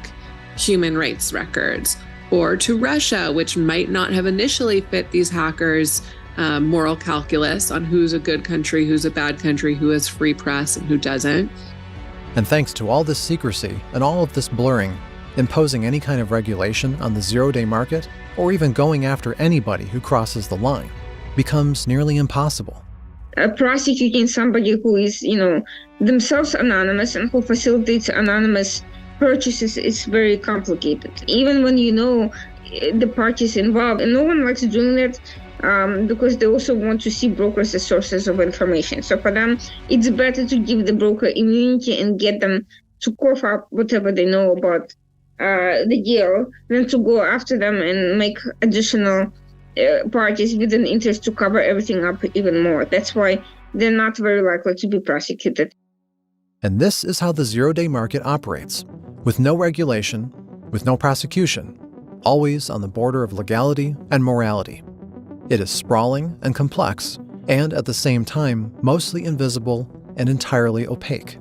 human rights records, or to Russia, which might not have initially fit these hackers' moral calculus on who's a good country, who's a bad country, who has free press and who doesn't. And thanks to all this secrecy and all of this blurring, imposing any kind of regulation on the zero-day market, or even going after anybody who crosses the line, becomes nearly impossible. Prosecuting somebody who is, themselves anonymous and who facilitates anonymous purchases is very complicated. Even when you know the parties involved, and no one likes doing that because they also want to see brokers as sources of information. So for them, it's better to give the broker immunity and get them to cough up whatever they know about the deal than to go after them and make additional parties with an interest to cover everything up even more. That's why they're not very likely to be prosecuted. And this is how the zero-day market operates, with no regulation, with no prosecution, always on the border of legality and morality. It is sprawling and complex, and at the same time, mostly invisible and entirely opaque.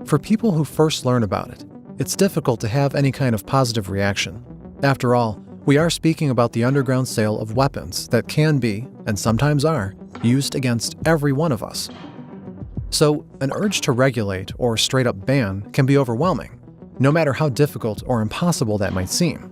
For people who first learn about it, it's difficult to have any kind of positive reaction. After all, we are speaking about the underground sale of weapons that can be, and sometimes are, used against every one of us. So, an urge to regulate or straight up ban can be overwhelming, no matter how difficult or impossible that might seem.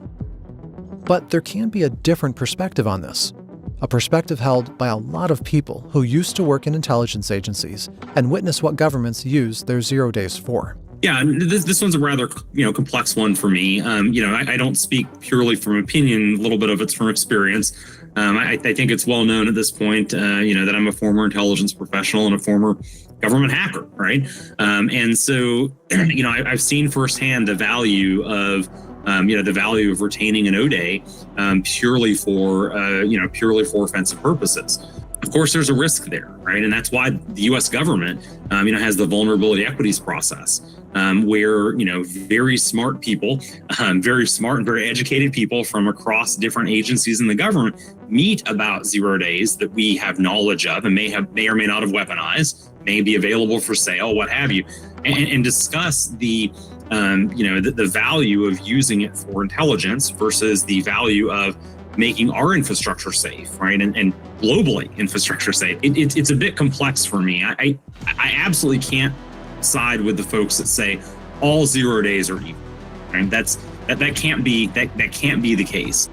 But there can be a different perspective on this, a perspective held by a lot of people who used to work in intelligence agencies and witness what governments use their 0 days for. Yeah, this one's a rather complex one for me. I don't speak purely from opinion. A little bit of it's from experience. I think it's well known at this point, that I'm a former intelligence professional and a former government hacker, right? And so, I've seen firsthand the value of retaining an O-Day purely for offensive purposes. Of course, there's a risk there, right? And that's why the U.S. government, has the vulnerability equities process, where, very smart people, very smart and very educated people from across different agencies in the government meet about 0 days that we have knowledge of and may or may not have weaponized, may be available for sale, what have you, and discuss the value of using it for intelligence versus the value of making our infrastructure safe, right? And globally infrastructure safe. It's a bit complex for me. I absolutely can't side with the folks that say all 0 days are evil, right? That can't be the case.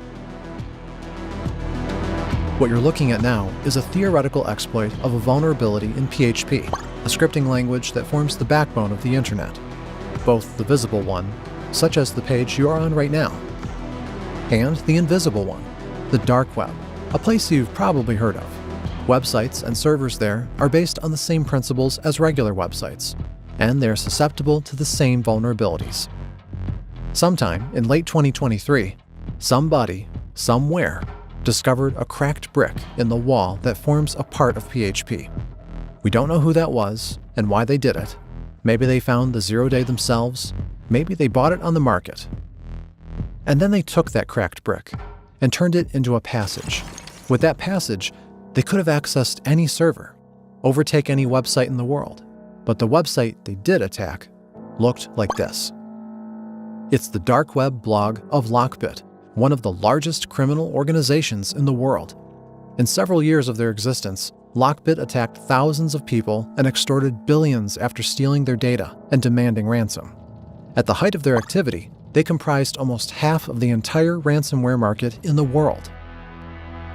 What you're looking at now is a theoretical exploit of a vulnerability in PHP, a scripting language that forms the backbone of the internet, both the visible one, such as the page you are on right now, and the invisible one, the dark web, a place you've probably heard of. Websites and servers there are based on the same principles as regular websites, and they're susceptible to the same vulnerabilities. Sometime in late 2023, somebody, somewhere, discovered a cracked brick in the wall that forms a part of PHP. We don't know who that was and why they did it. Maybe they found the 0 day themselves, maybe they bought it on the market. And then they took that cracked brick and turned it into a passage. With that passage, they could have accessed any server, overtake any website in the world. But the website they did attack looked like this. It's the dark web blog of Lockbit, one of the largest criminal organizations in the world. In several years of their existence, Lockbit attacked thousands of people and extorted billions after stealing their data and demanding ransom. At the height of their activity, they comprised almost half of the entire ransomware market in the world.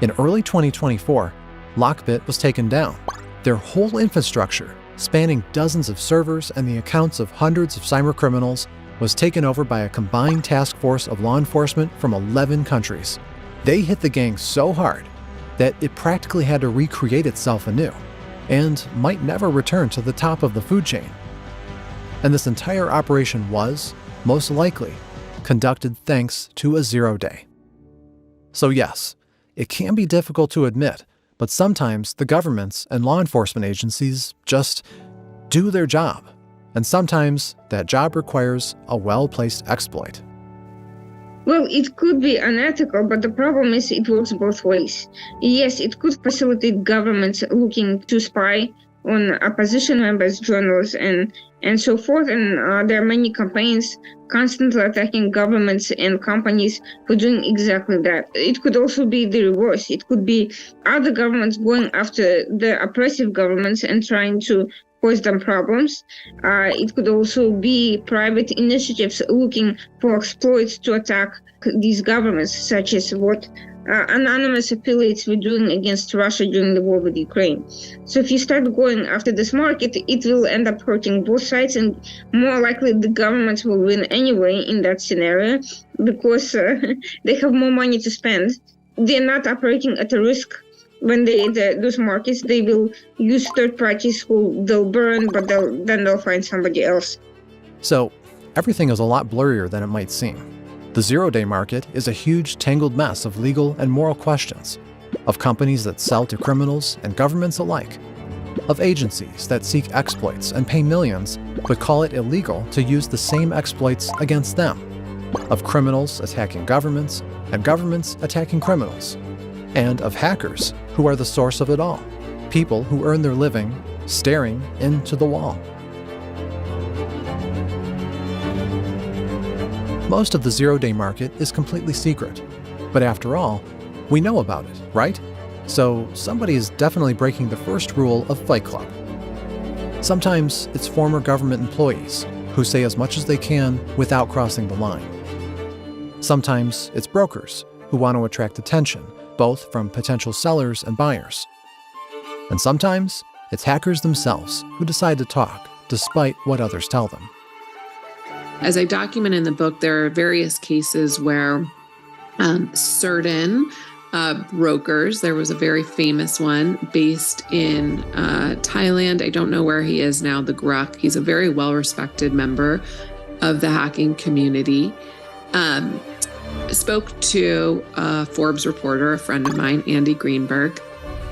In early 2024, Lockbit was taken down. Their whole infrastructure, spanning dozens of servers and the accounts of hundreds of cybercriminals, was taken over by a combined task force of law enforcement from 11 countries. They hit the gang so hard that it practically had to recreate itself anew. and might never return to the top of the food chain. And this entire operation was, most likely, conducted thanks to a zero-day. So yes, it can be difficult to admit, but sometimes the governments and law enforcement agencies just do their job, and sometimes that job requires a well-placed exploit. Well, it could be unethical, but the problem is it works both ways. Yes, it could facilitate governments looking to spy on opposition members, journalists, and so forth. And there are many campaigns constantly attacking governments and companies for doing exactly that. It could also be the reverse. It could be other governments going after the oppressive governments and trying to cause them problems. It could also be private initiatives looking for exploits to attack these governments, such as what anonymous affiliates were doing against Russia during the war with Ukraine. So if you start going after this market, it will end up hurting both sides, and more likely the governments will win anyway in that scenario because they have more money to spend. They're not operating at a risk. When those markets, they will use third parties who they'll burn, but then they'll find somebody else. So everything is a lot blurrier than it might seem. The zero-day market is a huge tangled mess of legal and moral questions, of companies that sell to criminals and governments alike, of agencies that seek exploits and pay millions but call it illegal to use the same exploits against them, of criminals attacking governments and governments attacking criminals, and of hackers who are the source of it all, people who earn their living staring into the wall. Most of the zero-day market is completely secret, but after all, we know about it, right? So somebody is definitely breaking the first rule of Fight Club. Sometimes it's former government employees who say as much as they can without crossing the line. Sometimes it's brokers who want to attract attention, both from potential sellers and buyers. And sometimes it's hackers themselves who decide to talk, despite what others tell them. As I document in the book, there are various cases where certain brokers, there was a very famous one based in Thailand. I don't know where he is now, the Gruk. He's a very well-respected member of the hacking community. Spoke to a Forbes reporter, a friend of mine, Andy Greenberg,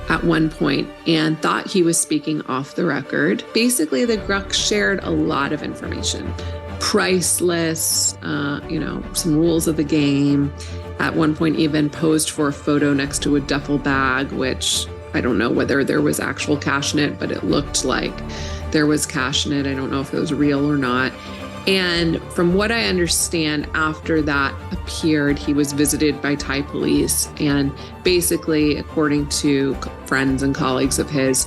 at one point and thought he was speaking off the record. Basically, the Gruk shared a lot of information. Price lists, some rules of the game. At one point even posed for a photo next to a duffel bag, which I don't know whether there was actual cash in it, but it looked like there was cash in it. I don't know if it was real or not. And from what I understand, after that appeared, he was visited by Thai police and basically, according to friends and colleagues of his,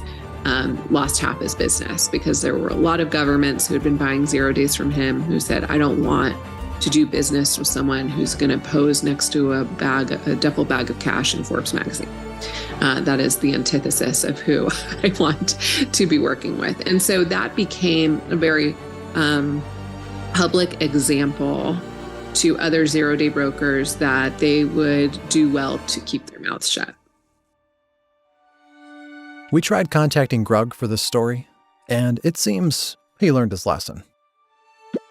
lost half his business because there were a lot of governments who had been buying 0 days from him who said, I don't want to do business with someone who's going to pose next to a duffel bag of cash in Forbes magazine. That is the antithesis of who I want to be working with. And so that became a very public example to other 0-day brokers that they would do well to keep their mouths shut. We tried contacting Grug for this story, and it seems he learned his lesson.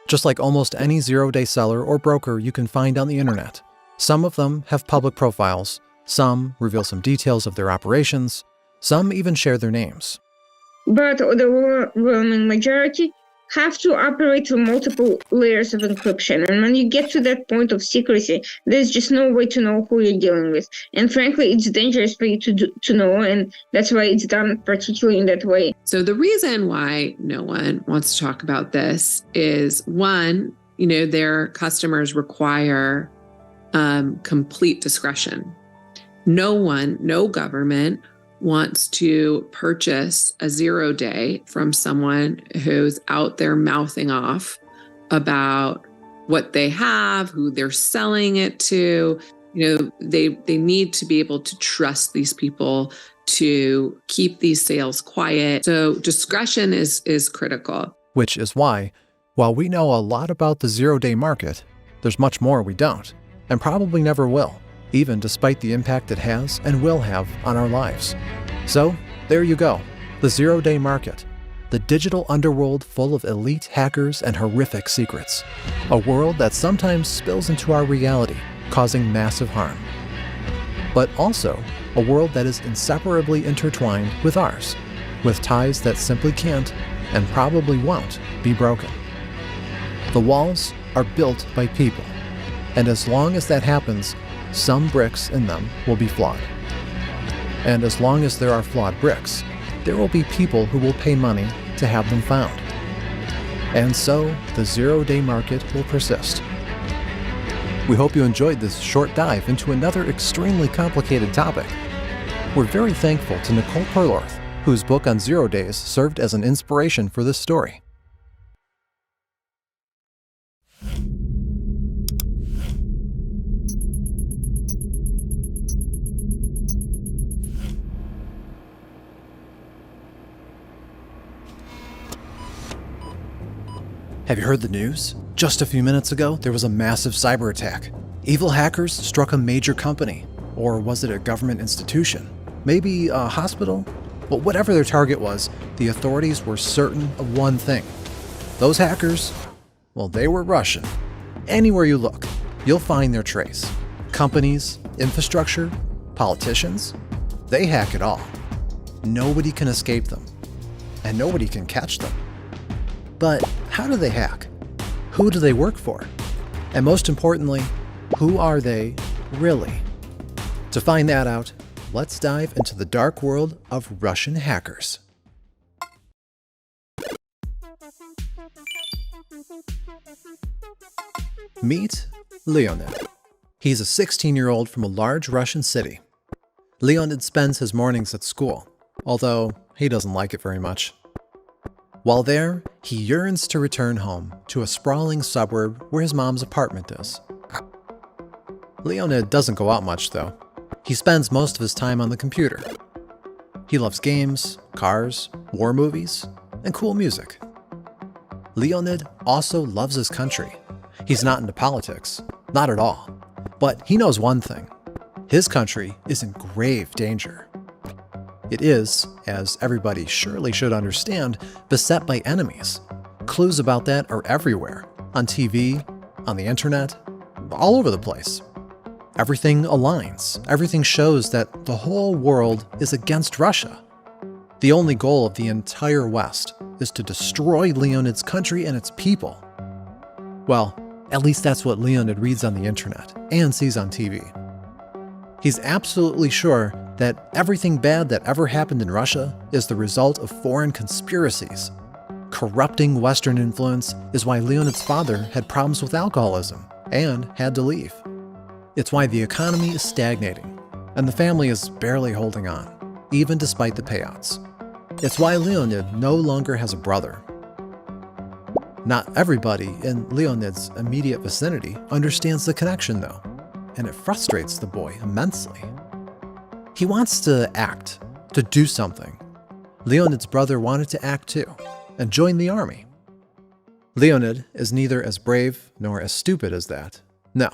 Just like almost any 0-day seller or broker you can find on the internet, some of them have public profiles, some reveal some details of their operations, some even share their names. But the overwhelming majority have to operate through multiple layers of encryption. And when you get to that point of secrecy, there's just no way to know who you're dealing with. And frankly, it's dangerous for you to know, and that's why it's done particularly in that way. So the reason why no one wants to talk about this is, one, their customers require complete discretion. No government wants to purchase a 0-day from someone who's out there mouthing off about what they have, who they're selling it to. They need to be able to trust these people to keep these sales quiet. So discretion is critical. Which is why, while we know a lot about the 0-day market, there's much more we don't, and probably never will, even despite the impact it has and will have on our lives. So, there you go. The zero-day market, the digital underworld full of elite hackers and horrific secrets. A world that sometimes spills into our reality, causing massive harm. But also a world that is inseparably intertwined with ours, with ties that simply can't, and probably won't, be broken. The walls are built by people, and as long as that happens, some bricks in them will be flawed. And as long as there are flawed bricks, there will be people who will pay money to have them found. And so, the zero-day market will persist. We hope you enjoyed this short dive into another extremely complicated topic. We're very thankful to Nicole Perlorth, whose book on 0 days served as an inspiration for this story. Have you heard the news? Just a few minutes ago, there was a massive cyber attack. Evil hackers struck a major company. Or was it a government institution? Maybe a hospital? But whatever their target was, the authorities were certain of one thing. Those hackers, well, they were Russian. Anywhere you look, you'll find their trace. Companies, infrastructure, politicians, they hack it all. Nobody can escape them. And nobody can catch them. But how do they hack? Who do they work for? And most importantly, who are they really? To find that out, let's dive into the dark world of Russian hackers. Meet Leonid. He's a 16-year-old from a large Russian city. Leonid spends his mornings at school, although he doesn't like it very much. While there, he yearns to return home to a sprawling suburb where his mom's apartment is. Leonid doesn't go out much, though. He spends most of his time on the computer. He loves games, cars, war movies, and cool music. Leonid also loves his country. He's not into politics, not at all. But he knows one thing. His country is in grave danger. It is, as everybody surely should understand, beset by enemies. Clues about that are everywhere, on TV, on the internet, all over the place. Everything aligns. Everything shows that the whole world is against Russia. The only goal of the entire West is to destroy Leonid's country and its people. Well, at least that's what Leonid reads on the internet and sees on TV. He's absolutely sure that everything bad that ever happened in Russia is the result of foreign conspiracies. Corrupting Western influence is why Leonid's father had problems with alcoholism and had to leave. It's why the economy is stagnating, and the family is barely holding on, even despite the payouts. It's why Leonid no longer has a brother. Not everybody in Leonid's immediate vicinity understands the connection, though, and it frustrates the boy immensely. He wants to act, to do something. Leonid's brother wanted to act too, and join the army. Leonid is neither as brave nor as stupid as that. No,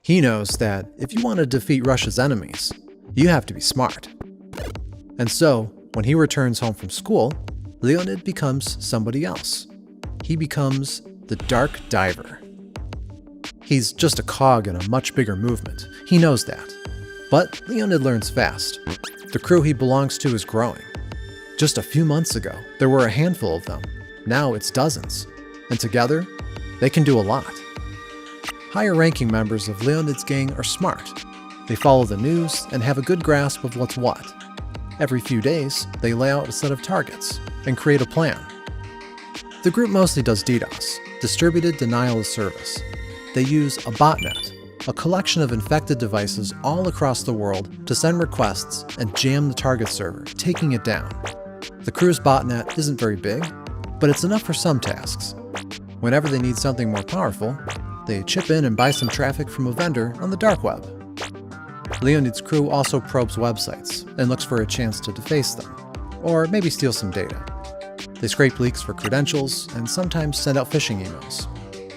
he knows that if you want to defeat Russia's enemies, you have to be smart. And so, when he returns home from school, Leonid becomes somebody else. He becomes the Dark Diver. He's just a cog in a much bigger movement. He knows that. But Leonid learns fast. The crew he belongs to is growing. Just a few months ago, there were a handful of them. Now it's dozens. And together, they can do a lot. Higher-ranking members of Leonid's gang are smart. They follow the news and have a good grasp of what's what. Every few days, they lay out a set of targets and create a plan. The group mostly does DDoS, distributed denial of service. They use a botnet, a collection of infected devices all across the world to send requests and jam the target server, taking it down. The crew's botnet isn't very big, but it's enough for some tasks. Whenever they need something more powerful, they chip in and buy some traffic from a vendor on the dark web. Leonid's crew also probes websites and looks for a chance to deface them, or maybe steal some data. They scrape leaks for credentials and sometimes send out phishing emails,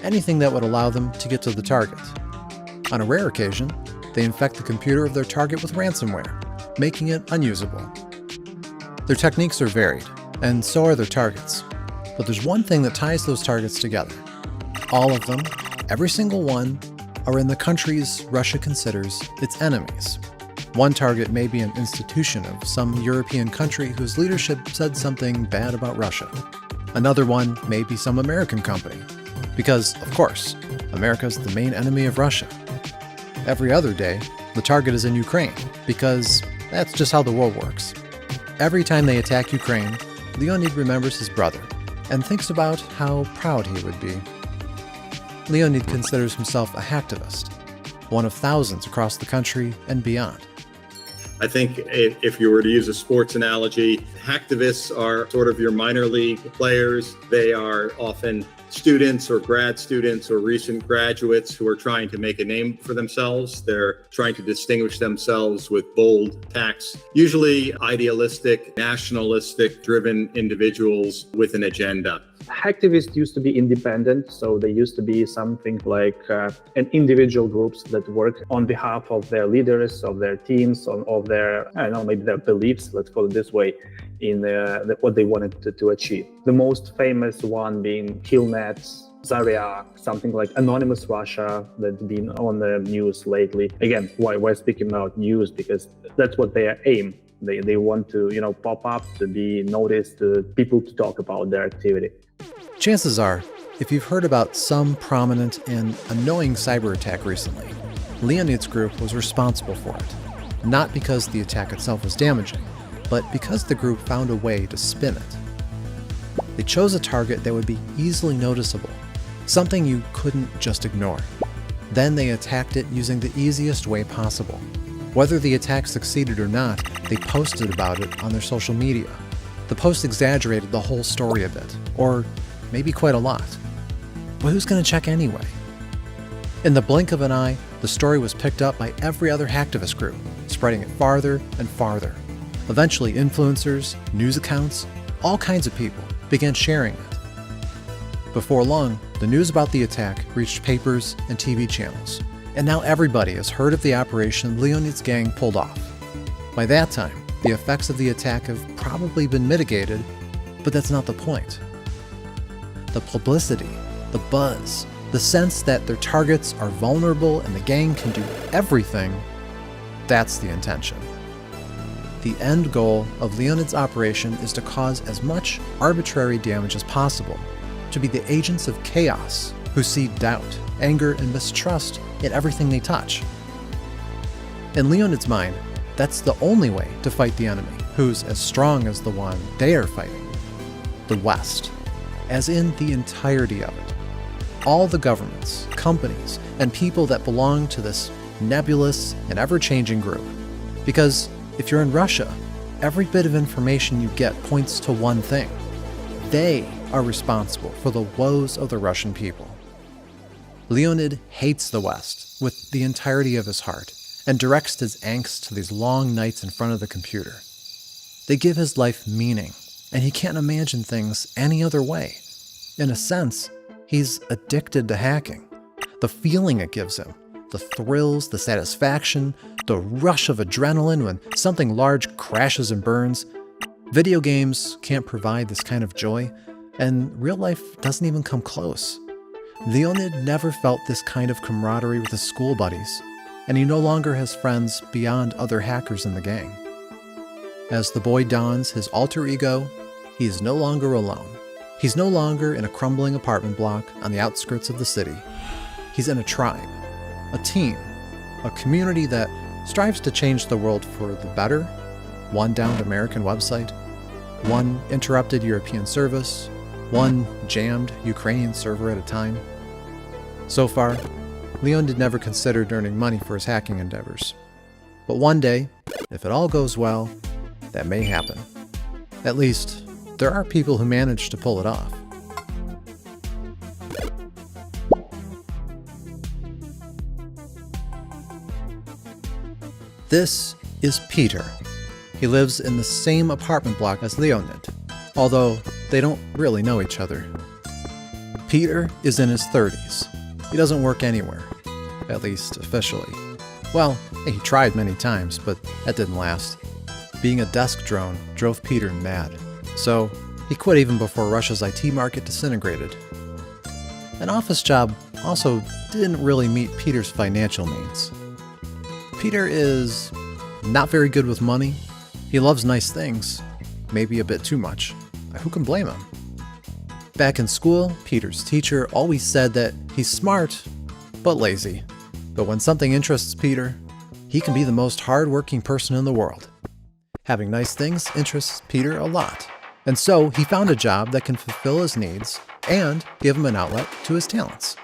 anything that would allow them to get to the target. On a rare occasion, they infect the computer of their target with ransomware, making it unusable. Their techniques are varied, and so are their targets. But there's one thing that ties those targets together. All of them, every single one, are in the countries Russia considers its enemies. One target may be an institution of some European country whose leadership said something bad about Russia. Another one may be some American company, because, of course, America's the main enemy of Russia. Every other day, the target is in Ukraine, because that's just how the world works. Every time they attack Ukraine, Leonid remembers his brother and thinks about how proud he would be. Leonid considers himself a hacktivist, one of thousands across the country and beyond. I think if you were to use a sports analogy, hacktivists are sort of your minor league players. They are often students or grad students or recent graduates who are trying to make a name for themselves. They're trying to distinguish themselves with bold attacks, usually idealistic, nationalistic driven individuals with an agenda. Hacktivists used to be independent, so they used to be something like an individual groups that work on behalf of their leaders, of their teams, of their, I don't know, maybe their beliefs, let's call it this way, in what they wanted to achieve. The most famous one being Killnet, Zarya, something like Anonymous Russia that's been on the news lately. Again, why we're speaking about news, because that's what they aim. They want to, pop up, to be noticed, to people to talk about their activity. Chances are, if you've heard about some prominent and annoying cyber attack recently, Leonid's group was responsible for it. Not because the attack itself was damaging, but because the group found a way to spin it. They chose a target that would be easily noticeable, something you couldn't just ignore. Then they attacked it using the easiest way possible. Whether the attack succeeded or not, they posted about it on their social media. The post exaggerated the whole story a bit, or maybe quite a lot. But who's going to check anyway? In the blink of an eye, the story was picked up by every other hacktivist group, spreading it farther and farther. Eventually, influencers, news accounts, all kinds of people began sharing it. Before long, the news about the attack reached papers and TV channels, and now everybody has heard of the operation Leonid's gang pulled off. By that time, the effects of the attack have probably been mitigated, but that's not the point. The publicity, the buzz, the sense that their targets are vulnerable and the gang can do everything, that's the intention. The end goal of Leonid's operation is to cause as much arbitrary damage as possible, to be the agents of chaos who see doubt, anger, and mistrust in everything they touch. In Leonid's mind, that's the only way to fight the enemy, who's as strong as the one they are fighting, the West, as in the entirety of it. All the governments, companies, and people that belong to this nebulous and ever-changing group. Because if you're in Russia, every bit of information you get points to one thing. They are responsible for the woes of the Russian people. Leonid hates the West with the entirety of his heart and directs his angst to these long nights in front of the computer. They give his life meaning, and he can't imagine things any other way. In a sense, he's addicted to hacking. The feeling it gives him, the thrills, the satisfaction, the rush of adrenaline when something large crashes and burns. Video games can't provide this kind of joy, and real life doesn't even come close. Leonid never felt this kind of camaraderie with his school buddies, and he no longer has friends beyond other hackers in the gang. As the boy dons his alter ego, he is no longer alone. He's no longer in a crumbling apartment block on the outskirts of the city. He's in a tribe, a team, a community that strives to change the world for the better, one downed American website, one interrupted European service, one jammed Ukrainian server at a time. So far, Leonid never considered earning money for his hacking endeavors. But one day, if it all goes well, that may happen. At least, there are people who manage to pull it off. This is Peter. He lives in the same apartment block as Leonid, although they don't really know each other. Peter is in his 30s. He doesn't work anywhere, at least officially. Well, he tried many times, but that didn't last. being a desk drone drove Peter mad. So he quit even before Russia's IT market disintegrated. An office job also didn't really meet Peter's financial needs. Peter is not very good with money. He loves nice things, maybe a bit too much. Who can blame him? Back in school, Peter's teacher always said that he's smart, but lazy. But when something interests Peter, he can be the most hard-working person in the world. Having nice things interests Peter a lot, and so he found a job that can fulfill his needs and give him an outlet to his talents.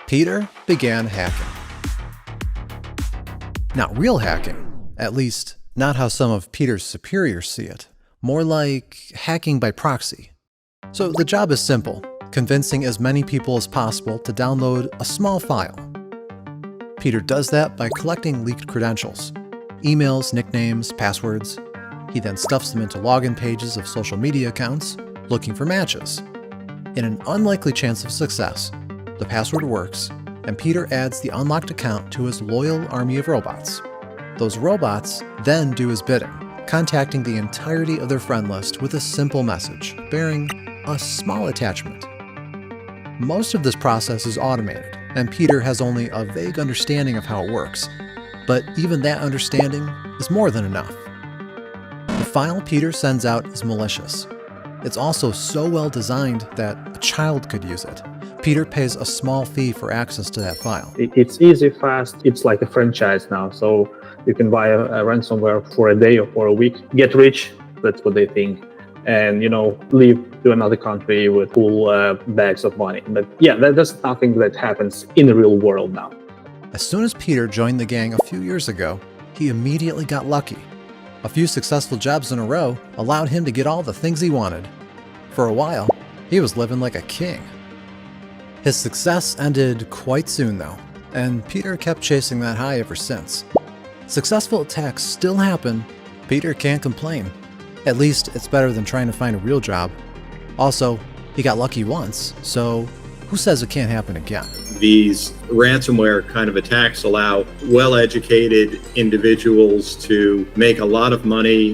Peter began hacking. Not real hacking, at least not how some of Peter's superiors see it. More like hacking by proxy. So the job is simple, convincing as many people as possible to download a small file. Peter does that by collecting leaked credentials, emails, nicknames, passwords. He then stuffs them into login pages of social media accounts, looking for matches. In an unlikely chance of success, the password works, and Peter adds the unlocked account to his loyal army of robots. Those robots then do his bidding, contacting the entirety of their friend list with a simple message, bearing a small attachment. Most of this process is automated, and Peter has only a vague understanding of how it works. But even that understanding is more than enough. The file Peter sends out is malicious. It's also so well designed that a child could use it. Peter pays a small fee for access to that file. It's easy, fast. It's like a franchise now. So you can buy a ransomware for a day or for a week, get rich, that's what they think, and leave to another country with full bags of money. But yeah, that's nothing that happens in the real world now. As soon as Peter joined the gang a few years ago, he immediately got lucky. A few successful jobs in a row allowed him to get all the things he wanted. For a while, he was living like a king. His success ended quite soon though, and Peter kept chasing that high ever since. Successful attacks still happen. Peter can't complain. At least it's better than trying to find a real job. Also, he got lucky once, so who says it can't happen again? These ransomware kind of attacks allow well-educated individuals to make a lot of money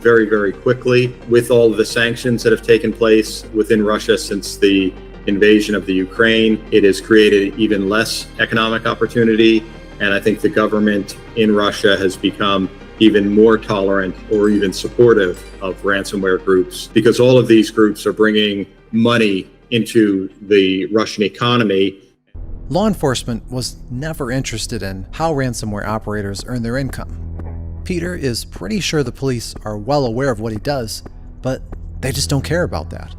very, very quickly. With all of the sanctions that have taken place within Russia since the invasion of the Ukraine, it has created even less economic opportunity. And I think the government in Russia has become even more tolerant or even supportive of ransomware groups, because all of these groups are bringing money into the Russian economy. Law enforcement was never interested in how ransomware operators earn their income. Peter is pretty sure the police are well aware of what he does, but they just don't care about that.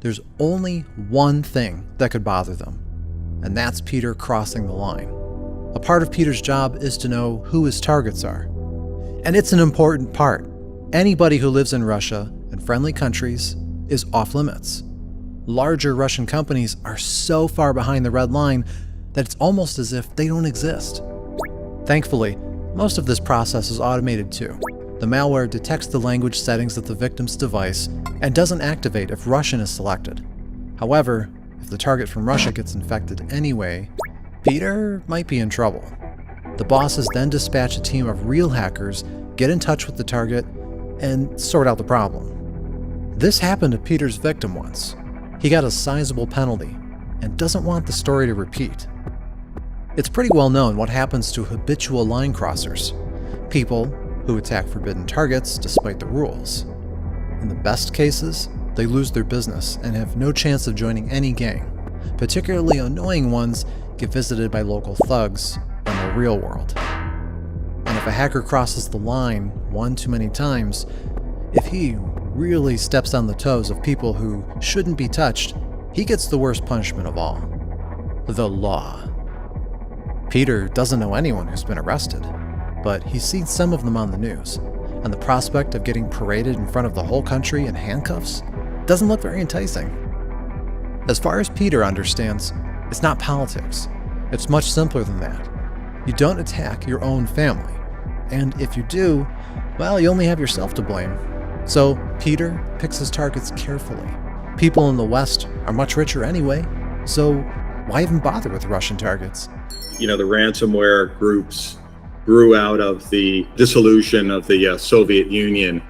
There's only one thing that could bother them, and that's Peter crossing the line. A part of Peter's job is to know who his targets are. And it's an important part. Anybody who lives in Russia and friendly countries is off limits. Larger Russian companies are so far behind the red line that it's almost as if they don't exist. Thankfully, most of this process is automated too. The malware detects the language settings of the victim's device and doesn't activate if Russian is selected. However, if the target from Russia gets infected anyway, Peter might be in trouble. The bosses then dispatch a team of real hackers, get in touch with the target, and sort out the problem. This happened to Peter's victim once. He got a sizable penalty and doesn't want the story to repeat. It's pretty well known what happens to habitual line crossers, people who attack forbidden targets despite the rules. In the best cases, they lose their business and have no chance of joining any gang. Particularly annoying ones get visited by local thugs in the real world. And if a hacker crosses the line one too many times, if he really steps on the toes of people who shouldn't be touched, he gets the worst punishment of all: the law. Peter doesn't know anyone who's been arrested, but he's seen some of them on the news, and the prospect of getting paraded in front of the whole country in handcuffs doesn't look very enticing. As far as Peter understands, it's not politics. It's much simpler than that. You don't attack your own family, and if you do, well, you only have yourself to blame. So Peter picks his targets carefully. People in the West are much richer anyway, so why even bother with Russian targets? The ransomware groups grew out of the dissolution of the Soviet Union.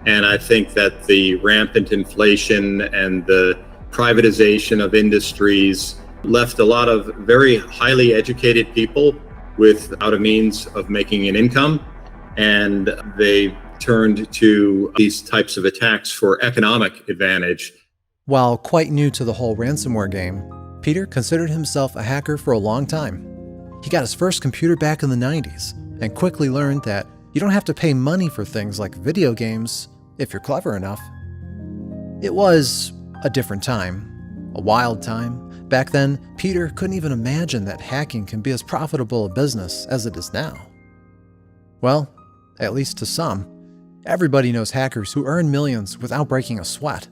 And I think that the rampant inflation and the privatization of industries left a lot of very highly educated people without a means of making an income. And they turned to these types of attacks for economic advantage. While quite new to the whole ransomware game, Peter considered himself a hacker for a long time. He got his first computer back in the 90s and quickly learned that you don't have to pay money for things like video games if you're clever enough. It was a different time, a wild time. Back then, Peter couldn't even imagine that hacking can be as profitable a business as it is now. Well, at least to some. Everybody knows hackers who earn millions without breaking a sweat.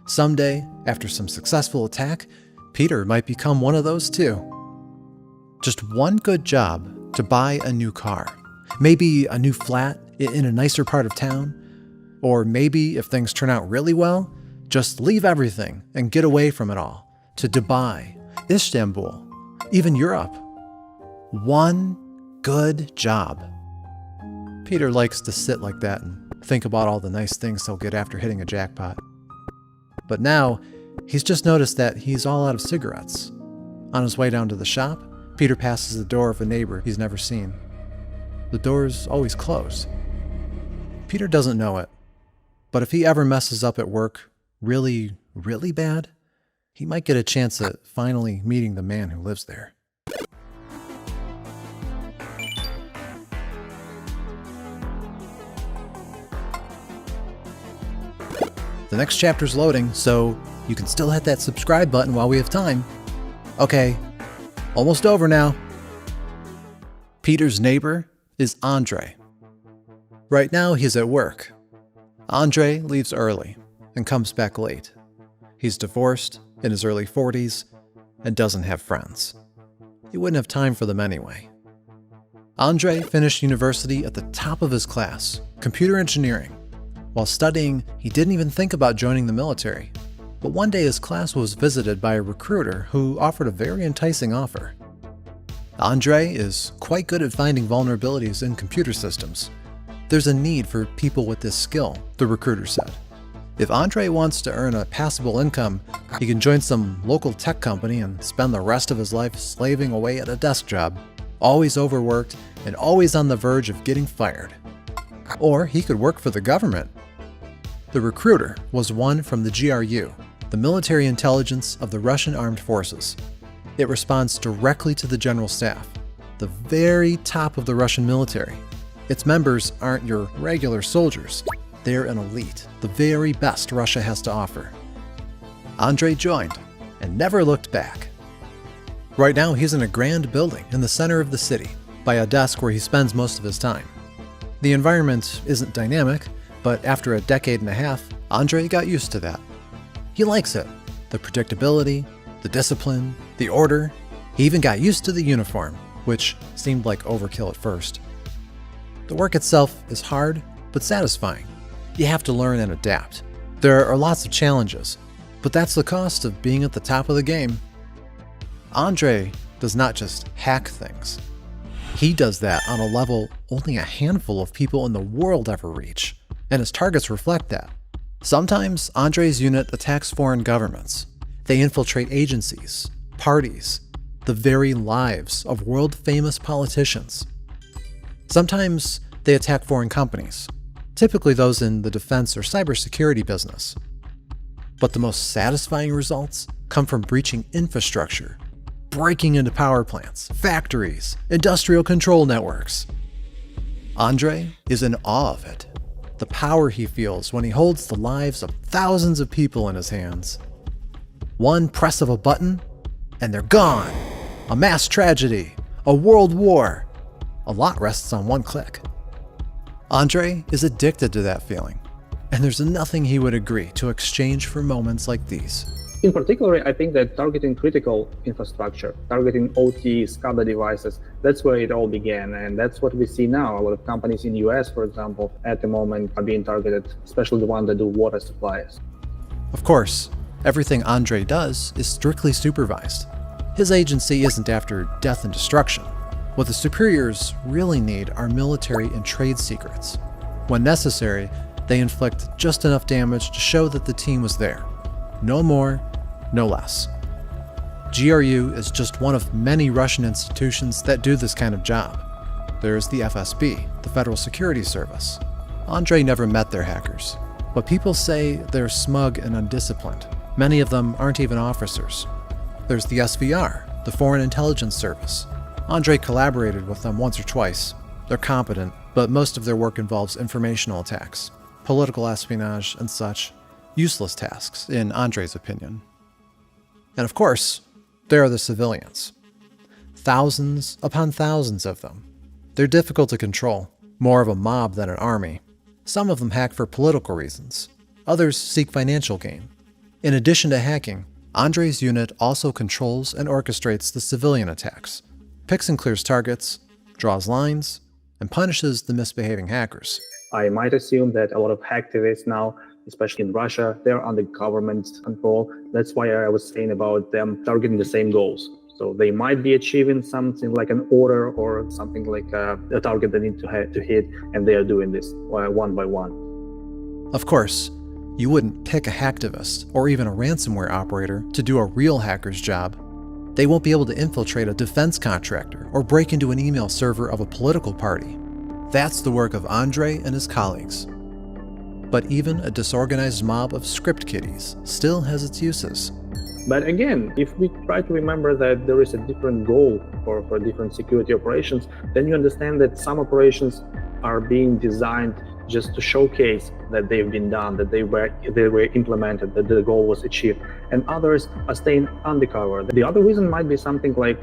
Someday, after some successful attack, Peter might become one of those too. Just one good job to buy a new car, maybe a new flat in a nicer part of town, or maybe if things turn out really well, just leave everything and get away from it all to Dubai, Istanbul, even Europe. One good job. Peter likes to sit like that and think about all the nice things he'll get after hitting a jackpot. But now, he's just noticed that he's all out of cigarettes. On his way down to the shop, Peter passes the door of a neighbor he's never seen. The door's always closed. Peter doesn't know it, but if he ever messes up at work really, really bad, he might get a chance at finally meeting the man who lives there. The next chapter's loading, so you can still hit that subscribe button while we have time. Okay, almost over now. Peter's neighbor is Andre. Right now, he's at work. Andre leaves early and comes back late. He's divorced, in his early 40s, and doesn't have friends. He wouldn't have time for them anyway. Andre finished university at the top of his class, computer engineering. While studying, he didn't even think about joining the military. But one day his class was visited by a recruiter who offered a very enticing offer. Andre is quite good at finding vulnerabilities in computer systems. There's a need for people with this skill, the recruiter said. If Andre wants to earn a passable income, he can join some local tech company and spend the rest of his life slaving away at a desk job, always overworked and always on the verge of getting fired. Or he could work for the government. The recruiter was one from the GRU, the military intelligence of the Russian armed forces. It responds directly to the general staff, the very top of the Russian military. Its members aren't your regular soldiers. They're an elite, the very best Russia has to offer. Andre joined and never looked back. Right now, he's in a grand building in the center of the city, by a desk where he spends most of his time. The environment isn't dynamic, but after a decade and a half, Andre got used to that. He likes it, the predictability, the discipline, the order. He even got used to the uniform, which seemed like overkill at first. The work itself is hard, but satisfying. You have to learn and adapt. There are lots of challenges, but that's the cost of being at the top of the game. Andre does not just hack things. He does that on a level only a handful of people in the world ever reach, and his targets reflect that. Sometimes Andre's unit attacks foreign governments. They infiltrate agencies, parties, the very lives of world-famous politicians. Sometimes they attack foreign companies, typically those in the defense or cybersecurity business. But the most satisfying results come from breaching infrastructure, breaking into power plants, factories, industrial control networks. Andre is in awe of it, the power he feels when he holds the lives of thousands of people in his hands. One press of a button, and they're gone. A mass tragedy, a world war. A lot rests on one click. Andre is addicted to that feeling, and there's nothing he would agree to exchange for moments like these. In particular, I think that targeting critical infrastructure, targeting OT, SCADA devices, that's where it all began. And that's what we see now. A lot of companies in the US, for example, at the moment are being targeted, especially the ones that do water supplies. Of course, everything Andre does is strictly supervised. His agency isn't after death and destruction. What the superiors really need are military and trade secrets. When necessary, they inflict just enough damage to show that the team was there. No more, no less. GRU is just one of many Russian institutions that do this kind of job. There's the FSB, the Federal Security Service. Andrei never met their hackers, but people say they're smug and undisciplined. Many of them aren't even officers. There's the SVR, the Foreign Intelligence Service. Andrei collaborated with them once or twice. They're competent, but most of their work involves informational attacks, political espionage, and such. Useless tasks, in Andrei's opinion. And of course, there are the civilians. Thousands upon thousands of them. They're difficult to control, more of a mob than an army. Some of them hack for political reasons. Others seek financial gain. In addition to hacking, Andrei's unit also controls and orchestrates the civilian attacks, picks and clears targets, draws lines, and punishes the misbehaving hackers. I might assume that a lot of hacktivists now, especially in Russia, they're under government control. That's why I was saying about them targeting the same goals. So they might be achieving something like an order or something like a target they need to hit, and they are doing this one by one. Of course, you wouldn't pick a hacktivist or even a ransomware operator to do a real hacker's job. They won't be able to infiltrate a defense contractor or break into an email server of a political party. That's the work of Andrei and his colleagues. But even a disorganized mob of script kiddies still has its uses. But again, if we try to remember that there is a different goal for different security operations, then you understand that some operations are being designed just to showcase that they've been done, that they were implemented, that the goal was achieved, and others are staying undercover. The other reason might be something like,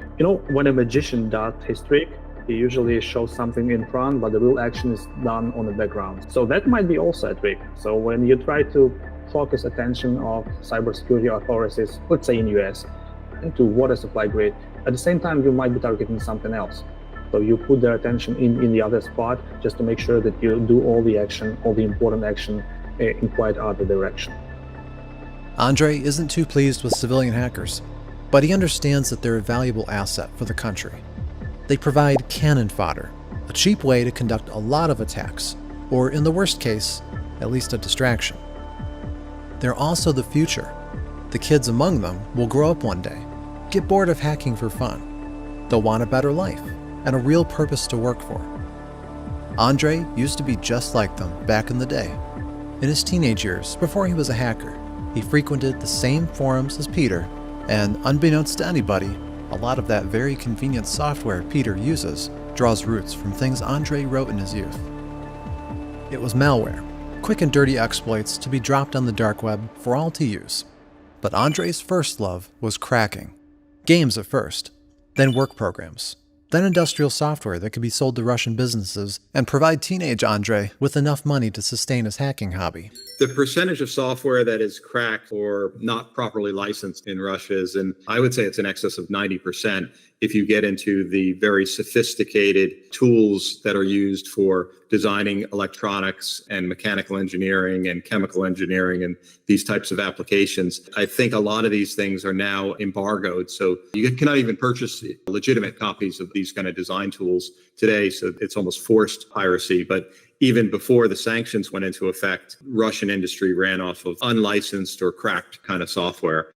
when a magician does his trick, he usually shows something in front, but the real action is done on the background. So that might be also a trick. So when you try to focus attention of cybersecurity authorities, let's say in US, into water supply grid, at the same time you might be targeting something else. So you put their attention in the other spot just to make sure that you do all the action, all the important action in quite other direction. Andrei isn't too pleased with civilian hackers, but he understands that they're a valuable asset for the country. They provide cannon fodder, a cheap way to conduct a lot of attacks, or in the worst case, at least a distraction. They're also the future. The kids among them will grow up one day, get bored of hacking for fun. They'll want a better life and a real purpose to work for. Andrei used to be just like them back in the day. In his teenage years, before he was a hacker, he frequented the same forums as Peter, and unbeknownst to anybody, a lot of that very convenient software Peter uses draws roots from things Andrei wrote in his youth. It was malware, quick and dirty exploits to be dropped on the dark web for all to use. But Andrei's first love was cracking. Games at first, then work programs, then industrial software that could be sold to Russian businesses and provide teenage Andrei with enough money to sustain his hacking hobby. The percentage of software that is cracked or not properly licensed in Russia is, and I would say it's in excess of 90% if you get into the very sophisticated tools that are used for designing electronics and mechanical engineering and chemical engineering and these types of applications. I think a lot of these things are now embargoed, so you cannot even purchase legitimate copies of these kind of design tools today, so it's almost forced piracy. But even before the sanctions went into effect, Russian industry ran off of unlicensed or cracked kind of software.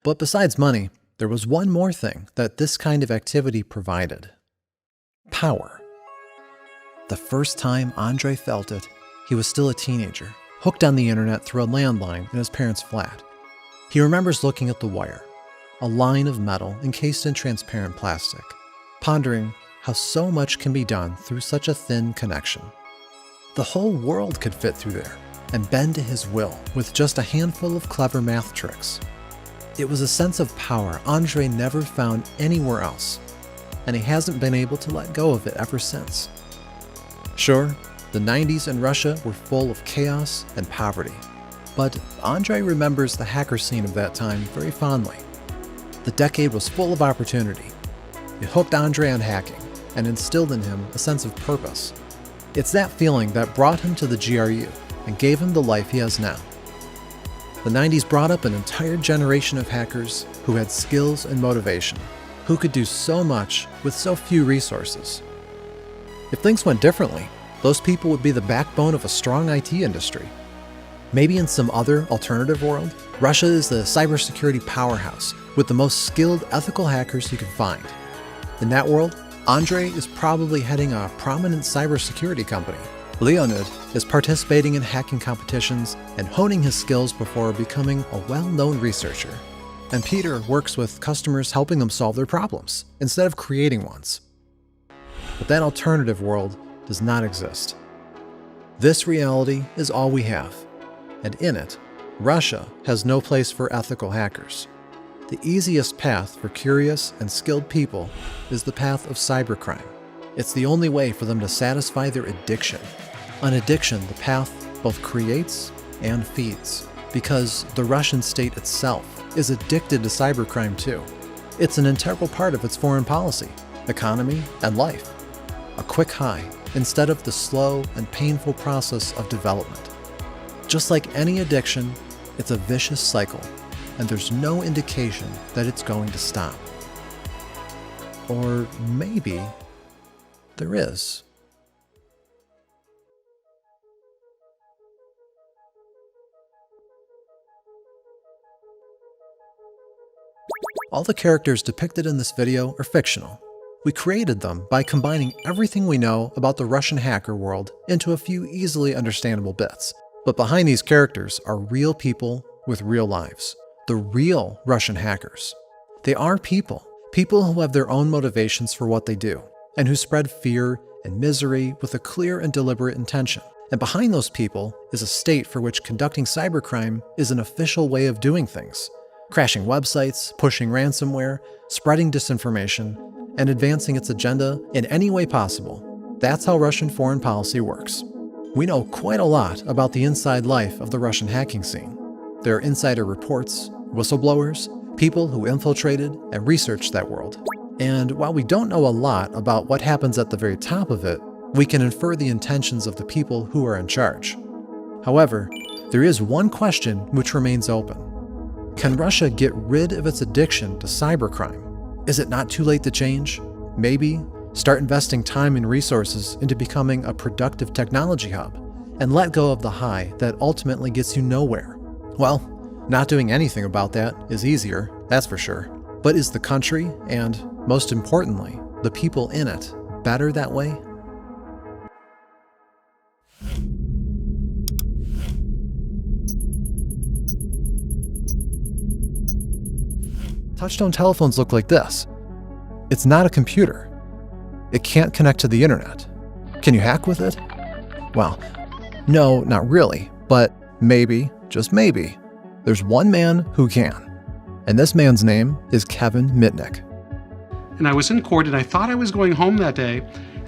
But besides money, there was one more thing that this kind of activity provided: power. The first time Andrei felt it, he was still a teenager, hooked on the internet through a landline in his parents' flat. He remembers looking at the wire, a line of metal encased in transparent plastic, pondering how so much can be done through such a thin connection. The whole world could fit through there and bend to his will with just a handful of clever math tricks. It was a sense of power Andrei never found anywhere else, and he hasn't been able to let go of it ever since. Sure, the 90s in Russia were full of chaos and poverty, but Andrei remembers the hacker scene of that time very fondly. The decade was full of opportunity. It hooked Andrei on hacking and instilled in him a sense of purpose. It's that feeling that brought him to the GRU and gave him the life he has now. The 90s brought up an entire generation of hackers who had skills and motivation. who could do so much with so few resources. If things went differently, those people would be the backbone of a strong IT industry. Maybe in some other alternative world, Russia is the cybersecurity powerhouse with the most skilled ethical hackers you can find. In that world, Andrei is probably heading a prominent cybersecurity company. Leonid is participating in hacking competitions and honing his skills before becoming a well-known researcher. And Peter works with customers helping them solve their problems instead of creating ones. But that alternative world does not exist. This reality is all we have, and in it, Russia has no place for ethical hackers. The easiest path for curious and skilled people is the path of cybercrime. It's the only way for them to satisfy their addiction. An addiction the path both creates and feeds, because the Russian state itself is addicted to cybercrime too. It's an integral part of its foreign policy, economy, and life. A quick high instead of the slow and painful process of development. Just like any addiction, it's a vicious cycle, and there's no indication that it's going to stop. Or maybe there is. All the characters depicted in this video are fictional. We created them by combining everything we know about the Russian hacker world into a few easily understandable bits. But behind these characters are real people with real lives. The real Russian hackers. They are people who have their own motivations for what they do, and who spread fear and misery with a clear and deliberate intention. And behind those people is a state for which conducting cybercrime is an official way of doing things. Crashing websites, pushing ransomware, spreading disinformation, and advancing its agenda in any way possible. That's how Russian foreign policy works. We know quite a lot about the inside life of the Russian hacking scene. There are insider reports, whistleblowers, people who infiltrated and researched that world. And while we don't know a lot about what happens at the very top of it, we can infer the intentions of the people who are in charge. However, there is one question which remains open. Can Russia get rid of its addiction to cybercrime? Is it not too late to change? Maybe start investing time and resources into becoming a productive technology hub and let go of the high that ultimately gets you nowhere. Well, not doing anything about that is easier, that's for sure. But is the country, and most importantly, the people in it, better that way? Touchtone telephones look like this. It's not a computer. It can't connect to the internet. Can you hack with it? Well, no, not really, but maybe, just maybe, there's one man who can. And this man's name is Kevin Mitnick. And I was in court and I thought I was going home that day.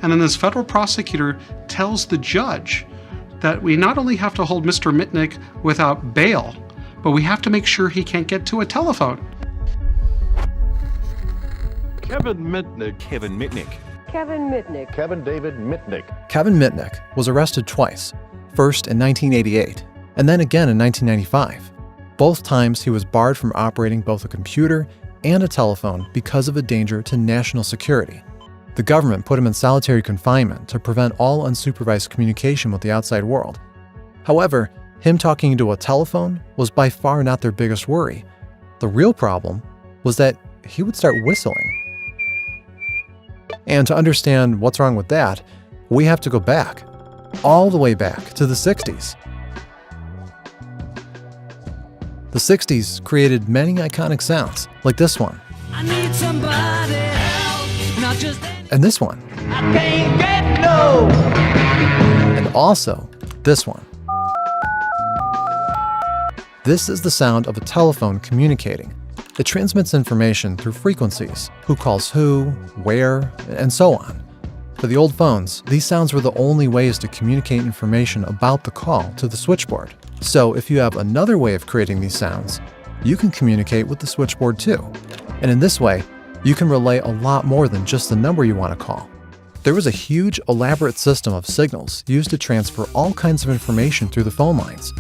And then this federal prosecutor tells the judge that we not only have to hold Mr. Mitnick without bail, but we have to make sure he can't get to a telephone. Kevin Mitnick. Kevin Mitnick. Kevin Mitnick. Kevin David Mitnick. Kevin Mitnick was arrested twice, first in 1988, and then again in 1995. Both times he was barred from operating both a computer and a telephone because of a danger to national security. The government put him in solitary confinement to prevent all unsupervised communication with the outside world. However, him talking into a telephone was by far not their biggest worry. The real problem was that he would start whistling. And to understand what's wrong with that, we have to go back, all the way back to the 60s. The 60s created many iconic sounds, like this one. I need somebody help, not just and this one. I can't get no. And also this one. This is the sound of a telephone communicating. It transmits information through frequencies, who calls who, where, and so on. For the old phones, these sounds were the only ways to communicate information about the call to the switchboard. So if you have another way of creating these sounds, you can communicate with the switchboard too. And in this way, you can relay a lot more than just the number you want to call. There was a huge, elaborate system of signals used to transfer all kinds of information through the phone lines.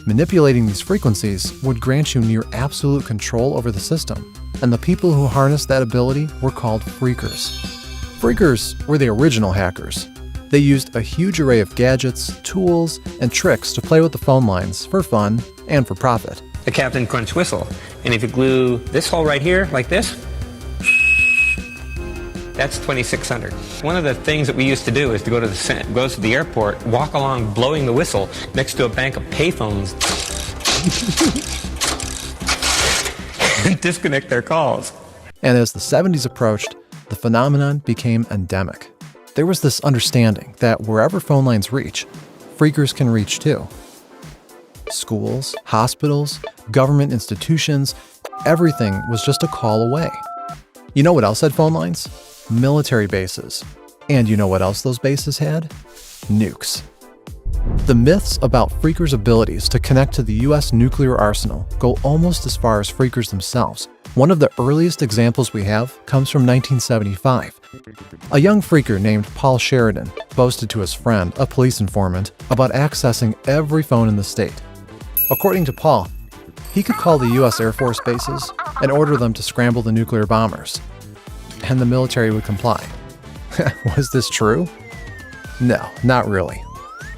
Manipulating these frequencies would grant you near absolute control over the system, and the people who harnessed that ability were called phreakers. Phreakers were the original hackers. They used a huge array of gadgets, tools, and tricks to play with the phone lines for fun and for profit. The Captain Crunch whistle. And if you glue this hole right here, like this, that's 2,600. One of the things that we used to do is to go to the airport, walk along blowing the whistle next to a bank of payphones and disconnect their calls. And as the 70s approached, the phenomenon became endemic. There was this understanding that wherever phone lines reach, phreakers can reach too. Schools, hospitals, government institutions, everything was just a call away. You know what else had phone lines? Military bases. And you know what else those bases had? Nukes. The myths about phreakers' abilities to connect to the US nuclear arsenal go almost as far as phreakers themselves. One of the earliest examples we have comes from 1975. A young phreaker named Paul Sheridan boasted to his friend, a police informant, about accessing every phone in the state. According to Paul, he could call the US Air Force bases and order them to scramble the nuclear bombers, and the military would comply. Was this true? No, not really.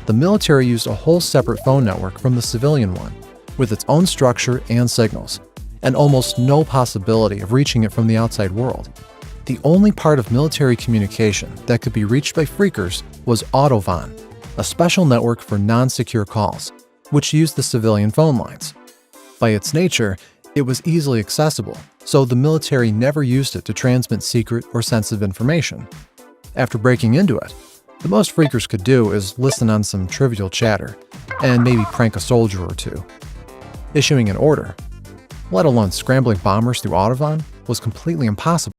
The military used a whole separate phone network from the civilian one, with its own structure and signals, and almost no possibility of reaching it from the outside world. The only part of military communication that could be reached by phreakers was Autovon, a special network for non-secure calls, which used the civilian phone lines. By its nature, it was easily accessible, so the military never used it to transmit secret or sensitive information. After breaking into it, the most phreakers could do is listen on some trivial chatter, and maybe prank a soldier or two. Issuing an order, let alone scrambling bombers through Autovon, was completely impossible.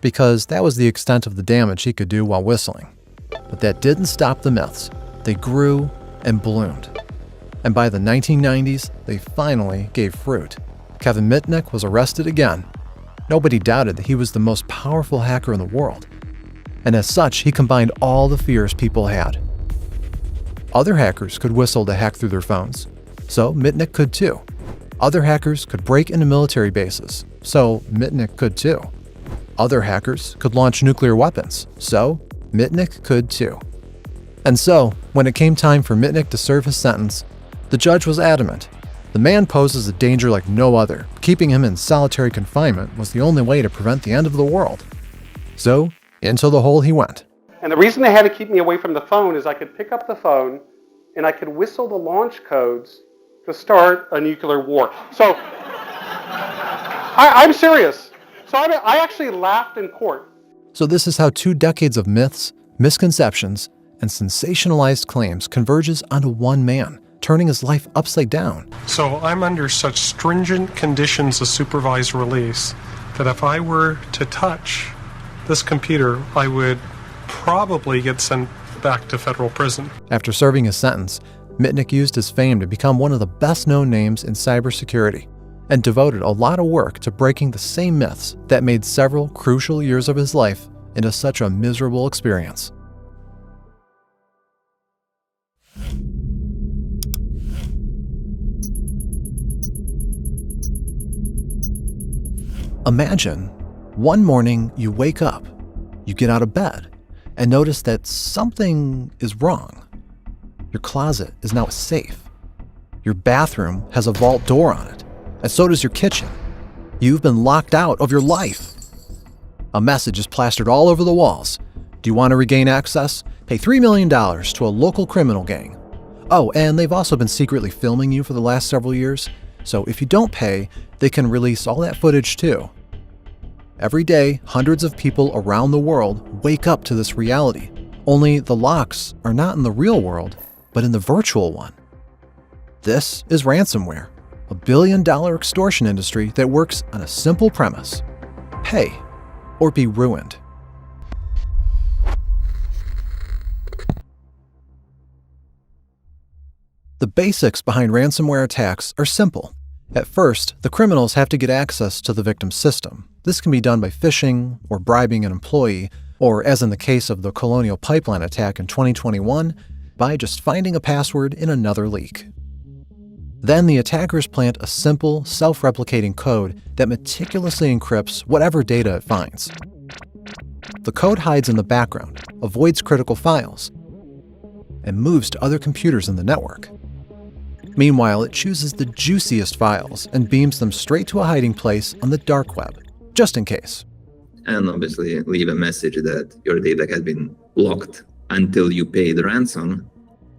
Because that was the extent of the damage he could do while whistling. But that didn't stop the myths. They grew and bloomed. And by the 1990s, they finally gave fruit. Kevin Mitnick was arrested again. Nobody doubted that he was the most powerful hacker in the world. and as such, he combined all the fears people had. Other hackers could whistle to hack through their phones, so Mitnick could too. Other hackers could break into military bases, so Mitnick could too. Other hackers could launch nuclear weapons, so Mitnick could too. And so, when it came time for Mitnick to serve his sentence, the judge was adamant. The man poses a danger like no other. Keeping him in solitary confinement was the only way to prevent the end of the world. So, into the hole he went. And the reason they had to keep me away from the phone is I could pick up the phone and I could whistle the launch codes to start a nuclear war. So, I'm serious. So I actually laughed in court. So this is how 2 decades of myths, misconceptions, and sensationalized claims converges onto one man, turning his life upside down. So I'm under such stringent conditions of supervised release that if I were to touch this computer, I would probably get sent back to federal prison. After serving his sentence, Mitnick used his fame to become one of the best-known names in cybersecurity and devoted a lot of work to breaking the same myths that made several crucial years of his life into such a miserable experience. Imagine one morning you wake up, you get out of bed, and notice that something is wrong. Your closet is now a safe. Your bathroom has a vault door on it, and so does your kitchen. You've been locked out of your life. A message is plastered all over the walls. Do you want to regain access? Pay $3 million to a local criminal gang. Oh, and they've also been secretly filming you for the last several years, so if you don't pay, they can release all that footage too. Every day, hundreds of people around the world wake up to this reality, only the locks are not in the real world, but in the virtual one. This is ransomware, a billion-dollar extortion industry that works on a simple premise: pay or be ruined. The basics behind ransomware attacks are simple. At first, the criminals have to get access to the victim's system. This can be done by phishing or bribing an employee, or as in the case of the Colonial Pipeline attack in 2021, by just finding a password in another leak. Then the attackers plant a simple, self-replicating code that meticulously encrypts whatever data it finds. The code hides in the background, avoids critical files, and moves to other computers in the network. Meanwhile, it chooses the juiciest files and beams them straight to a hiding place on the dark web, just in case. And obviously leave a message that your data has been locked until you pay the ransom,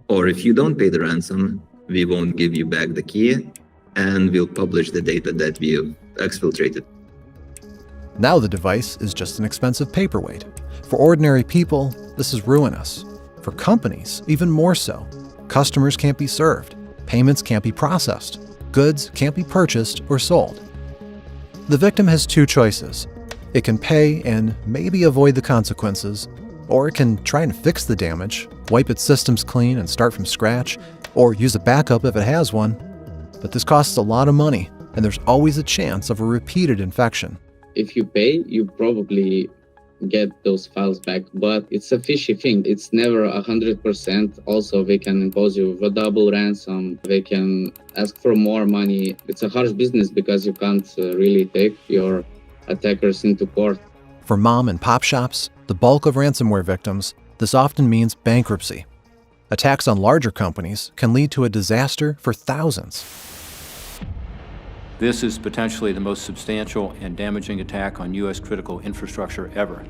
or if you don't pay the ransom, we won't give you back the key, and we'll publish the data that we've exfiltrated. Now the device is just an expensive paperweight. For ordinary people, this is ruinous. For companies, even more so. Customers can't be served. Payments can't be processed. Goods can't be purchased or sold. The victim has 2 choices. It can pay and maybe avoid the consequences, or it can try and fix the damage, wipe its systems clean and start from scratch, or use a backup if it has one. But this costs a lot of money, and there's always a chance of a repeated infection. If you pay, you probably get those files back, but it's a fishy thing. It's never 100%. Also, they can impose you with a double ransom. They can ask for more money. It's a harsh business because you can't really take your attackers into court. For mom and pop shops, the bulk of ransomware victims, this often means bankruptcy. Attacks on larger companies can lead to a disaster for thousands. This is potentially the most substantial and damaging attack on U.S. critical infrastructure ever.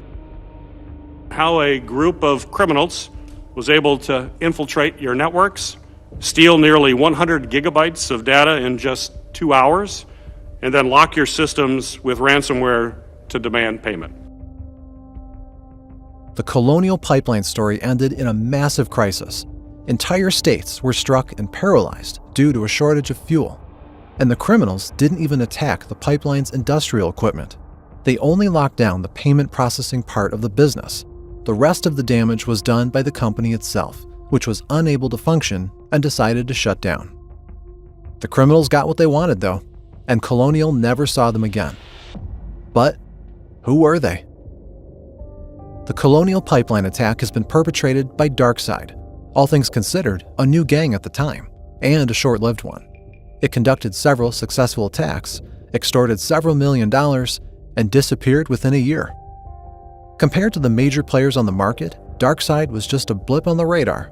How a group of criminals was able to infiltrate your networks, steal nearly 100 gigabytes of data in just 2 hours, and then lock your systems with ransomware to demand payment. The Colonial Pipeline story ended in a massive crisis. Entire states were struck and paralyzed due to a shortage of fuel. And the criminals didn't even attack the pipeline's industrial equipment. They only locked down the payment processing part of the business. The rest of the damage was done by the company itself, which was unable to function and decided to shut down. The criminals got what they wanted though, and Colonial never saw them again. But who were they? The Colonial Pipeline attack has been perpetrated by DarkSide, all things considered a new gang at the time, and a short-lived one. It conducted several successful attacks, extorted several $1 million, and disappeared within a year. Compared to the major players on the market, DarkSide was just a blip on the radar.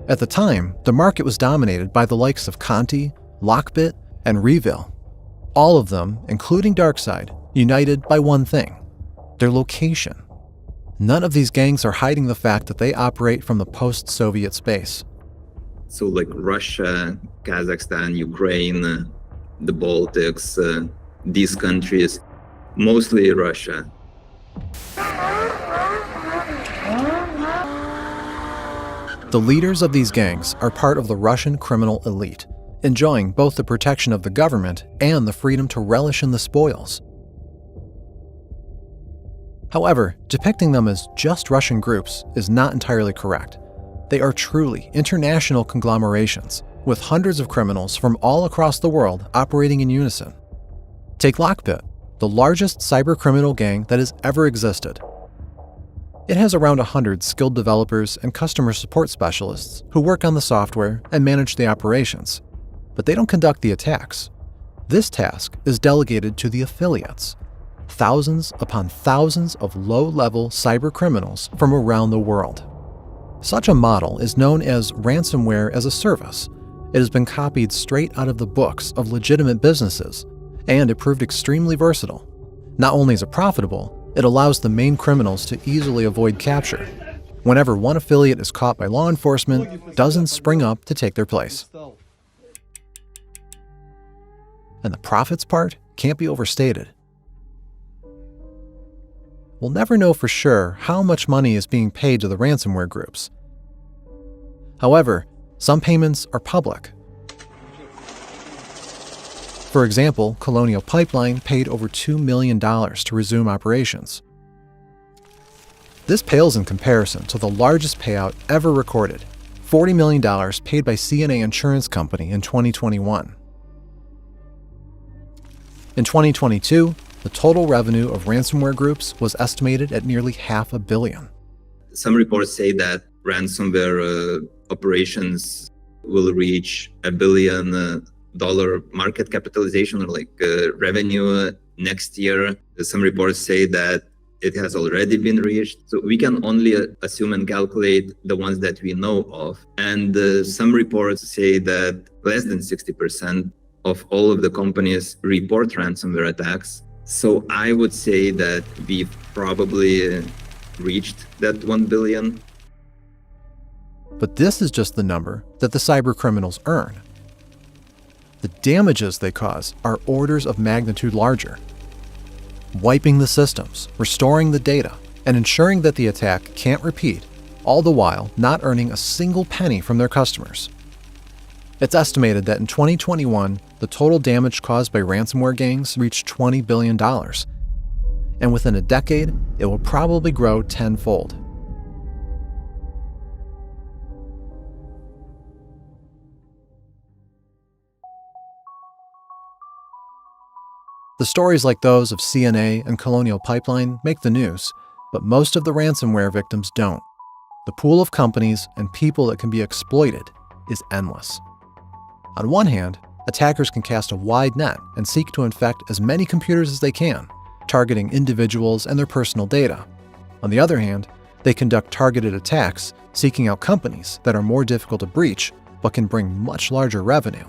At the time, the market was dominated by the likes of Conti, Lockbit, and Reveal. All of them, including DarkSide, united by one thing: their location. None of these gangs are hiding the fact that they operate from the post-Soviet space. So like Russia, Kazakhstan, Ukraine, the Baltics, these countries, mostly Russia. The leaders of these gangs are part of the Russian criminal elite, enjoying both the protection of the government and the freedom to relish in the spoils. However, depicting them as just Russian groups is not entirely correct. They are truly international conglomerations, with hundreds of criminals from all across the world operating in unison. Take Lockbit, the largest cybercriminal gang that has ever existed. It has around 100 skilled developers and customer support specialists who work on the software and manage the operations, but they don't conduct the attacks. This task is delegated to the affiliates, thousands upon thousands of low-level cybercriminals from around the world. Such a model is known as ransomware as a service. It has been copied straight out of the books of legitimate businesses, and it proved extremely versatile. Not only is it profitable, it allows the main criminals to easily avoid capture. Whenever one affiliate is caught by law enforcement, dozens spring up to take their place. And the profits part can't be overstated. We'll never know for sure how much money is being paid to the ransomware groups. However, some payments are public. For example, Colonial Pipeline paid over $2 million to resume operations. This pales in comparison to the largest payout ever recorded, $40 million paid by CNA Insurance Company in 2021. In 2022, the total revenue of ransomware groups was estimated at nearly $500 million. Some reports say that ransomware operations will reach $1 billion market capitalization or revenue next year. Some reports say that it has already been reached. So we can only assume and calculate the ones that we know of. And some reports say that less than 60% of all of the companies report ransomware attacks. So I would say that we've probably reached that 1 billion. But this is just the number that the cyber criminals earn. The damages they cause are orders of magnitude larger. Wiping the systems, restoring the data, and ensuring that the attack can't repeat, all the while not earning a single penny from their customers. It's estimated that in 2021, the total damage caused by ransomware gangs reached $20 billion. And within a decade, it will probably grow tenfold. The stories like those of CNA and Colonial Pipeline make the news, but most of the ransomware victims don't. The pool of companies and people that can be exploited is endless. On one hand, attackers can cast a wide net and seek to infect as many computers as they can, targeting individuals and their personal data. On the other hand, they conduct targeted attacks, seeking out companies that are more difficult to breach but can bring much larger revenue.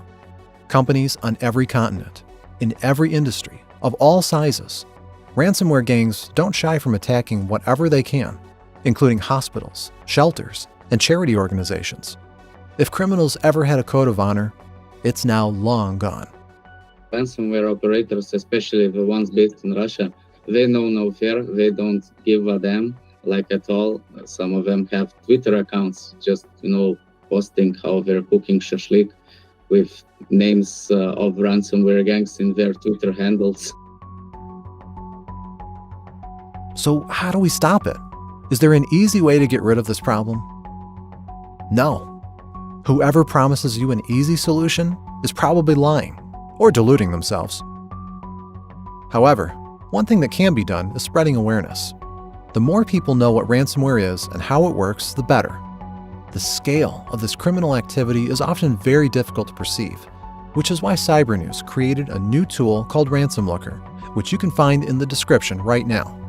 Companies on every continent, in every industry, of all sizes. Ransomware gangs don't shy from attacking whatever they can, including hospitals, shelters, and charity organizations. If criminals ever had a code of honor, it's now long gone. Ransomware operators, especially the ones based in Russia, they know no fear. They don't give a damn, at all. Some of them have Twitter accounts, just, posting how they're cooking shashlik with names of ransomware gangs in their Twitter handles. So how do we stop it? Is there an easy way to get rid of this problem? No. Whoever promises you an easy solution is probably lying or deluding themselves. However, one thing that can be done is spreading awareness. The more people know what ransomware is and how it works, the better. The scale of this criminal activity is often very difficult to perceive, which is why Cybernews created a new tool called Ransom Looker, which you can find in the description right now.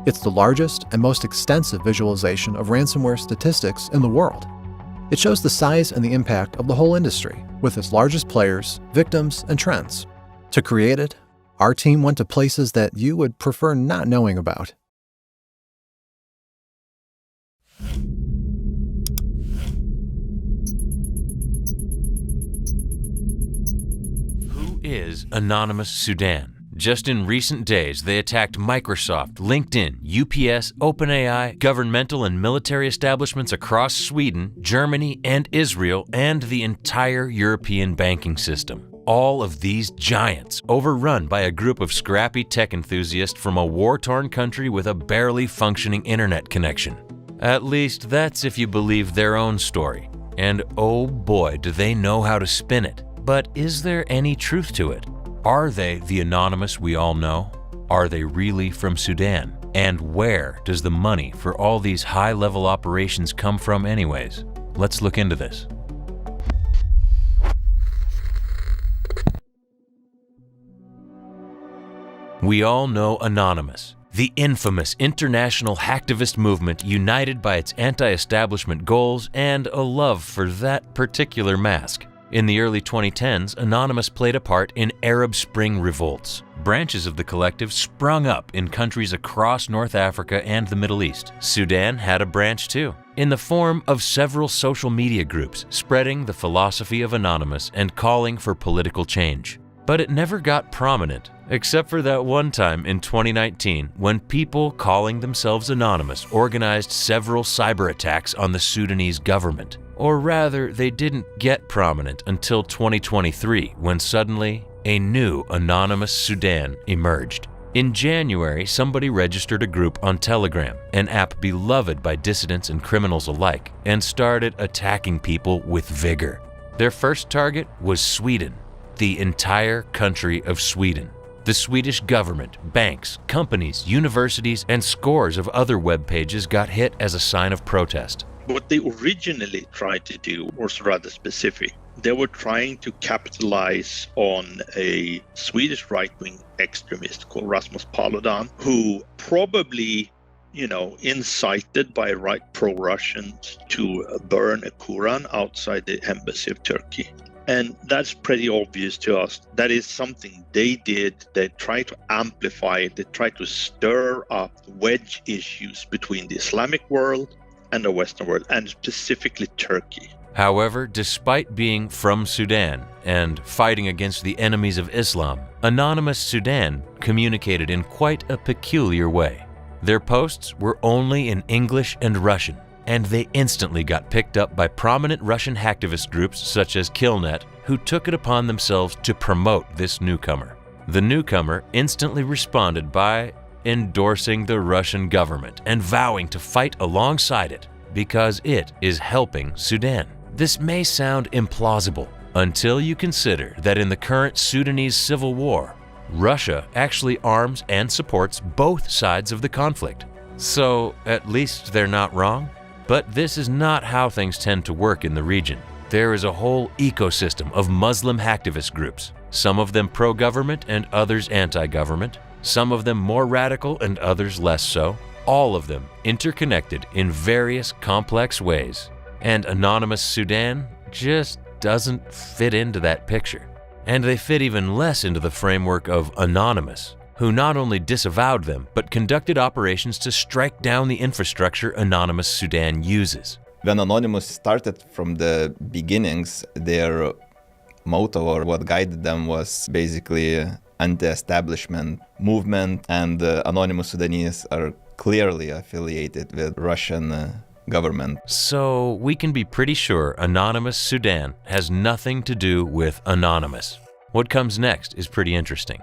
It's the largest and most extensive visualization of ransomware statistics in the world. It shows the size and the impact of the whole industry, with its largest players, victims, and trends. To create it, our team went to places that you would prefer not knowing about. Who is Anonymous Sudan? Just in recent days, they attacked Microsoft, LinkedIn, UPS, OpenAI, governmental and military establishments across Sweden, Germany, and Israel, and the entire European banking system. All of these giants overrun by a group of scrappy tech enthusiasts from a war-torn country with a barely functioning internet connection. At least that's if you believe their own story. And oh boy, do they know how to spin it. But is there any truth to it? Are they the Anonymous we all know? Are they really from Sudan? And where does the money for all these high-level operations come from anyways? Let's look into this. We all know Anonymous, the infamous international hacktivist movement united by its anti-establishment goals and a love for that particular mask. In the early 2010s, Anonymous played a part in Arab Spring revolts. Branches of the collective sprung up in countries across North Africa and the Middle East. Sudan had a branch too, in the form of several social media groups spreading the philosophy of Anonymous and calling for political change. But it never got prominent, except for that one time in 2019 when people calling themselves Anonymous organized several cyber attacks on the Sudanese government. Or rather, they didn't get prominent until 2023, when suddenly a new Anonymous Sudan emerged. In January, somebody registered a group on Telegram, an app beloved by dissidents and criminals alike, and started attacking people with vigor. Their first target was Sweden, the entire country of Sweden. The Swedish government, banks, companies, universities, and scores of other web pages got hit as a sign of protest. What they originally tried to do was rather specific. They were trying to capitalize on a Swedish right-wing extremist called Rasmus Paludan, who probably, incited by pro-Russians to burn a Quran outside the embassy of Turkey. And that's pretty obvious to us. That is something they did. They tried to amplify it. They tried to stir up wedge issues between the Islamic world and the Western world, and specifically Turkey. However, despite being from Sudan and fighting against the enemies of Islam, Anonymous Sudan communicated in quite a peculiar way. Their posts were only in English and Russian, and they instantly got picked up by prominent Russian hacktivist groups such as Killnet, who took it upon themselves to promote this newcomer. The newcomer instantly responded by endorsing the Russian government and vowing to fight alongside it because it is helping Sudan. This may sound implausible until you consider that in the current Sudanese civil war, Russia actually arms and supports both sides of the conflict. So at least they're not wrong. But this is not how things tend to work in the region. There is a whole ecosystem of Muslim hacktivist groups, some of them pro-government and others anti-government, some of them more radical and others less so, all of them interconnected in various complex ways. And Anonymous Sudan just doesn't fit into that picture. And they fit even less into the framework of Anonymous, who not only disavowed them, but conducted operations to strike down the infrastructure Anonymous Sudan uses. When Anonymous started from the beginnings, their motto or what guided them was basically anti-establishment movement, and Anonymous Sudanese are clearly affiliated with Russian government. So we can be pretty sure Anonymous Sudan has nothing to do with Anonymous. What comes next is pretty interesting.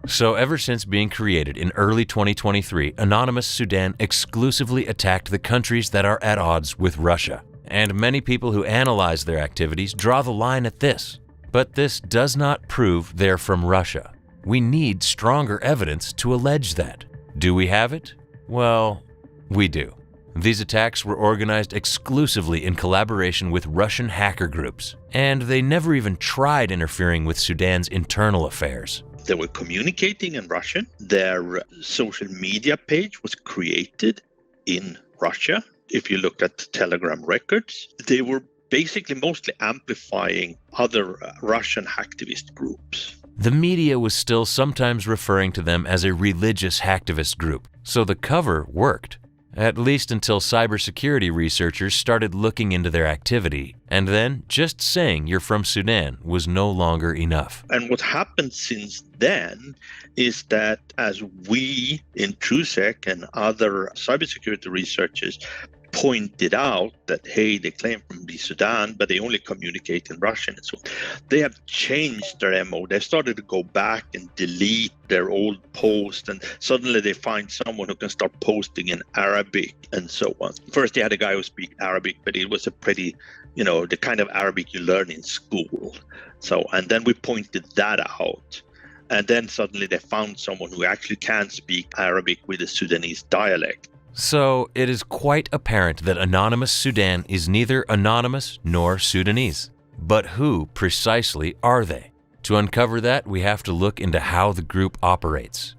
So ever since being created in early 2023, Anonymous Sudan exclusively attacked the countries that are at odds with Russia. And many people who analyze their activities draw the line at this. But this does not prove they're from Russia. We need stronger evidence to allege that. Do we have it? Well, we do. These attacks were organized exclusively in collaboration with Russian hacker groups, and they never even tried interfering with Sudan's internal affairs. They were communicating in Russian. Their social media page was created in Russia. If you looked at the Telegram records, they were basically mostly amplifying other Russian hacktivist groups. The media was still sometimes referring to them as a religious hacktivist group, so the cover worked. At least until cybersecurity researchers started looking into their activity, and then just saying you're from Sudan was no longer enough. And what happened since then is that as we in TrueSec and other cybersecurity researchers pointed out that, hey, they claim from the Sudan, but they only communicate in Russian. And so they have changed their MO. They started to go back and delete their old posts, and suddenly they find someone who can start posting in Arabic and so on. First, they had a guy who speaks Arabic, but it was a pretty, the kind of Arabic you learn in school. So, and then we pointed that out. And then suddenly they found someone who actually can speak Arabic with a Sudanese dialect. So it is quite apparent that Anonymous Sudan is neither anonymous nor Sudanese. But who precisely are they? To uncover that, we have to look into how the group operates.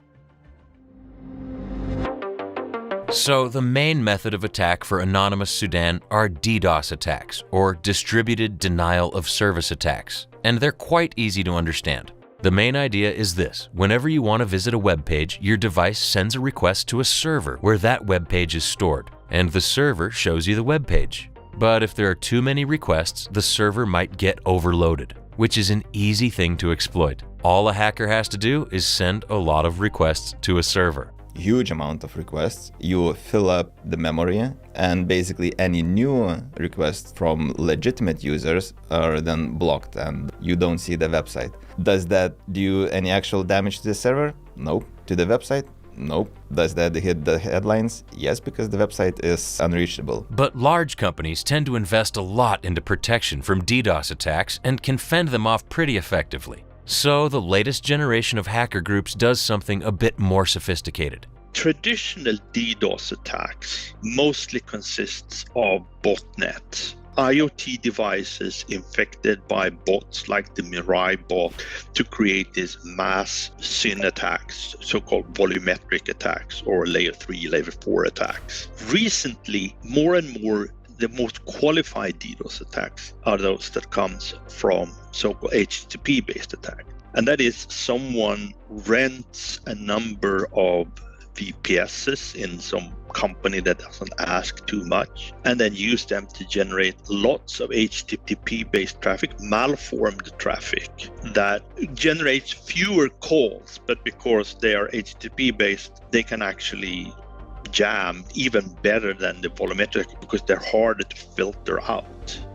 So the main method of attack for Anonymous Sudan are DDoS attacks, or distributed denial of service attacks, and they're quite easy to understand. The main idea is this: whenever you want to visit a web page, your device sends a request to a server where that web page is stored, and the server shows you the web page. But if there are too many requests, the server might get overloaded, which is an easy thing to exploit. All a hacker has to do is send a lot of requests to a server. Huge amount of requests. You fill up the memory, and basically any new requests from legitimate users are then blocked and you don't see the website. Does that do any actual damage to the server? Nope. To the website? Nope. Does that hit the headlines? Yes, because the website is unreachable. But large companies tend to invest a lot into protection from DDoS attacks and can fend them off pretty effectively. So the latest generation of hacker groups does something a bit more sophisticated. Traditional DDoS attacks mostly consists of botnets, IoT devices infected by bots like the Mirai bot to create these mass SYN attacks, so-called volumetric attacks, or layer 3, layer 4 attacks. Recently, more and more, the most qualified DDoS attacks are those that comes from so-called HTTP-based attack. And that is someone rents a number of VPSs in some company that doesn't ask too much, and then use them to generate lots of HTTP-based traffic, malformed traffic that generates fewer calls, but because they are HTTP-based, they can actually jam even better than the volumetric because they're harder to filter out.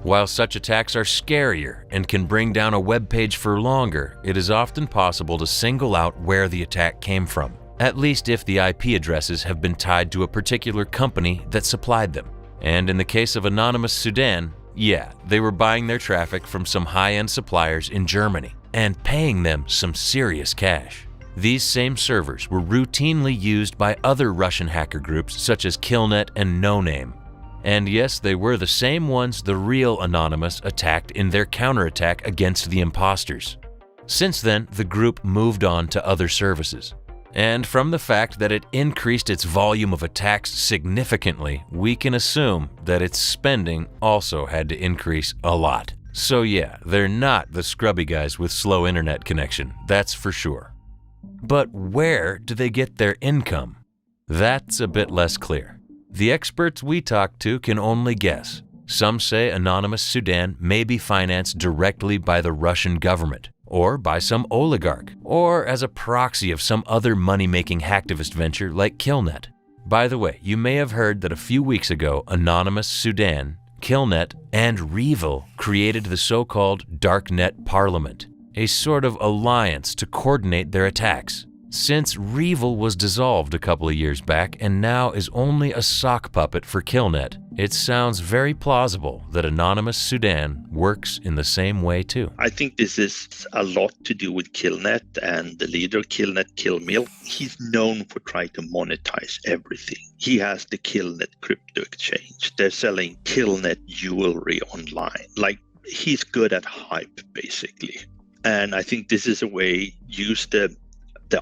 While such attacks are scarier and can bring down a web page for longer, it is often possible to single out where the attack came from, at least if the IP addresses have been tied to a particular company that supplied them. And in the case of Anonymous Sudan, yeah, they were buying their traffic from some high-end suppliers in Germany and paying them some serious cash. These same servers were routinely used by other Russian hacker groups such as Killnet and No Name. And yes, they were the same ones the real Anonymous attacked in their counterattack against the imposters. Since then, the group moved on to other services. And from the fact that it increased its volume of attacks significantly, we can assume that its spending also had to increase a lot. So yeah, they're not the scrubby guys with slow internet connection, that's for sure. But where do they get their income? That's a bit less clear. The experts we talked to can only guess. Some say Anonymous Sudan may be financed directly by the Russian government, or by some oligarch, or as a proxy of some other money-making hacktivist venture like Killnet. By the way, you may have heard that a few weeks ago, Anonymous Sudan, Killnet, and Revil created the so-called Darknet Parliament, a sort of alliance to coordinate their attacks. Since REvil was dissolved a couple of years back and now is only a sock puppet for Killnet, it sounds very plausible that Anonymous Sudan works in the same way too. I think this is a lot to do with Killnet and the leader, Killnet Killmill. He's known for trying to monetize everything. He has the Killnet crypto exchange. They're selling Killnet jewelry online. Like, he's good at hype, basically. And I think this is a way, use the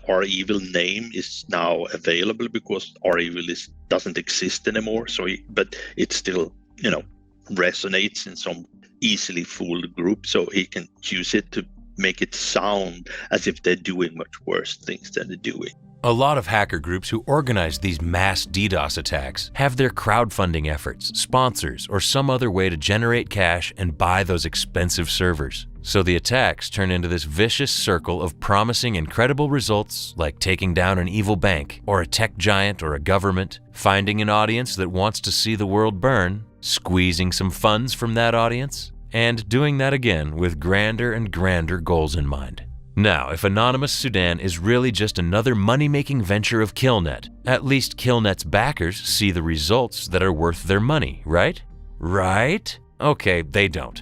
REvil name is now available because REvil doesn't exist anymore. But it still, resonates in some easily fooled group. So he can use it to make it sound as if they're doing much worse things than they're doing. A lot of hacker groups who organize these mass DDoS attacks have their crowdfunding efforts, sponsors, or some other way to generate cash and buy those expensive servers. So the attacks turn into this vicious circle of promising incredible results like taking down an evil bank, or a tech giant or a government, finding an audience that wants to see the world burn, squeezing some funds from that audience, and doing that again with grander and grander goals in mind. Now, if Anonymous Sudan is really just another money-making venture of Killnet, at least Killnet's backers see the results that are worth their money, right? Right? Okay, they don't.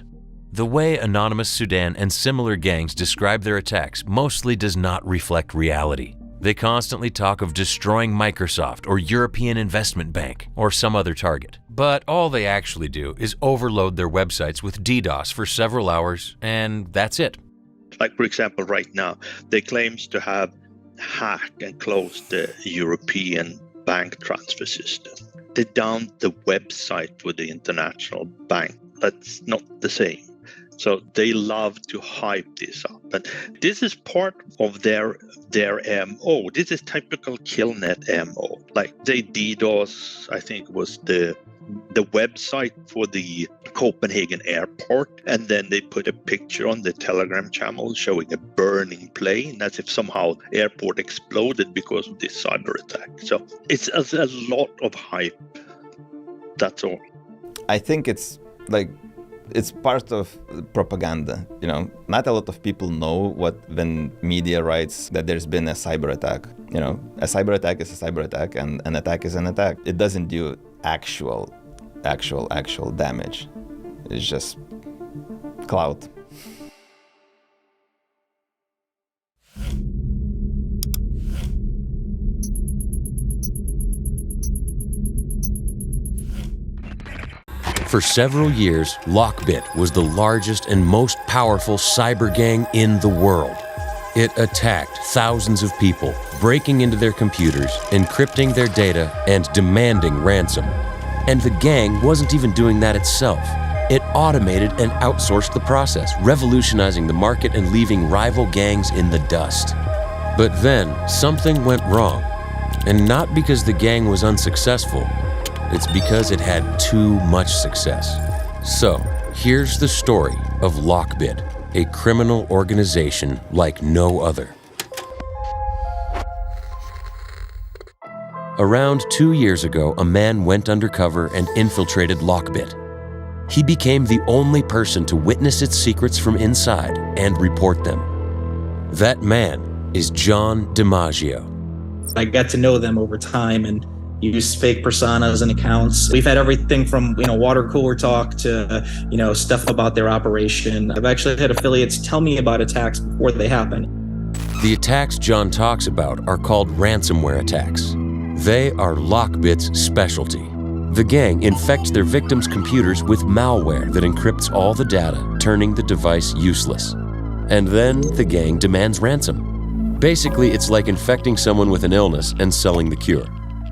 The way Anonymous Sudan and similar gangs describe their attacks mostly does not reflect reality. They constantly talk of destroying Microsoft or European Investment Bank or some other target. But all they actually do is overload their websites with DDoS for several hours, and that's it. Like, for example, right now, they claim to have hacked and closed the European bank transfer system. They downed the website for the international bank. That's not the same. So they love to hype this up. And this is part of their MO. This is typical Killnet MO. Like, they DDoS, I think it was the website for the Copenhagen airport, and then they put a picture on the Telegram channel showing a burning plane as if somehow airport exploded because of this cyber attack. So it's a lot of hype. That's all. I think it's part of propaganda. Not a lot of people know when media writes that there's been a cyber attack. A cyber attack is a cyber attack, and an attack is an attack. It doesn't do actual damage. It's just clout. For several years, Lockbit was the largest and most powerful cyber gang in the world. It attacked thousands of people, breaking into their computers, encrypting their data, and demanding ransom. And the gang wasn't even doing that itself. It automated and outsourced the process, revolutionizing the market and leaving rival gangs in the dust. But then, something went wrong. And not because the gang was unsuccessful, it's because it had too much success. So, here's the story of Lockbit, a criminal organization like no other. Around 2 years ago, a man went undercover and infiltrated Lockbit. He became the only person to witness its secrets from inside and report them. That man is John DiMaggio. I got to know them over time and use fake personas and accounts. We've had everything from, water cooler talk to, stuff about their operation. I've actually had affiliates tell me about attacks before they happen. The attacks John talks about are called ransomware attacks. They are Lockbit's specialty. The gang infects their victims' computers with malware that encrypts all the data, turning the device useless. And then the gang demands ransom. Basically, it's like infecting someone with an illness and selling the cure.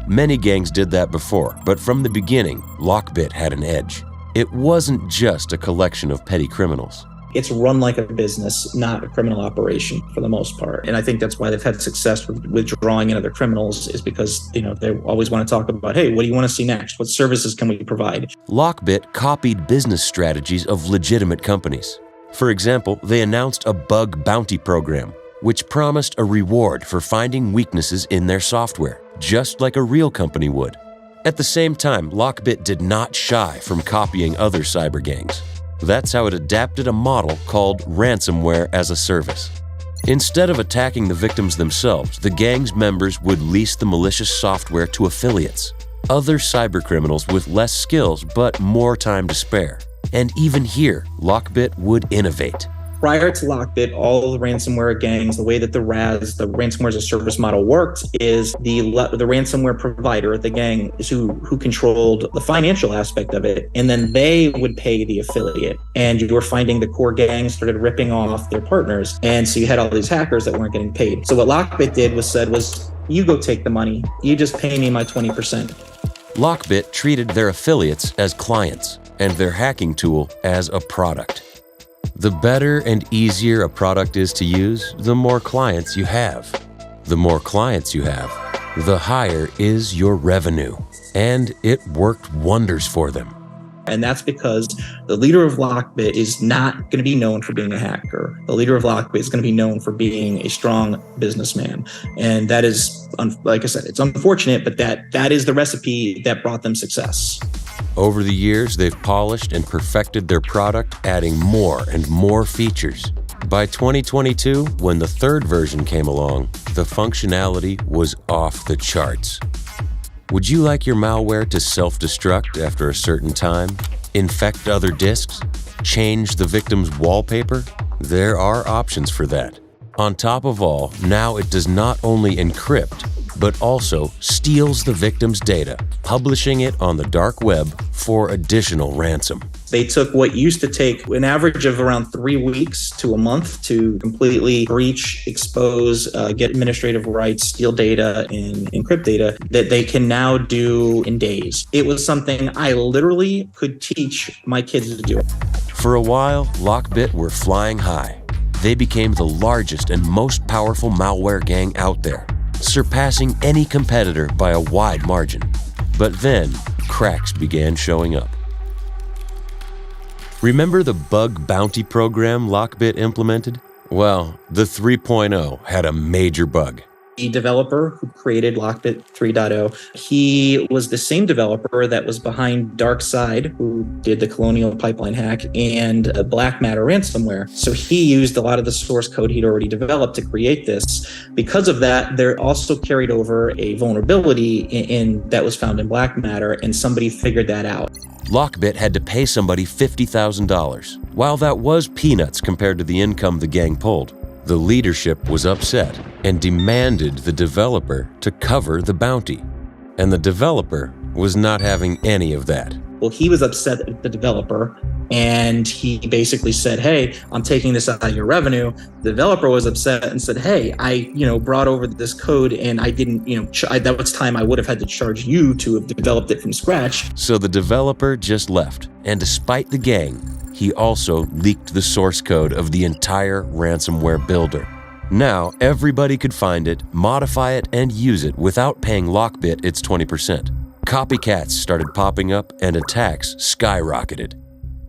Many gangs did that before, but from the beginning, Lockbit had an edge. It wasn't just a collection of petty criminals. It's run like a business, not a criminal operation for the most part. And I think that's why they've had success with drawing in other criminals, is because, they always want to talk about, hey, what do you want to see next? What services can we provide? Lockbit copied business strategies of legitimate companies. For example, they announced a bug bounty program, which promised a reward for finding weaknesses in their software, just like a real company would. At the same time, Lockbit did not shy from copying other cyber gangs. That's how it adapted a model called ransomware as a service. Instead of attacking the victims themselves, the gang's members would lease the malicious software to affiliates, other cybercriminals with less skills but more time to spare. And even here, Lockbit would innovate. Prior to Lockbit, all the ransomware gangs, the way that the ransomware as a service model worked is the ransomware provider, the gang, is who controlled the financial aspect of it, and then they would pay the affiliate. And you were finding the core gangs started ripping off their partners, and so you had all these hackers that weren't getting paid. So what Lockbit did was you go take the money, you just pay me my 20%. Lockbit treated their affiliates as clients and their hacking tool as a product. The better and easier a product is to use, the more clients you have. The more clients you have, the higher is your revenue. And it worked wonders for them. And that's because the leader of Lockbit is not going to be known for being a hacker. The leader of Lockbit is going to be known for being a strong businessman. And that is, like I said, it's unfortunate, but that is the recipe that brought them success. Over the years, they've polished and perfected their product, adding more and more features. By 2022, when the third version came along, the functionality was off the charts. Would you like your malware to self-destruct after a certain time? Infect other disks? Change the victim's wallpaper? There are options for that. On top of all, now it does not only encrypt, but also steals the victim's data, publishing it on the dark web for additional ransom. They took what used to take an average of around 3 weeks to a month to completely breach, expose, get administrative rights, steal data, and encrypt data that they can now do in days. It was something I literally could teach my kids to do. For a while, Lockbit were flying high. They became the largest and most powerful malware gang out there, surpassing any competitor by a wide margin. But then, cracks began showing up. Remember the bug bounty program Lockbit implemented? Well, the 3.0 had a major bug. The developer who created Lockbit 3.0, he was the same developer that was behind DarkSide, who did the Colonial Pipeline hack, and Black Matter ransomware. So he used a lot of the source code he'd already developed to create this. Because of that, there also carried over a vulnerability in that was found in Black Matter, and somebody figured that out. Lockbit had to pay somebody $50,000. While that was peanuts compared to the income the gang pulled, the leadership was upset and demanded the developer to cover the bounty. And the developer was not having any of that. Well, he was upset at the developer, and he basically said, hey, I'm taking this out of your revenue. The developer was upset and said, hey, I brought over this code, and I didn't, that was time I would have had to charge you to have developed it from scratch. So the developer just left, and despite the gang, he also leaked the source code of the entire ransomware builder. Now, everybody could find it, modify it, and use it without paying Lockbit its 20%. Copycats started popping up, and attacks skyrocketed.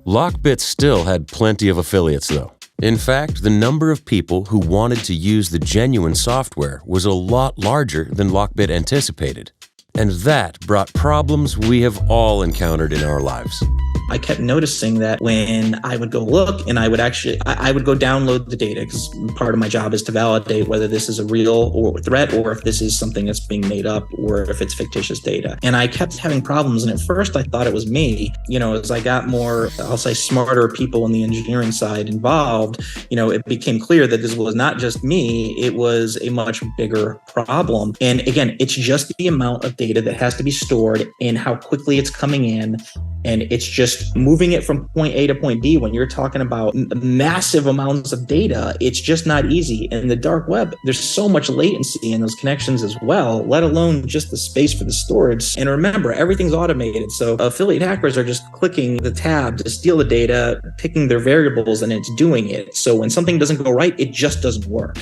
Lockbit still had plenty of affiliates, though. In fact, the number of people who wanted to use the genuine software was a lot larger than Lockbit anticipated. And that brought problems we have all encountered in our lives. I kept noticing that when I would go look and I would go download the data, because part of my job is to validate whether this is a real or threat, or if this is something that's being made up, or if it's fictitious data. And I kept having problems. And at first I thought it was me. As I got more, I'll say, smarter people on the engineering side involved, it became clear that this was not just me. It was a much bigger problem. And again, it's just the amount of data that has to be stored and how quickly it's coming in. And it's just moving it from point A to point B. When you're talking about massive amounts of data, it's just not easy. And the dark web, there's so much latency in those connections as well, let alone just the space for the storage. And remember, everything's automated. So affiliate hackers are just clicking the tab to steal the data, picking their variables, and it's doing it. So when something doesn't go right, it just doesn't work.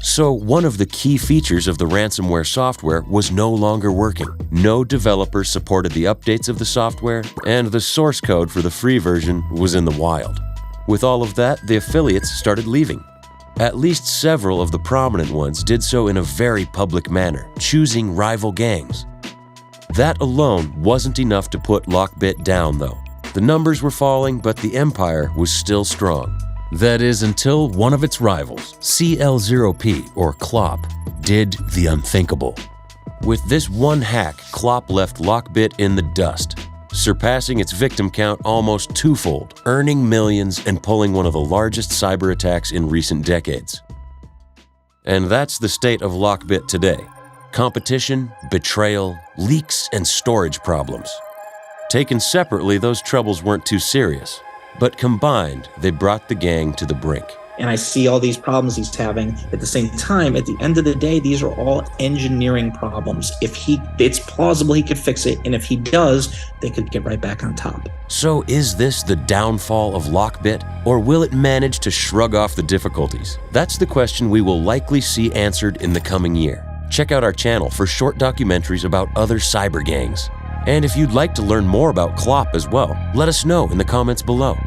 So one of the key features of the ransomware software was no longer working. No developer supported the updates of the software, and the source code for the free version was in the wild. With all of that, the affiliates started leaving. At least several of the prominent ones did so in a very public manner, choosing rival gangs. That alone wasn't enough to put Lockbit down, though. The numbers were falling, but the empire was still strong. That is until one of its rivals, CL0P or Clop, did the unthinkable. With this one hack, Clop left Lockbit in the dust, surpassing its victim count almost twofold, earning millions and pulling one of the largest cyber attacks in recent decades. And that's the state of Lockbit today. Competition, betrayal, leaks, and storage problems. Taken separately, those troubles weren't too serious, but combined, they brought the gang to the brink. And I see all these problems he's having. At the same time, at the end of the day, these are all engineering problems. It's plausible he could fix it, and if he does, they could get right back on top. So is this the downfall of Lockbit, or will it manage to shrug off the difficulties? That's the question we will likely see answered in the coming year. Check out our channel for short documentaries about other cyber gangs. And if you'd like to learn more about Clop as well, let us know in the comments below.